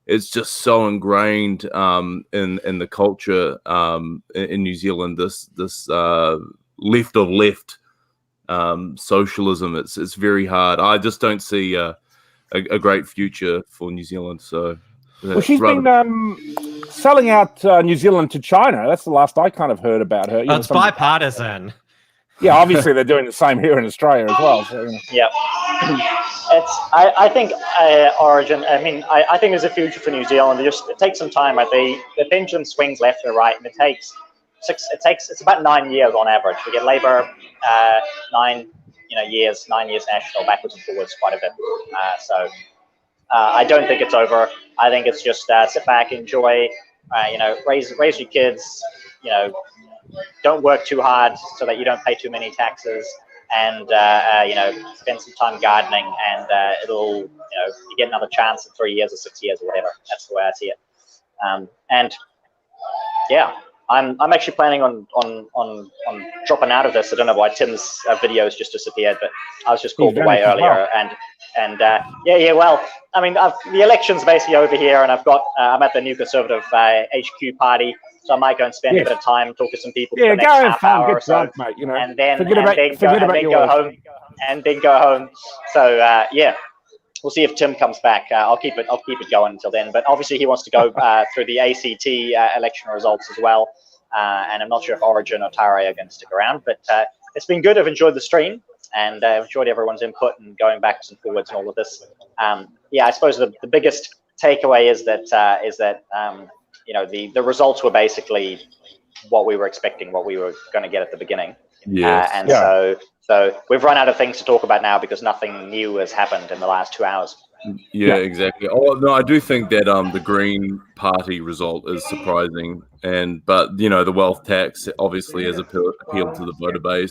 it's just so ingrained in the culture in New Zealand. This left of left socialism. It's very hard. I just don't see a great future for New Zealand. So. Well, she's been selling out New Zealand to China. That's the last I kind of heard about her. It's bipartisan. Yeah, obviously they're doing the same here in Australia as well. So, Yeah, I think Origin. I mean, I think there's a future for New Zealand. It takes some time. The pendulum swings left and right, and it's about 9 years on average. We get Labor 9 years national, backwards and forwards quite a bit. I don't think it's over. I think it's just sit back, enjoy, raise your kids, don't work too hard so that you don't pay too many taxes, and spend some time gardening, and you get another chance in 3 years or 6 years or whatever. That's the way I see it. And yeah, I'm actually planning on dropping out of this. I don't know why Tim's videos just disappeared, but I was just called away earlier, well, I mean, the election's basically over here, and I'm at the New Conservative HQ party, so I might go and spend a bit of time, talk to some people for the next half hour or so, mate, and then go home. So we'll see if Tim comes back. I'll keep it going until then. But obviously he wants to go through the ACT election results as well, and I'm not sure if Origin or Tare are going to stick around. But it's been good. I've enjoyed the stream, and enjoyed everyone's input and going backwards and forwards and all of this. I suppose the biggest takeaway is that the results were basically what we were expecting, what we were going to get at the beginning. So we've run out of things to talk about now because nothing new has happened in the last 2 hours. Yeah, exactly. Oh no, I do think that the Green Party result is surprising, but the wealth tax obviously has appealed to the voter base.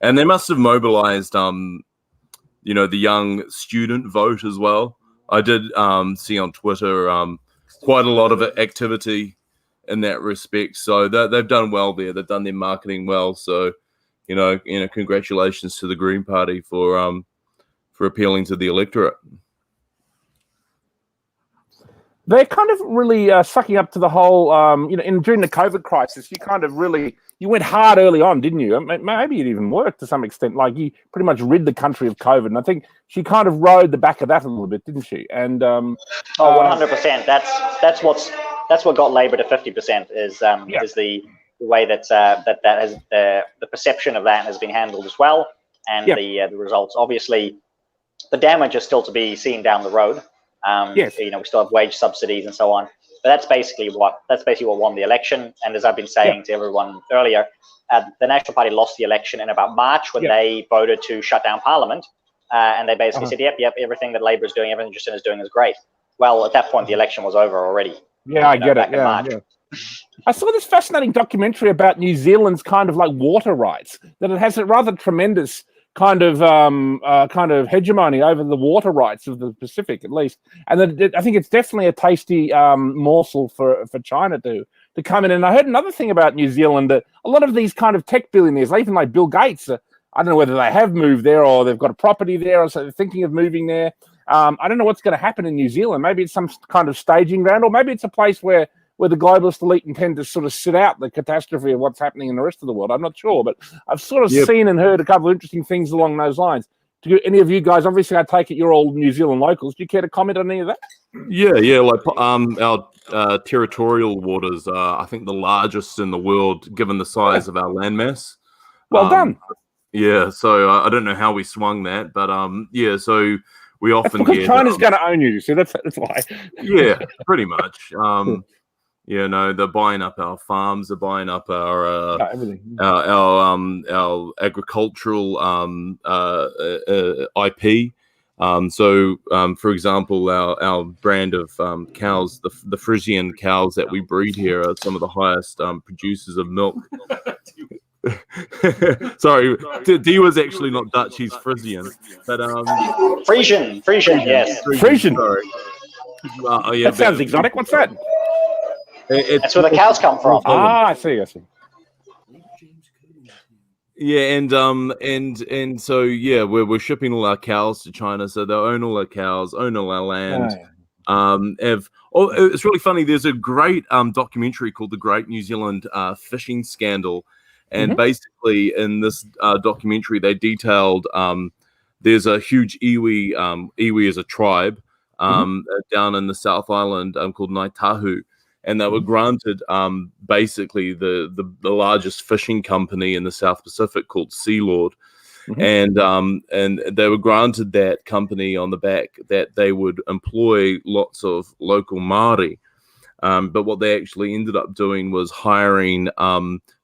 And they must have mobilized, the young student vote as well. I did see on Twitter quite a lot of activity in that respect. So they've done well there. They've done their marketing well. So, congratulations to the Green Party for appealing to the electorate. They're kind of really sucking up to the whole, during the COVID crisis, you went hard early on, didn't you? Maybe it even worked to some extent. Like, you pretty much rid the country of COVID. And I think she kind of rode the back of that a little bit, didn't she? And 100%. That's what got Labor to 50%. Is the way that has the perception of that has been handled as well, and the results. Obviously, the damage is still to be seen down the road. We still have wage subsidies and so on. But that's basically what won the election. And as I've been saying to everyone earlier, the National Party lost the election in about March when they voted to shut down Parliament, and they basically said, "Yep, everything that Labor is doing, everything Justin is doing is great." Well, at that point, the election was over already. Yeah, I get it. Yeah. I saw this fascinating documentary about New Zealand's kind of like water rights. That it has a rather tremendous kind of hegemony over the water rights of the Pacific, at least. And that I think it's definitely a tasty morsel for China to come in. And I heard another thing about New Zealand, that a lot of these kind of tech billionaires, even like Bill Gates, I don't know whether they have moved there or they've got a property there, or so they're thinking of moving there. I don't know what's going to happen in New Zealand. Maybe it's some kind of staging ground, or maybe it's a place where the globalist elite intend to sort of sit out the catastrophe of what's happening in the rest of the world. I'm not sure, but I've sort of seen and heard a couple of interesting things along those lines. Do any of you guys, obviously I take it you're all New Zealand locals, do you care to comment on any of that? Yeah, like our territorial waters are, I think, the largest in the world, given the size of our landmass. Well done. Yeah, so I don't know how we swung that, but so we often get... China's going to own you, so that's why. Yeah, pretty much. They're buying up our farms, they're buying up our our agricultural IP. For example, our brand of cows, the Frisian cows that we breed here, are some of the highest producers of milk. Sorry, D was actually not Dutch; he's Frisian. But Frisian, yes. Frisian. Sorry. That sounds exotic. What's that? That's where the cows come from. I see. Yeah, and so we're shipping all our cows to China, so they own all our cows, own all our land. It's really funny. There's a great documentary called The Great New Zealand Fishing Scandal, and basically in this documentary they detailed there's a huge iwi. Iwi is a tribe down in the South Island called Naitahu. And they were granted basically the largest fishing company in the South Pacific called Sealord. And they were granted that company on the back that they would employ lots of local Maori. But what they actually ended up doing was hiring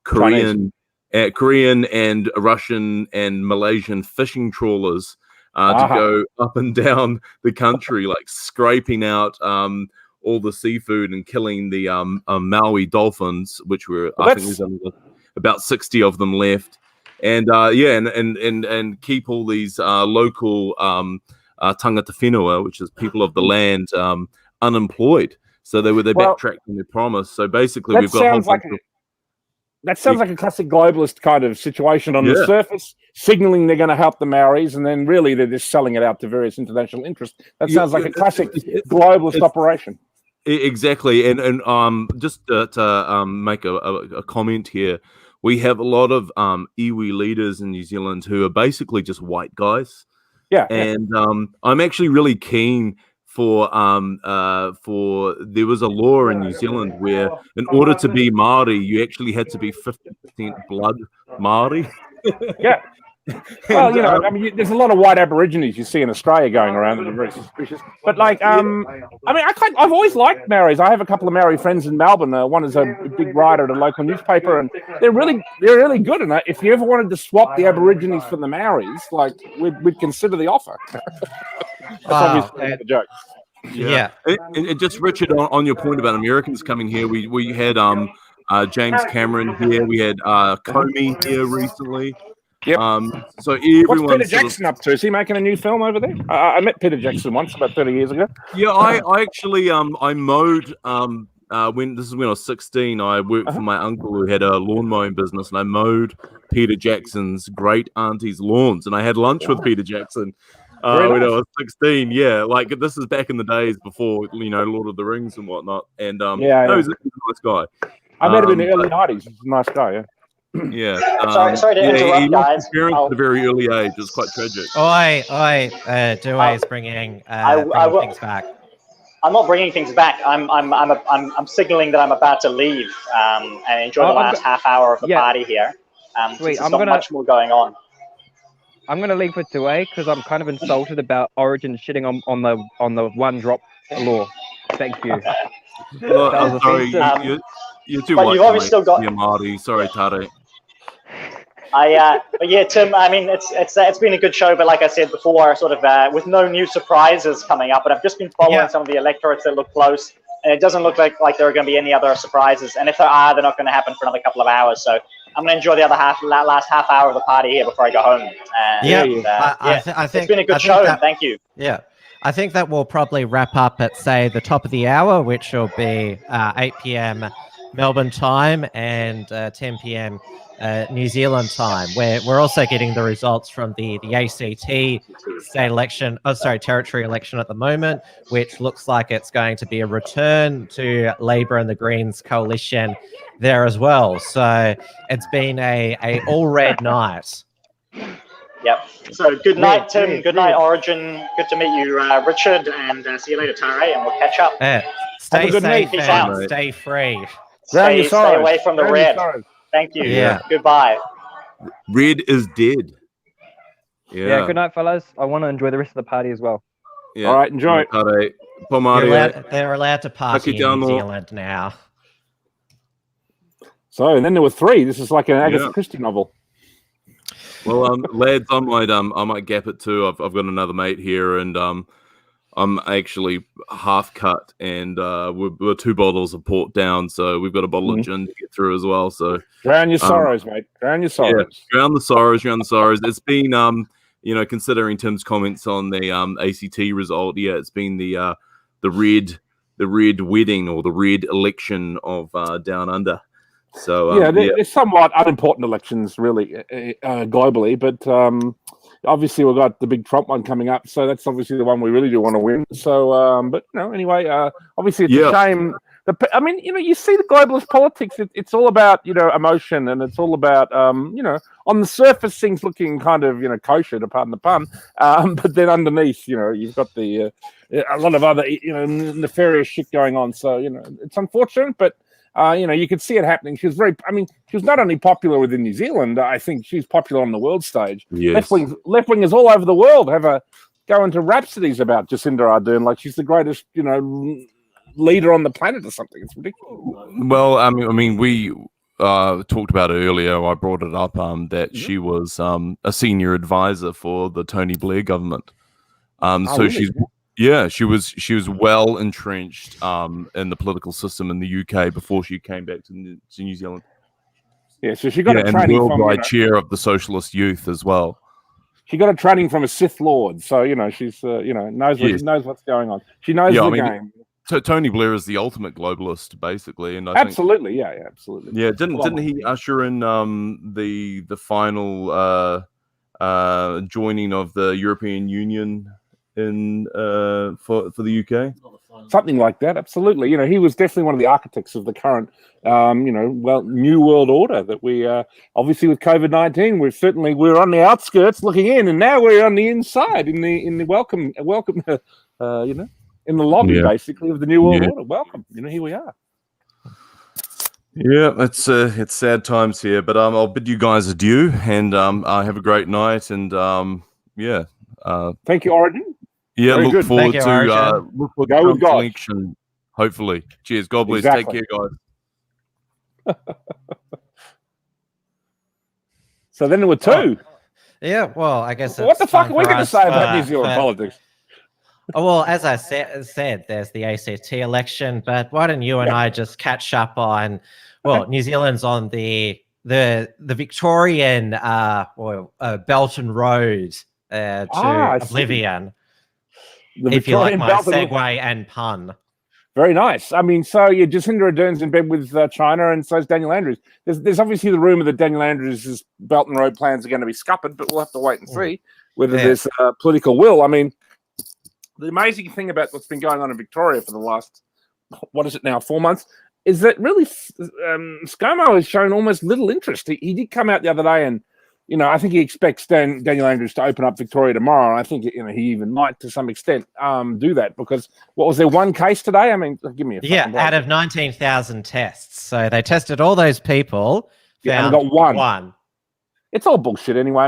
Korean and Russian and Malaysian fishing trawlers to go up and down the country, like scraping out all the seafood and killing the Maui dolphins, which were I think there's only about 60 of them left, and and keep all these local tangata whenua, which is people of the land, unemployed. So they backtracked on their promise. So basically, we've got that sounds like a classic globalist kind of situation on the surface, signaling they're going to help the Maoris, and then really they're just selling it out to various international interests. That sounds like a classic globalist operation. Exactly, and just to make a comment here, we have a lot of iwi leaders in New Zealand who are basically just white guys. Yeah, and I'm actually really keen for there was a law in New Zealand where in order to be Maori, you actually had to be 50% blood Maori. Yeah. Well, there's a lot of white Aborigines you see in Australia going around that are very suspicious. But I've always liked Maoris. I have a couple of Maori friends in Melbourne. One is a big writer at a local newspaper, and they're really good. And if you ever wanted to swap the Aborigines for the Maoris, we'd consider the offer. That's obviously a joke. Yeah. And just Richard, on your point about Americans coming here, we had James Cameron here. We had Comey here recently. Yep. So everyone. What's Peter Jackson up to? Is he making a new film over there? I met Peter Jackson once about 30 years ago. Yeah, I actually I mowed when I was 16. I worked for my uncle who had a lawn mowing business, and I mowed Peter Jackson's great auntie's lawns, and I had lunch with Peter Jackson when I was 16. Yeah, this is back in the days before Lord of the Rings and whatnot. And he's a nice guy. I met him in the early 90s. He's a nice guy. Yeah. Yeah. Sorry to interrupt, guys. His parents at a very early age. It was quite tragic. Dewey is bringing things back. I'm not bringing things back. I'm signaling that I'm about to leave and enjoy the last half hour of the party here. There's not much more going on. I'm going to leave with Dewey because I'm kind of insulted about Origin shitting on the one drop law. Thank you. Look, That was I'm sorry, offensive. you're too But white. you've obviously still got- You're Maori. Sorry, Tare. But yeah, Tim. I mean, it's been a good show, but like I said before, sort of with no new surprises coming up. But I've just been following some of the electorates that look close, and it doesn't look like there are going to be any other surprises. And if there are, they're not going to happen for another couple of hours. So I'm going to enjoy the other last half hour of the party here before I go home. I think it's been a good show. Thank you. Yeah. I think that will probably wrap up at, say, the top of the hour, which will be 8 p.m. Melbourne time and 10 p.m. New Zealand time, where we're also getting the results from the ACT state election, territory election at the moment, which looks like it's going to be a return to Labor and the Greens coalition there as well. So it's been a all red night. Yep. So good night, Tim. Good night, Origin. Good to meet you, Richard, and see you later, Tare, and we'll catch up. Stay safe Peace and out. stay free. Stay away from the red. Thank you. Yeah. Goodbye. Red is dead. Yeah. Good night, fellas. I want to enjoy the rest of the party as well. Yeah. All right, enjoy it. They're allowed to party in New Zealand now. So, and then there were 3. This is like an Agatha Christie novel. Well, lads, I might gap it too. I've got another mate here, and I'm actually half cut, and we're 2 bottles of port down, so we've got a bottle of gin to get through as well. So drown your sorrows, mate. Drown your sorrows. Yeah, drown the sorrows. It's been considering Tim's comments on the ACT result, it's been the red wedding or the red election of Down Under. So they're somewhat unimportant elections, really, globally. But obviously, we've got the big Trump one coming up, so that's obviously the one we really do want to win. So, but anyway, obviously, it's a shame. You see the globalist politics. It's all about emotion, and it's all about on the surface things looking kind of kosher, to pardon the pun. But then underneath, you've got the a lot of other nefarious shit going on. So it's unfortunate, but. You could see it happening. She was she was not only popular within New Zealand, I think she's popular on the world stage. Yes. Left-wingers all over the world go into rhapsodies about Jacinda Ardern, like she's the greatest, leader on the planet or something. It's ridiculous. Well, we talked about it earlier. I brought it up that she was a senior advisor for the Tony Blair government. Really? She was well entrenched in the political system in the UK before she came back to New Zealand. Yeah, so she got a and training worldwide chair of the Socialist Youth as well. She got a training from a Sith Lord, so she's knows what's going on. She knows the game. So Tony Blair is the ultimate globalist, basically, and absolutely. Didn't he usher in the final joining of the European Union for the UK? Something like that, absolutely. He was definitely one of the architects of the current, new world order that we obviously with COVID-19, we're on the outskirts looking in, and now we're on the inside in the welcome, in the lobby basically of the new world order. Welcome, here we are. Yeah, it's sad times here, but I'll bid you guys adieu, and have a great night, and thank you, Origin. Yeah, Very look good. forward Thank to you, go with God. Election, hopefully. Cheers. God bless. Exactly. Take care, guys. So then there were 2. Yeah, well, I guess. What the fuck are we going to say about New Zealand politics? Well, as I said, there's the ACT election, but why don't you and I just catch up on? Well, New Zealand's on the Victorian Belton Road to oblivion. If you like my segue and pun. Very nice. Jacinda Ardern's in bed with China, and so is Daniel Andrews. There's obviously the rumour that Daniel Andrews' Belt and Road plans are going to be scuppered, but we'll have to wait and see whether there's political will. The amazing thing about what's been going on in Victoria for the last, 4 months, is that really ScoMo has shown almost little interest. He did come out the other day and, I think he expects Daniel Andrews to open up Victoria tomorrow. And I think, he even might, to some extent, do that because, what was there, 1 case today? Give me a out of 19,000 tests. So they tested all those people. And got one. It's all bullshit anyway.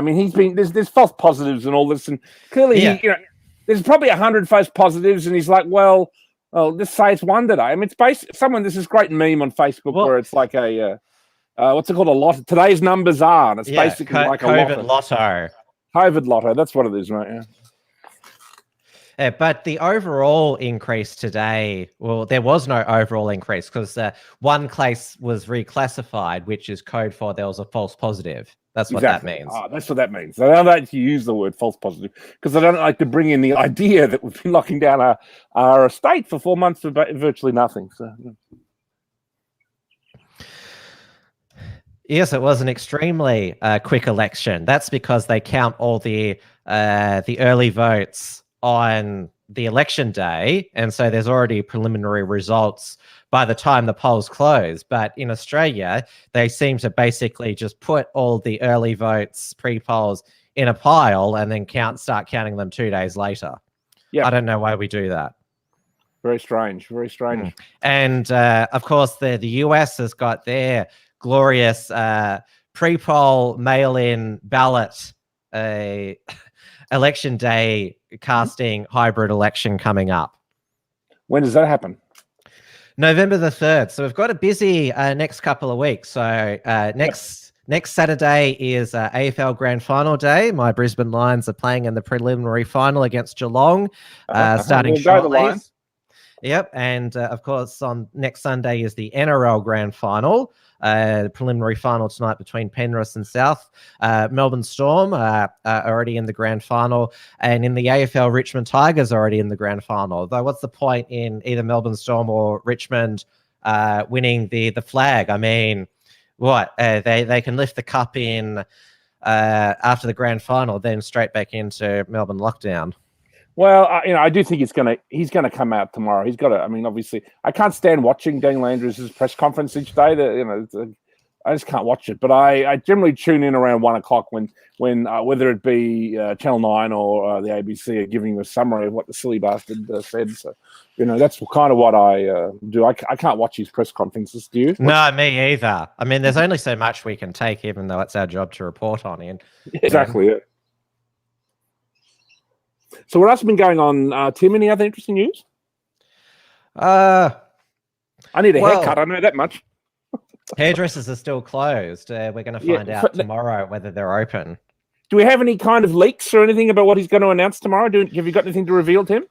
There's false positives and all this. And clearly, there's probably 100 false positives. And he's like, well, Well, just say it's one today. I mean, it's this is great meme on Facebook where it's like a what's it called? A lotto. Today's numbers are, and it's basically like COVID a lotto. COVID lotto. That's what it is, right? Yeah. Yeah, but the overall increase today, well, there was no overall increase because one case was reclassified, which is code for there was a false positive. That's what that means. Oh, that's what that means. I don't like to use the word false positive because I don't like to bring in the idea that we've been locking down our estate for 4 months for virtually nothing. So. Yes, it was an extremely quick election. That's because they count all the early votes on the election day, and so there's already preliminary results by the time the polls close. But in Australia, they seem to basically just put all the early votes, pre-polls, in a pile and then start counting them 2 days later. Yeah, I don't know why we do that. Very strange. Very strange. And of course, the US has got their glorious pre-poll mail-in ballot election day casting hybrid election coming up. When does that happen? November the 3rd. So we've got a busy next couple of weeks. So next Saturday is AFL Grand Final day. My Brisbane Lions are playing in the preliminary final against Geelong, starting shortly. Yep, and of course on next Sunday is the NRL Grand Final. Preliminary final tonight between Penrith and South. Melbourne Storm are already in the grand final, and in the AFL, Richmond Tigers are already in the grand final. Though, what's the point in either Melbourne Storm or Richmond winning the flag? I mean, what they can lift the cup in after the grand final, then straight back into Melbourne lockdown. Well, I do think he's gonna come out tomorrow. He's got to. I mean, obviously, I can't stand watching Daniel Andrews' press conference each day. I just can't watch it. But I generally tune in around 1 o'clock when whether it be Channel 9 or the ABC are giving a summary of what the silly bastard said. So, that's kind of what I do. I can't watch his press conferences. Do you? No, me either. I mean, there's only so much we can take, even though it's our job to report on it. Exactly. Yeah. So what else has been going on, Tim? Any other interesting news? I need a haircut. I know that much. Hairdressers are still closed. We're going to find out tomorrow whether they're open. Do we have any kind of leaks or anything about what he's going to announce tomorrow? Have you got anything to reveal, Tim?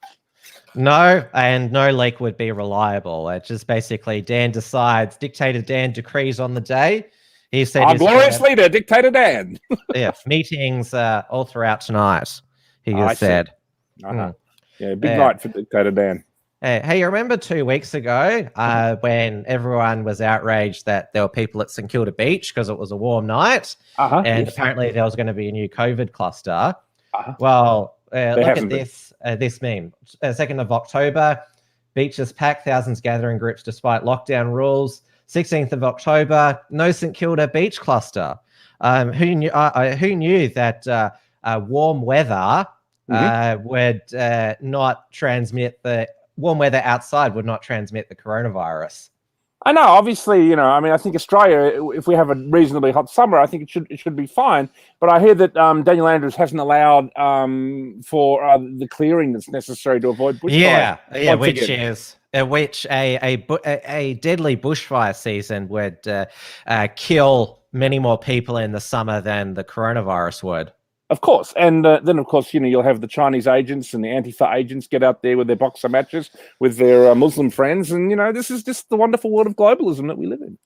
No, and no leak would be reliable. It's just basically Dictator Dan decrees on the day. He said, "Our glorious leader, Dictator Dan." Yeah, meetings all throughout tonight. He has said. Yeah, big night for Dictator Dan. Hey, you remember 2 weeks ago when everyone was outraged that there were people at St Kilda Beach because it was a warm night, and apparently there was going to be a new COVID cluster. Well, look at this meme. 2nd of October, beaches packed, thousands gather in groups despite lockdown rules. 16th of October, no St Kilda Beach cluster. Who knew that warm weather would not transmit warm weather outside would not transmit the coronavirus? I know, obviously, I think Australia, if we have a reasonably hot summer, I think it should be fine. But I hear that Daniel Andrews hasn't allowed for the clearing that's necessary to avoid bushfire. Which a deadly bushfire season would kill many more people in the summer than the coronavirus would. Of course. And then, of course, you'll have the Chinese agents and the Antifa agents get out there with their boxer matches with their Muslim friends. And, this is just the wonderful world of globalism that we live in.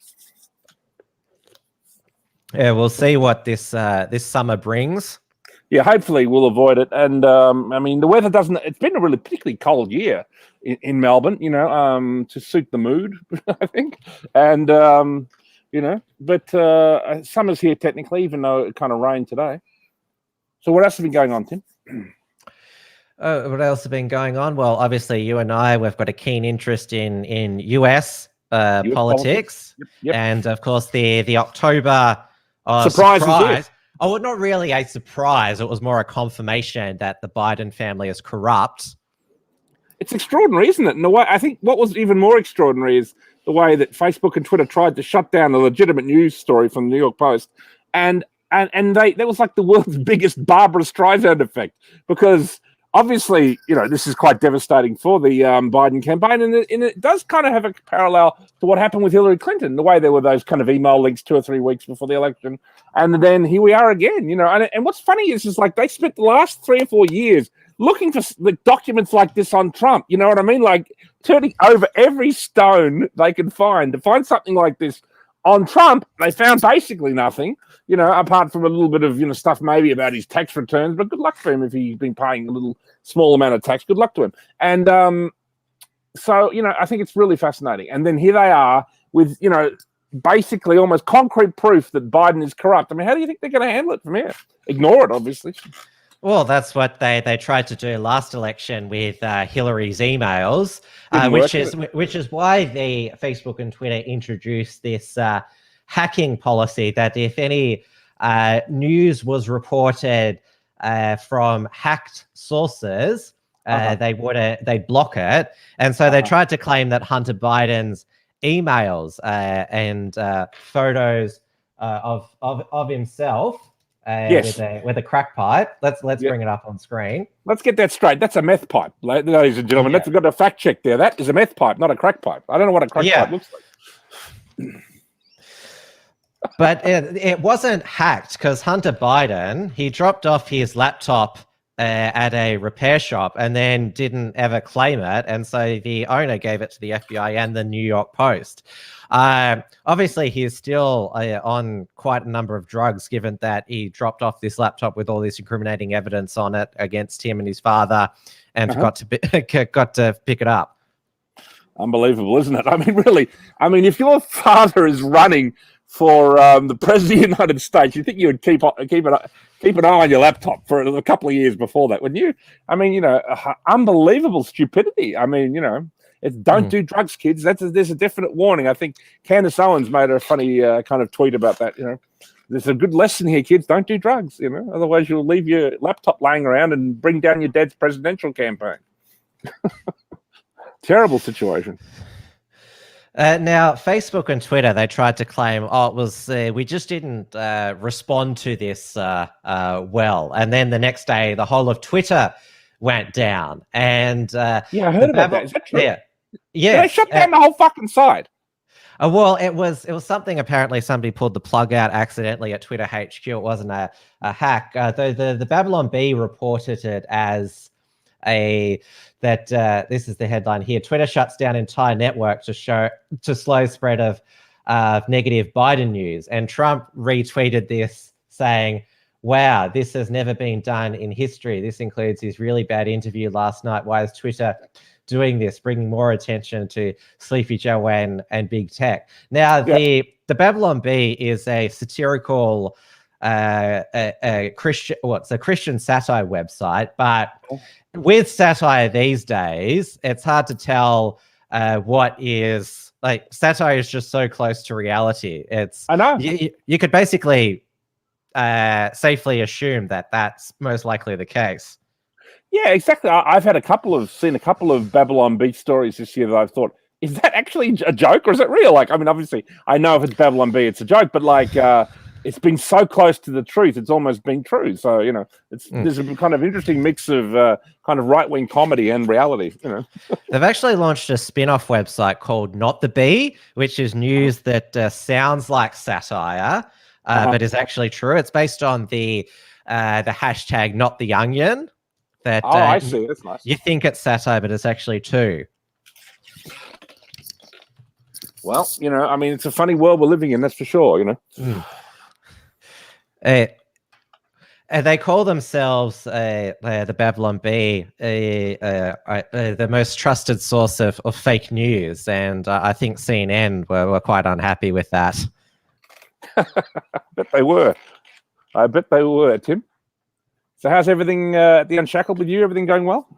Yeah, we'll see what this summer brings. Yeah, hopefully we'll avoid it. And, the weather it's been a really particularly cold year in Melbourne, to suit the mood, I think. And, but summer's here technically, even though it kind of rained today. So what else has been going on, Tim? What else has been going on? Well, obviously, you and I, we've got a keen interest in US politics. Yep. And, of course, the October surprise. Oh, not really a surprise. It was more a confirmation that the Biden family is corrupt. It's extraordinary, isn't it? And the way, I think what was even more extraordinary is the way that Facebook and Twitter tried to shut down a legitimate news story from the New York Post. And that was like the world's biggest Barbara Streisand effect, because obviously, this is quite devastating for the Biden campaign, and it does kind of have a parallel to what happened with Hillary Clinton, the way there were those kind of email leaks 2 or 3 weeks before the election, and then here we are again, and what's funny is like they spent the last 3 or 4 years looking for documents like this on Trump, you know what I mean? Like turning over every stone they could find to find something like this on Trump. They found basically nothing, apart from a little bit of, stuff maybe about his tax returns, but good luck for him if he's been paying a little small amount of tax. Good luck to him. And so, I think it's really fascinating. And then here they are with, basically almost concrete proof that Biden is corrupt. I mean, how do you think they're going to handle it from here? Ignore it, obviously. Well, that's what they tried to do last election with Hillary's emails, which is why the Facebook and Twitter introduced this hacking policy that if any news was reported from hacked sources, they'd block it. And so they tried to claim that Hunter Biden's emails and photos of himself with a crack pipe. Let's bring it up on screen. Let's get that straight. That's a meth pipe, ladies and gentlemen. That's got a fact check there. That is a meth pipe, not a crack pipe. I don't know what a crack pipe looks like. But it wasn't hacked because Hunter Biden, he dropped off his laptop at a repair shop and then didn't ever claim it. And so the owner gave it to the FBI and the New York Post. Obviously, he's still on quite a number of drugs, given that he dropped off this laptop with all this incriminating evidence on it against him and his father and got to pick it up. Unbelievable, isn't it? I mean, really, if your father is running for the president of the United States, you think you would keep an eye on your laptop for a couple of years before that, wouldn't you? Unbelievable stupidity. It's don't do drugs, kids. There's a definite warning. I think Candace Owens made a funny kind of tweet about that. There's a good lesson here, kids. Don't do drugs. Otherwise you'll leave your laptop laying around and bring down your dad's presidential campaign. Terrible situation. Now, Facebook and Twitter, they tried to claim, it was we just didn't respond to this well. And then the next day, the whole of Twitter went down. And I heard about that. Is that true? Yeah. They shut down the whole fucking site. Well, it was something. Apparently, somebody pulled the plug out accidentally at Twitter HQ. It wasn't a hack. The Babylon Bee reported it as this is the headline here. Twitter shuts down entire network to slow spread of negative Biden news. And Trump retweeted this saying, "Wow, this has never been done in history. This includes his really bad interview last night. Why is Twitter doing this, bringing more attention to Sleepy Joe and big tech?" Now, the Babylon Bee is a satirical Christian satire website, but with satire these days, it's hard to tell what is satire is just so close to reality. I know you could basically safely assume that that's most likely the case. Yeah, exactly. I've seen a couple of Babylon Bee stories this year that I've thought, is that actually a joke or is it real? Obviously, I know if it's Babylon Bee, it's a joke, but it's been so close to the truth, it's almost been true. So, there's a kind of interesting mix of kind of right-wing comedy and reality, They've actually launched a spin-off website called Not the Bee, which is news that sounds like satire, but is actually true. It's based on the hashtag Not the Onion. I see. That's nice. You think it's satire, but it's actually true. Well, it's a funny world we're living in, that's for sure, They call themselves the Babylon Bee, the most trusted source of fake news, and I think CNN were quite unhappy with that. I bet they were, Tim. So how's everything at the Unshackled with you? Everything going well?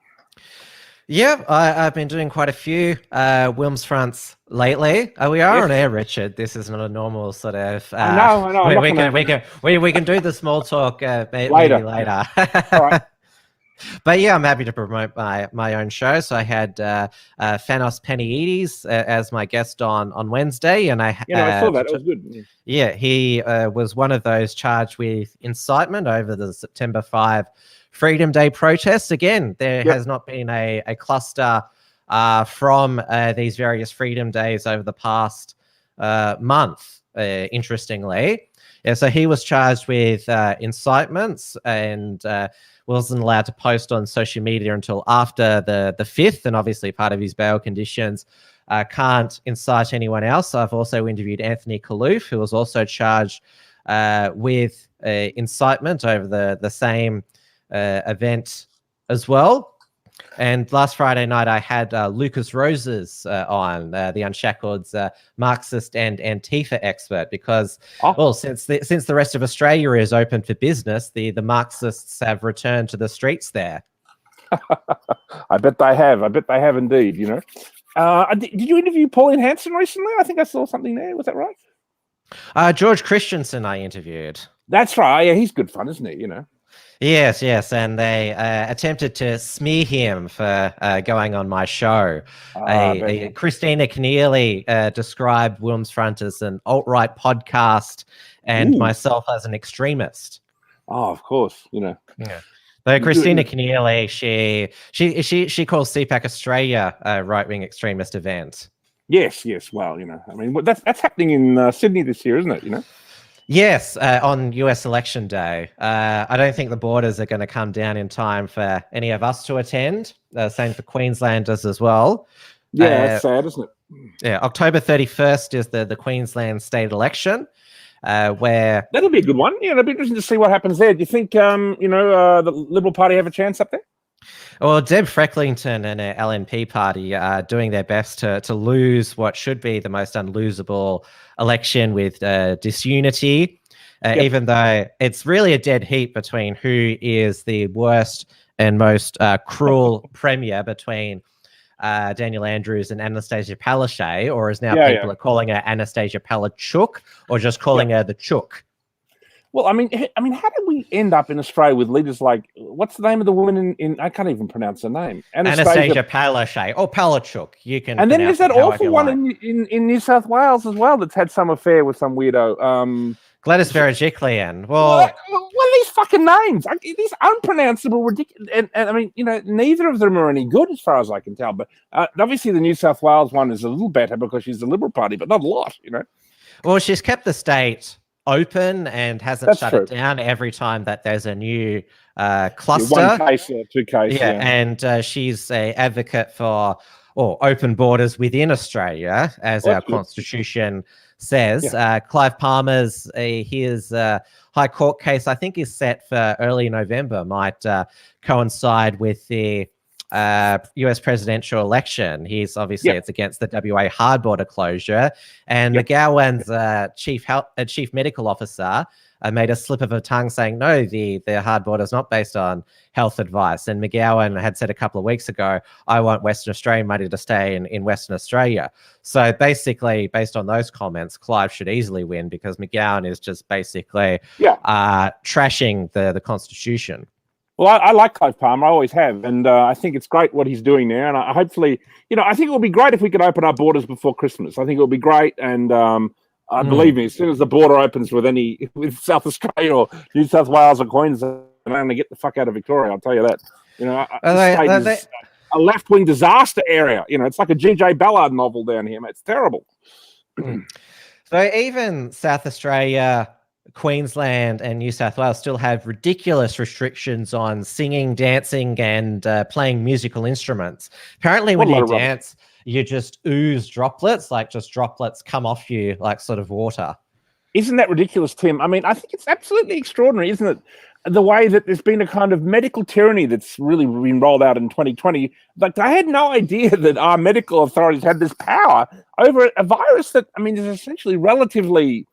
Yeah, I've been doing quite a few Wilms fronts lately. We are on air, Richard. This is not a normal sort of. I know. We can do the small talk maybe later. All right. But yeah, I'm happy to promote my own show. So I had Thanos Peniides as my guest on Wednesday, and I saw that. It was good. Yeah, he was one of those charged with incitement over the September 5 Freedom Day protests. Again, there has not been a cluster from these various Freedom Days over the past month, interestingly. Yeah, so he was charged with incitements and wasn't allowed to post on social media until after the 5th, and obviously part of his bail conditions can't incite anyone else. I've also interviewed Anthony Kaloof, who was also charged with incitement over the same event as well. And last Friday night, I had Lucas Roses on, the Unshacked's Marxist and Antifa expert, because, well, since the rest of Australia is open for business, the Marxists have returned to the streets there. I bet they have. I bet they have indeed, you know. Did you interview Pauline Hanson recently? I think I saw something there. Was that right? George Christensen I interviewed. That's right. Yeah, he's good fun, isn't he? You know. Yes, and they attempted to smear him for going on my show. Christina Keneally described Wilms Front as an alt-right podcast and myself as an extremist. Oh, of course, you know. Yeah. Though Christina Keneally, she calls CPAC Australia a right-wing extremist event. Yes. Well, you know, I mean, that's happening in Sydney this year, isn't it? You know. Yes, on US election day. I don't think the borders are going to come down in time for any of us to attend. Same for Queenslanders as well. Yeah, that's sad, isn't it? Yeah, October 31st is the Queensland state election, where... That'll be a good one. Yeah, it'll be interesting to see what happens there. Do you think, the Liberal Party have a chance up there? Well, Deb Frecklington and her LNP party are doing their best to lose what should be the most unlosable election with disunity, even though it's really a dead heat between who is the worst and most cruel premier between Daniel Andrews and Anastasia Palaszczuk, or as now people are calling her Anastasia Palaszczuk, or just calling her the Chook. Well, I mean, how did we end up in Australia with leaders like, what's the name of the woman in I can't even pronounce her name. Anastasia Palaszczuk, or Palaszczuk. You can. And then there's that awful one in New South Wales as well that's had some affair with some weirdo. Gladys Berejiklian. Well, what are these fucking names? These unpronounceable, ridiculous. And I mean, you know, neither of them are any good as far as I can tell. But obviously the New South Wales one is a little better because she's the Liberal Party, but not a lot, you know. Well, she's kept the state open and hasn't shut it down every time that there's a new cluster. One case or two cases. Yeah, and she's an advocate for open borders within Australia, as our constitution says. Clive Palmer's his High Court case, I think, is set for early November, might coincide with the US presidential election. He's obviously it's against the WA hard border closure, and McGowan's chief medical officer made a slip of a tongue saying no, the hard border is not based on health advice. And McGowan had said a couple of weeks ago, I want Western Australian money to stay in Western Australia. So basically, based on those comments, Clive should easily win because McGowan is just basically trashing the Constitution. Well, I like Clive Palmer. I always have. And I think it's great what he's doing there. And hopefully, you know, I think it would be great if we could open our borders before Christmas. I think it would be great. And believe me, as soon as the border opens with South Australia or New South Wales or Queensland, I'm going to get the fuck out of Victoria. I'll tell you that. You know, is a left-wing disaster area. You know, it's like a G.J. Ballard novel down here, mate. It's terrible. So even South Australia, Queensland and New South Wales still have ridiculous restrictions on singing, dancing, and playing musical instruments. Apparently, when you dance, you just ooze droplets, like just droplets come off you like sort of water. Isn't that ridiculous, Tim? I mean, I think it's absolutely extraordinary, isn't it? The way that there's been a kind of medical tyranny that's really been rolled out in 2020. Like, I had no idea that our medical authorities had this power over a virus that, I mean, is essentially relatively...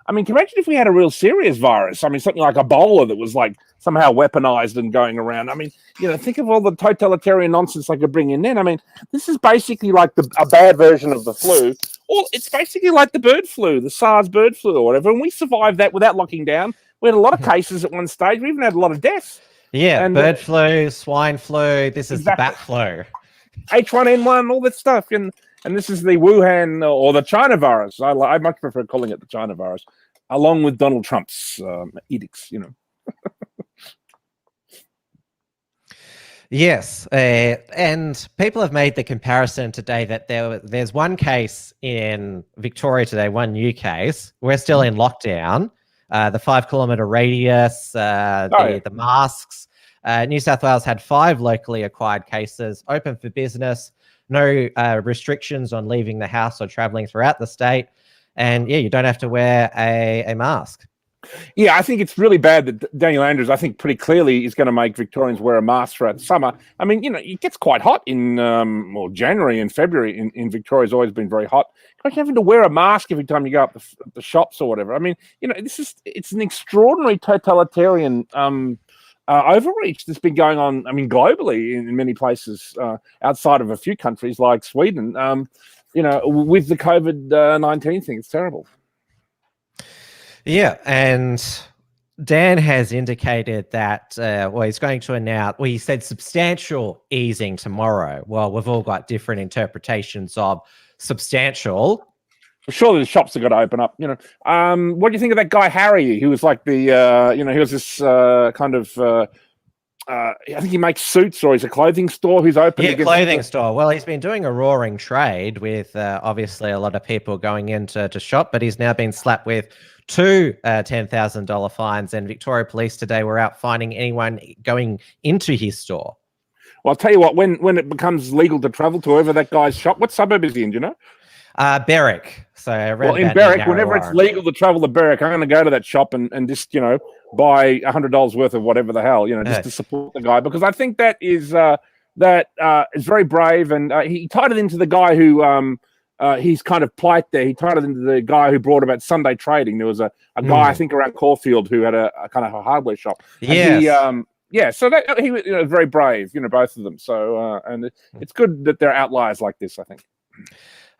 I mean, can you imagine if we had a real serious virus? I mean, something like Ebola that was like somehow weaponized and going around. I mean, you know, think of all the totalitarian nonsense they could bring in then. I mean, this is basically like a bad version of the flu. Or it's basically like the bird flu, the SARS bird flu or whatever. And we survived that without locking down. We had a lot of cases at one stage. We even had a lot of deaths. Yeah, and, bird flu, swine flu. This is the bat flu. H1N1, all that stuff. And this is the Wuhan or the China virus. I much prefer calling it the China virus, along with Donald Trump's edicts, you know. Yes, and people have made the comparison today that there's one case in Victoria today, one new case. We're still in lockdown. The 5 kilometre radius, the masks. New South Wales had 5 locally acquired cases, open for business, no restrictions on leaving the house or travelling throughout the state. And yeah, you don't have to wear a mask. Yeah, I think it's really bad that Daniel Andrews, I think pretty clearly, is going to make Victorians wear a mask throughout the summer. I mean, it gets quite hot in January and February in Victoria has always been very hot. Like having to wear a mask every time you go up the shops or whatever. I mean, it's an extraordinary totalitarian overreach that's been going on, I mean, globally in many places outside of a few countries like Sweden, with the COVID-19 thing. It's terrible. Yeah, and Dan has indicated that, he's going to announce, he said substantial easing tomorrow. Well, we've all got different interpretations of substantial. Surely the shops have got to open up, What do you think of that guy, Harry, who was like he was this I think he makes suits, or he's a clothing store who's open. Yeah, clothing store. Well, he's been doing a roaring trade with obviously a lot of people going in to shop, but he's now been slapped with 2 $10,000 fines, and Victoria Police today were out fining anyone going into his store. Well, I'll tell you what, when it becomes legal to travel to whoever that guy's shop, what suburb is he in, do you know? Berwick. So in Berwick, whenever it's legal to travel to Berwick, I'm going to go to that shop and just, buy $100 worth of whatever the hell, just to support the guy, because I think that is very brave, and he tied it into the guy who he's kind of plight there. He tied it into the guy who brought about Sunday trading. There was a guy I think around Caulfield who had a kind of a hardware shop. Yes. So that he was very brave, both of them. So and it's good that they're outliers like this, I think.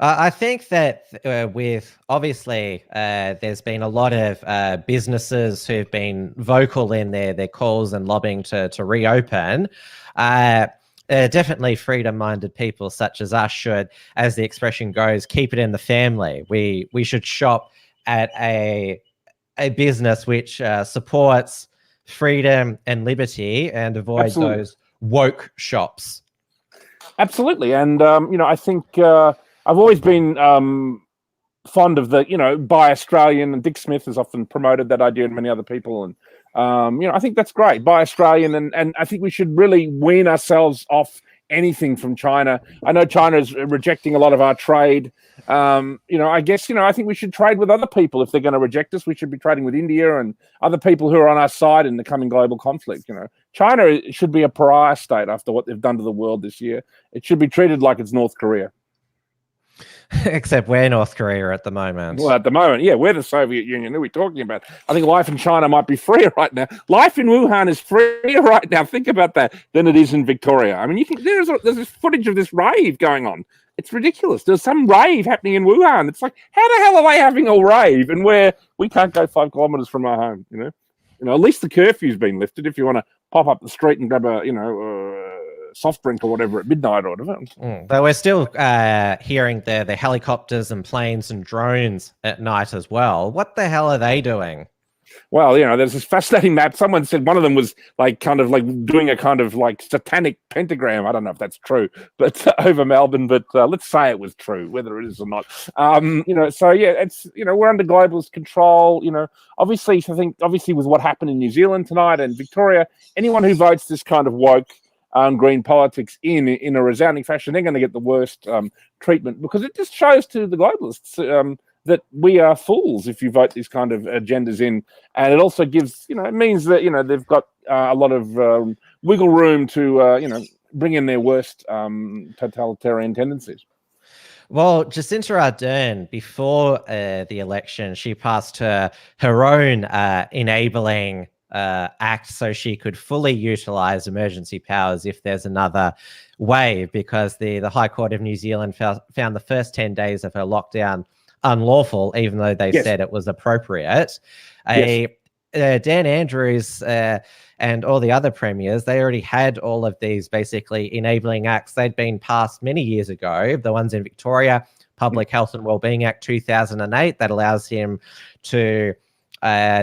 I think that with obviously there's been a lot of businesses who've been vocal in their calls and lobbying to reopen. Definitely freedom-minded people such as us should, as the expression goes, keep it in the family. We should shop at a business which supports freedom and liberty and avoid those woke shops. Absolutely, and I think I've always been fond of the Buy Australian, and Dick Smith has often promoted that idea, and many other people, and I think that's great. Buy Australian, and I think we should really wean ourselves off anything from China. I know China is rejecting a lot of our trade. I guess I think we should trade with other people. If they're going to reject us, we should be trading with India and other people who are on our side in the coming global conflict. China should be a pariah state after what they've done to the world this year. It should be treated like it's North Korea. Except we're North Korea at the moment. Well, at the moment, yeah, we're the Soviet Union. Who are we talking about? I think life in China might be freer right now. Life in Wuhan is freer right now. Think about that than it is in Victoria. I mean, there's this footage of this rave going on. It's ridiculous. There's some rave happening in Wuhan. It's like, how the hell are they having a rave and where we can't go 5 kilometers from our home? At least the curfew's been lifted. If you want to pop up the street and grab a soft drink or whatever at midnight or whatever. But we're still hearing the helicopters and planes and drones at night as well. What the hell are they doing? Well, there's this fascinating map. Someone said one of them was doing a kind of satanic pentagram. I don't know if that's true, but over Melbourne. But let's say it was true, whether it is or not. So yeah, it's we're under globalist control. Obviously with what happened in New Zealand tonight and Victoria, anyone who votes this kind of woke green politics in a resounding fashion, they're going to get the worst treatment, because it just shows to the globalists that we are fools if you vote these kind of agendas in, and it also gives it means that they've got a lot of wiggle room to bring in their worst totalitarian tendencies. Well, Jacinda Ardern, before the election, she passed her own enabling act so she could fully utilize emergency powers if there's another wave, because the High Court of New Zealand found the first 10 days of her lockdown unlawful, even though they said it was appropriate. Dan Andrews and all the other premiers, they already had all of these basically enabling acts. They'd been passed many years ago. The ones in Victoria, Public Health and Wellbeing Act 2008, that allows him to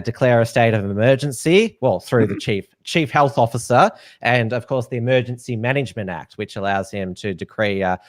declare a state of emergency, well, through the chief health officer, and of course the Emergency Management Act, which allows him to decree a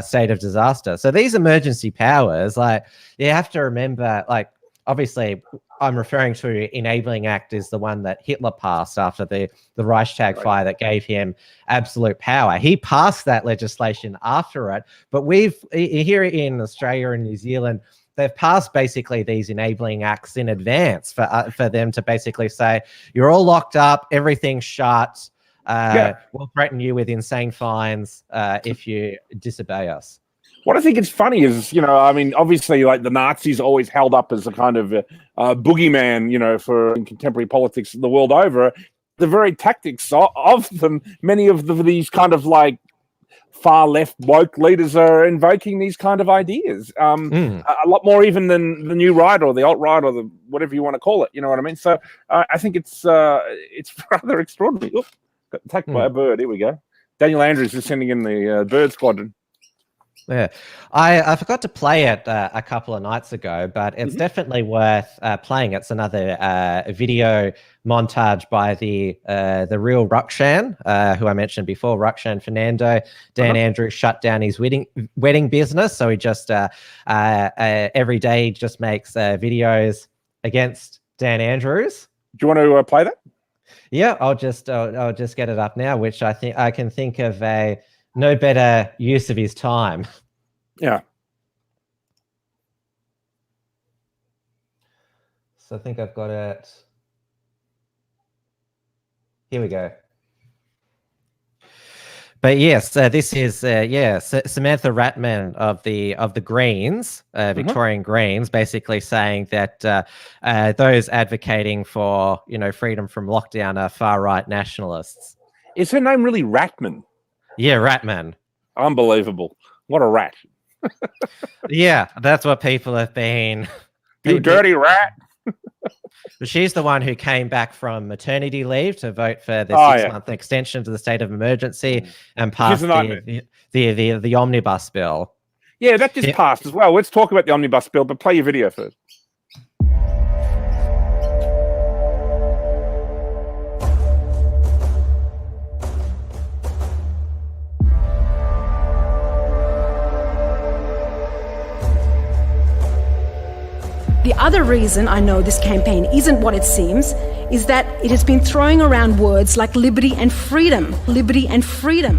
state of disaster. So these emergency powers, like, you have to remember, like, obviously I'm referring to Enabling Act is the one that Hitler passed after the Reichstag fire that gave him absolute power. He passed that legislation after it, but we've here in Australia and New Zealand, they've passed basically these enabling acts in advance for them to basically say, you're all locked up, everything's shut. We'll threaten you with insane fines if you disobey us. What I think is funny is, I mean, obviously, like, the Nazis always held up as a kind of boogeyman, for in contemporary politics the world over. The very tactics of them, many of these kind of like far left woke leaders are invoking these kind of ideas, a lot more even than the new right or the alt right or the whatever you want to call it. You know what I mean? So I think it's rather extraordinary. Oops, got attacked by a bird. Here we go. Daniel Andrews is sending in the bird squadron. Yeah, I forgot to play it a couple of nights ago, but it's definitely worth playing. It's another video montage by the real Rukshan, who I mentioned before, Rukshan Fernando. Dan Andrews shut down his wedding business, so he just every day just makes videos against Dan Andrews. Do you want to play that? Yeah, I'll just get it up now, which I think I can think of no better use of his time. Yeah. So I think I've got it. Here we go. But yes, this is Samantha Ratman of the Greens, Victorian Greens, basically saying that those advocating for freedom from lockdown are far right nationalists. Is her name really Ratman? Yeah, Ratman. Unbelievable. What a rat. Yeah, that's what people have been. You dirty rat. She's the one who came back from maternity leave to vote for the 6-month extension to the state of emergency and passed the omnibus bill. Yeah, that just passed as well. Let's talk about the omnibus bill, but play your video first. The other reason I know this campaign isn't what it seems is that it has been throwing around words like liberty and freedom, liberty and freedom.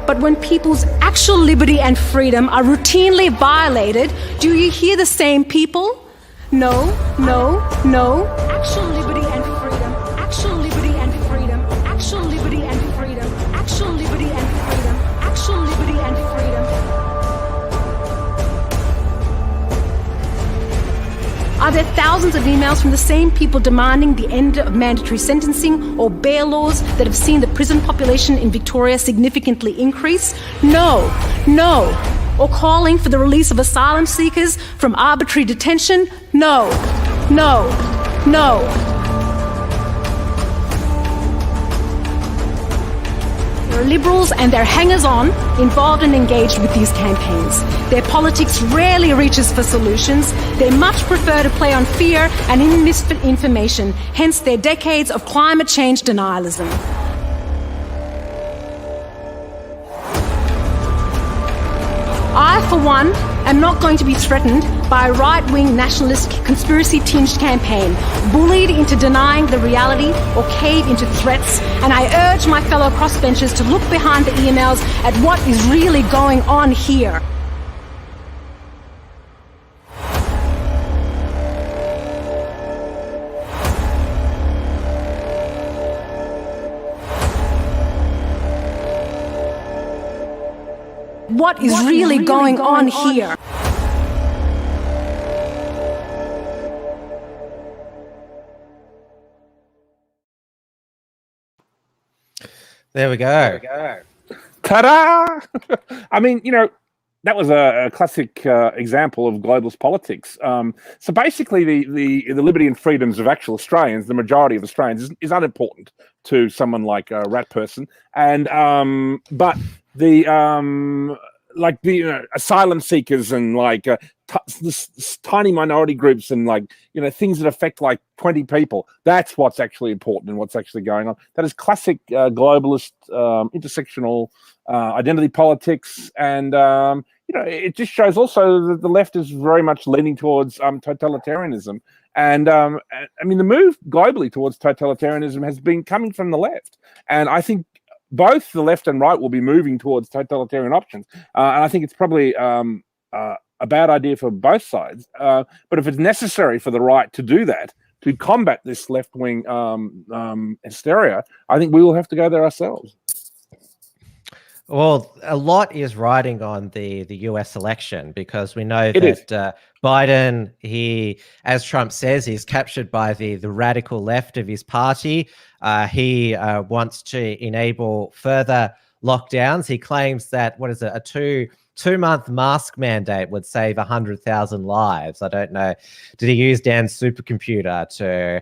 But when people's actual liberty and freedom are routinely violated, do you hear the same people? No, no, no. Actual liberty and freedom, actual liberty and freedom, actual liberty and freedom, actual liberty and freedom, actual liberty and freedom. Are there thousands of emails from the same people demanding the end of mandatory sentencing or bail laws that have seen the prison population in Victoria significantly increase? No, no. Or calling for the release of asylum seekers from arbitrary detention? No, no, no. There are Liberals and their hangers-on involved and engaged with these campaigns. Their politics rarely reaches for solutions. They much prefer to play on fear and misinformation, hence their decades of climate change denialism. I, for one, am not going to be threatened by a right-wing nationalist conspiracy-tinged campaign, bullied into denying the reality or cave into threats, and I urge my fellow crossbenchers to look behind the emails at what is really going on here. What is really going on here? There we go. Ta-da! I mean, that was a classic example of globalist politics. So basically, the liberty and freedoms of actual Australians, the majority of Australians, is unimportant to someone like a rat person. And but the asylum seekers and this tiny minority groups and things that affect like 20 people. That's what's actually important and what's actually going on. That is classic globalist intersectional identity politics, and it just shows also that the left is very much leaning towards totalitarianism. And I mean, the move globally towards totalitarianism has been coming from the left, and I think both the left and right will be moving towards totalitarian options. And I think it's probably a bad idea for both sides. But if it's necessary for the right to do that, to combat this left-wing hysteria, I think we will have to go there ourselves. Well, a lot is riding on the US election, because we know that Biden, as Trump says, he's captured by the radical left of his party. He wants to enable further lockdowns. He claims that, a two-month mask mandate would save 100,000 lives. I don't know. Did he use Dan's supercomputer to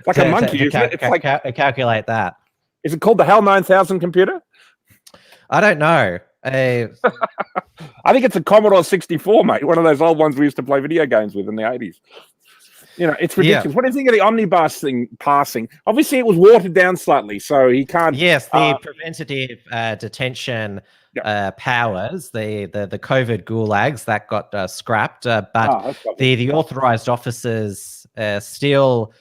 like a monkey? Calculate that? Is it called the HAL 9000 computer? I don't know. I think it's a Commodore 64, mate. One of those old ones we used to play video games with in the 80s. It's ridiculous. Yeah. What do you think of the omnibus thing passing? Obviously, it was watered down slightly, so he can't. Yes, the preventative detention powers, the COVID gulags, that got scrapped, but the authorized officers still.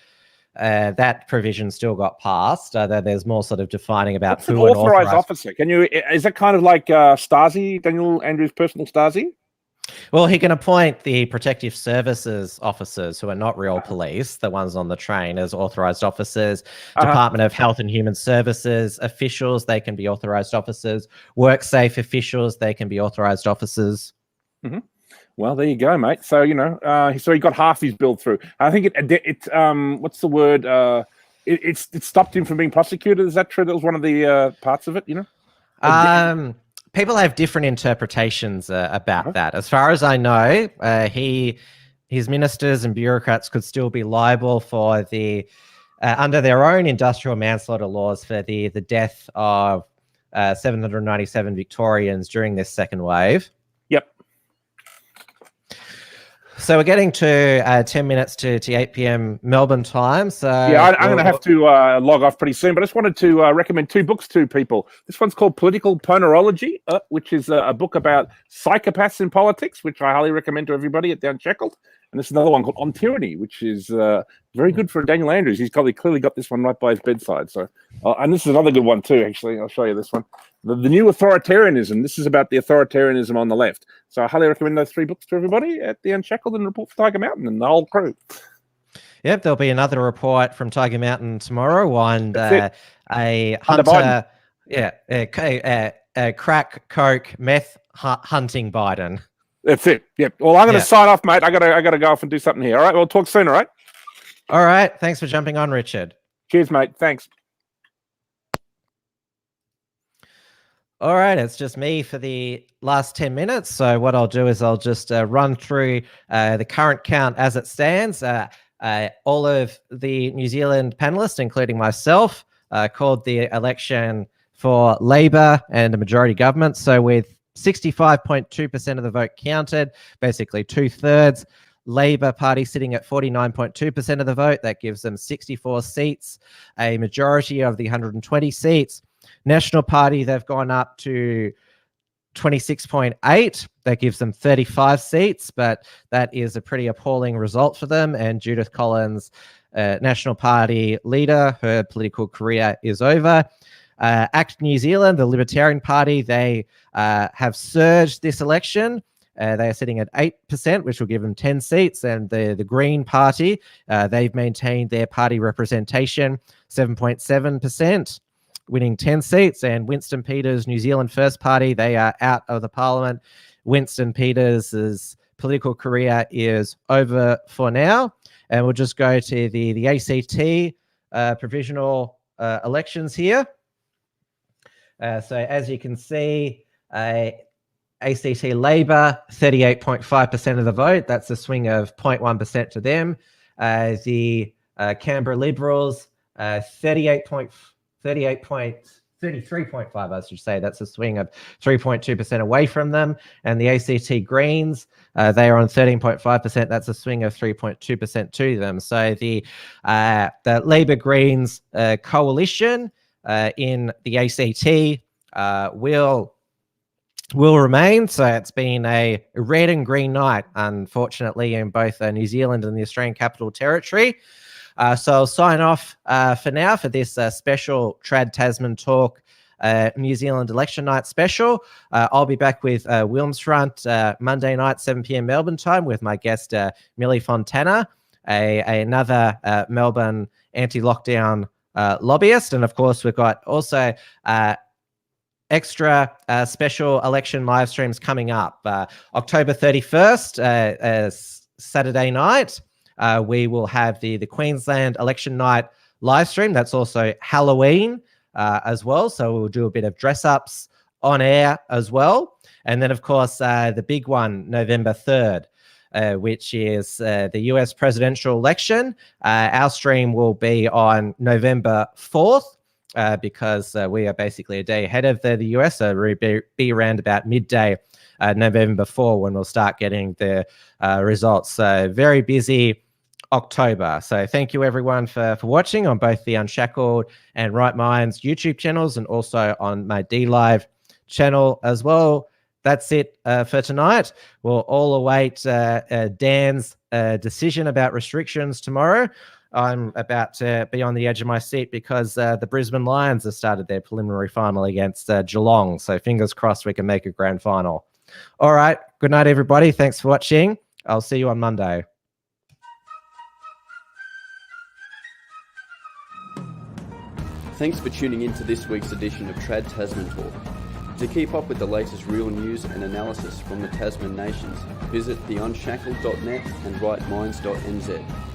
That provision still got passed. There's more sort of defining about what's who an authorized officer. Is that kind of like Stasi, Daniel Andrews' personal Stasi? Well, he can appoint the protective services officers who are not real police, the ones on the train, as authorized officers. Department of Health and Human Services officials, they can be authorized officers. WorkSafe officials, they can be authorized officers. Mm-hmm. Well, there you go, mate. So so he got half his bill through. I think it what's the word? It stopped him from being prosecuted. Is that true? That was one of the parts of it. People have different interpretations about that. As far as I know, his ministers and bureaucrats could still be liable for the under their own industrial manslaughter laws for the death of 797 Victorians during this second wave. Yep. So we're getting to 10 minutes to 8 p.m. Melbourne time. So yeah, I'm going to have to log off pretty soon, but I just wanted to recommend two books to people. This one's called Political Ponerology, which is a book about psychopaths in politics, which I highly recommend to everybody at The Unshackled. And this is another one called On Tyranny, which is very good for Daniel Andrews. He's clearly got this one right by his bedside. So, and this is another good one too, actually. I'll show you this one. The New Authoritarianism. This is about the authoritarianism on the left. So I highly recommend those three books to everybody at The Unshackled and Report for Tiger Mountain and the whole crew. Yep, there'll be another report from Tiger Mountain tomorrow on a hunter, crack, coke, meth hunting Biden. That's it. Yep. Well, I'm going to sign off, mate. I gotta go off and do something here. All right. We'll talk soon. All right. All right. Thanks for jumping on, Richard. Cheers, mate. Thanks. All right. It's just me for the last 10 minutes. So what I'll do is I'll just run through the current count as it stands. All of the New Zealand panelists, including myself, called the election for Labor and a majority government. So with 65.2% of the vote counted, basically 2/3. Labor Party sitting at 49.2% of the vote. That gives them 64 seats, a majority of the 120 seats. National Party, they've gone up to 26.8. That gives them 35 seats, but that is a pretty appalling result for them. And Judith Collins, National Party leader, her political career is over. ACT New Zealand, the Libertarian Party, they have surged this election. They are sitting at 8%, which will give them 10 seats. And the Green Party, they've maintained their party representation, 7.7%, winning 10 seats. And Winston Peters, New Zealand First Party, they are out of the parliament. Winston Peters' political career is over for now. And we'll just go to the ACT provisional elections here. So as you can see, ACT Labor, 38.5% of the vote. That's a swing of 0.1% to them. The Canberra Liberals, 38.3% 33.5, I should say. That's a swing of 3.2% away from them. And the ACT Greens, they are on 13.5%. That's a swing of 3.2% to them. So the Labor Greens coalition in the ACT will remain. So it's been a red and green night, unfortunately, in both New Zealand and the Australian Capital Territory. So I'll sign off for now for this special Trad Tasman Talk New Zealand election night special. I'll be back with Wilmsfront Monday night, 7 p.m. Melbourne time, with my guest Millie Fontana, another Melbourne anti-lockdown lobbyist. And of course, we've got also extra special election live streams coming up. October 31st, Saturday night, we will have the Queensland election night live stream. That's also Halloween as well. So we'll do a bit of dress ups on air as well. And then, of course, the big one, November 3rd, which is the US presidential election. Our stream will be on November 4th. Because we are basically a day ahead of the US, so we'll be around about midday November 4 when we'll start getting the results. So very busy October. So thank you everyone for watching on both the Unshackled and Right Minds YouTube channels, and also on my D-Live channel as well. That's it for tonight. We'll all await Dan's decision about restrictions tomorrow. I'm about to be on the edge of my seat because the Brisbane Lions have started their preliminary final against Geelong. So fingers crossed we can make a grand final. All right. Good night, everybody. Thanks for watching. I'll see you on Monday. Thanks for tuning in to this week's edition of Trad Tasman Talk. To keep up with the latest real news and analysis from the Tasman nations, visit theunshackle.net and rightminds.nz.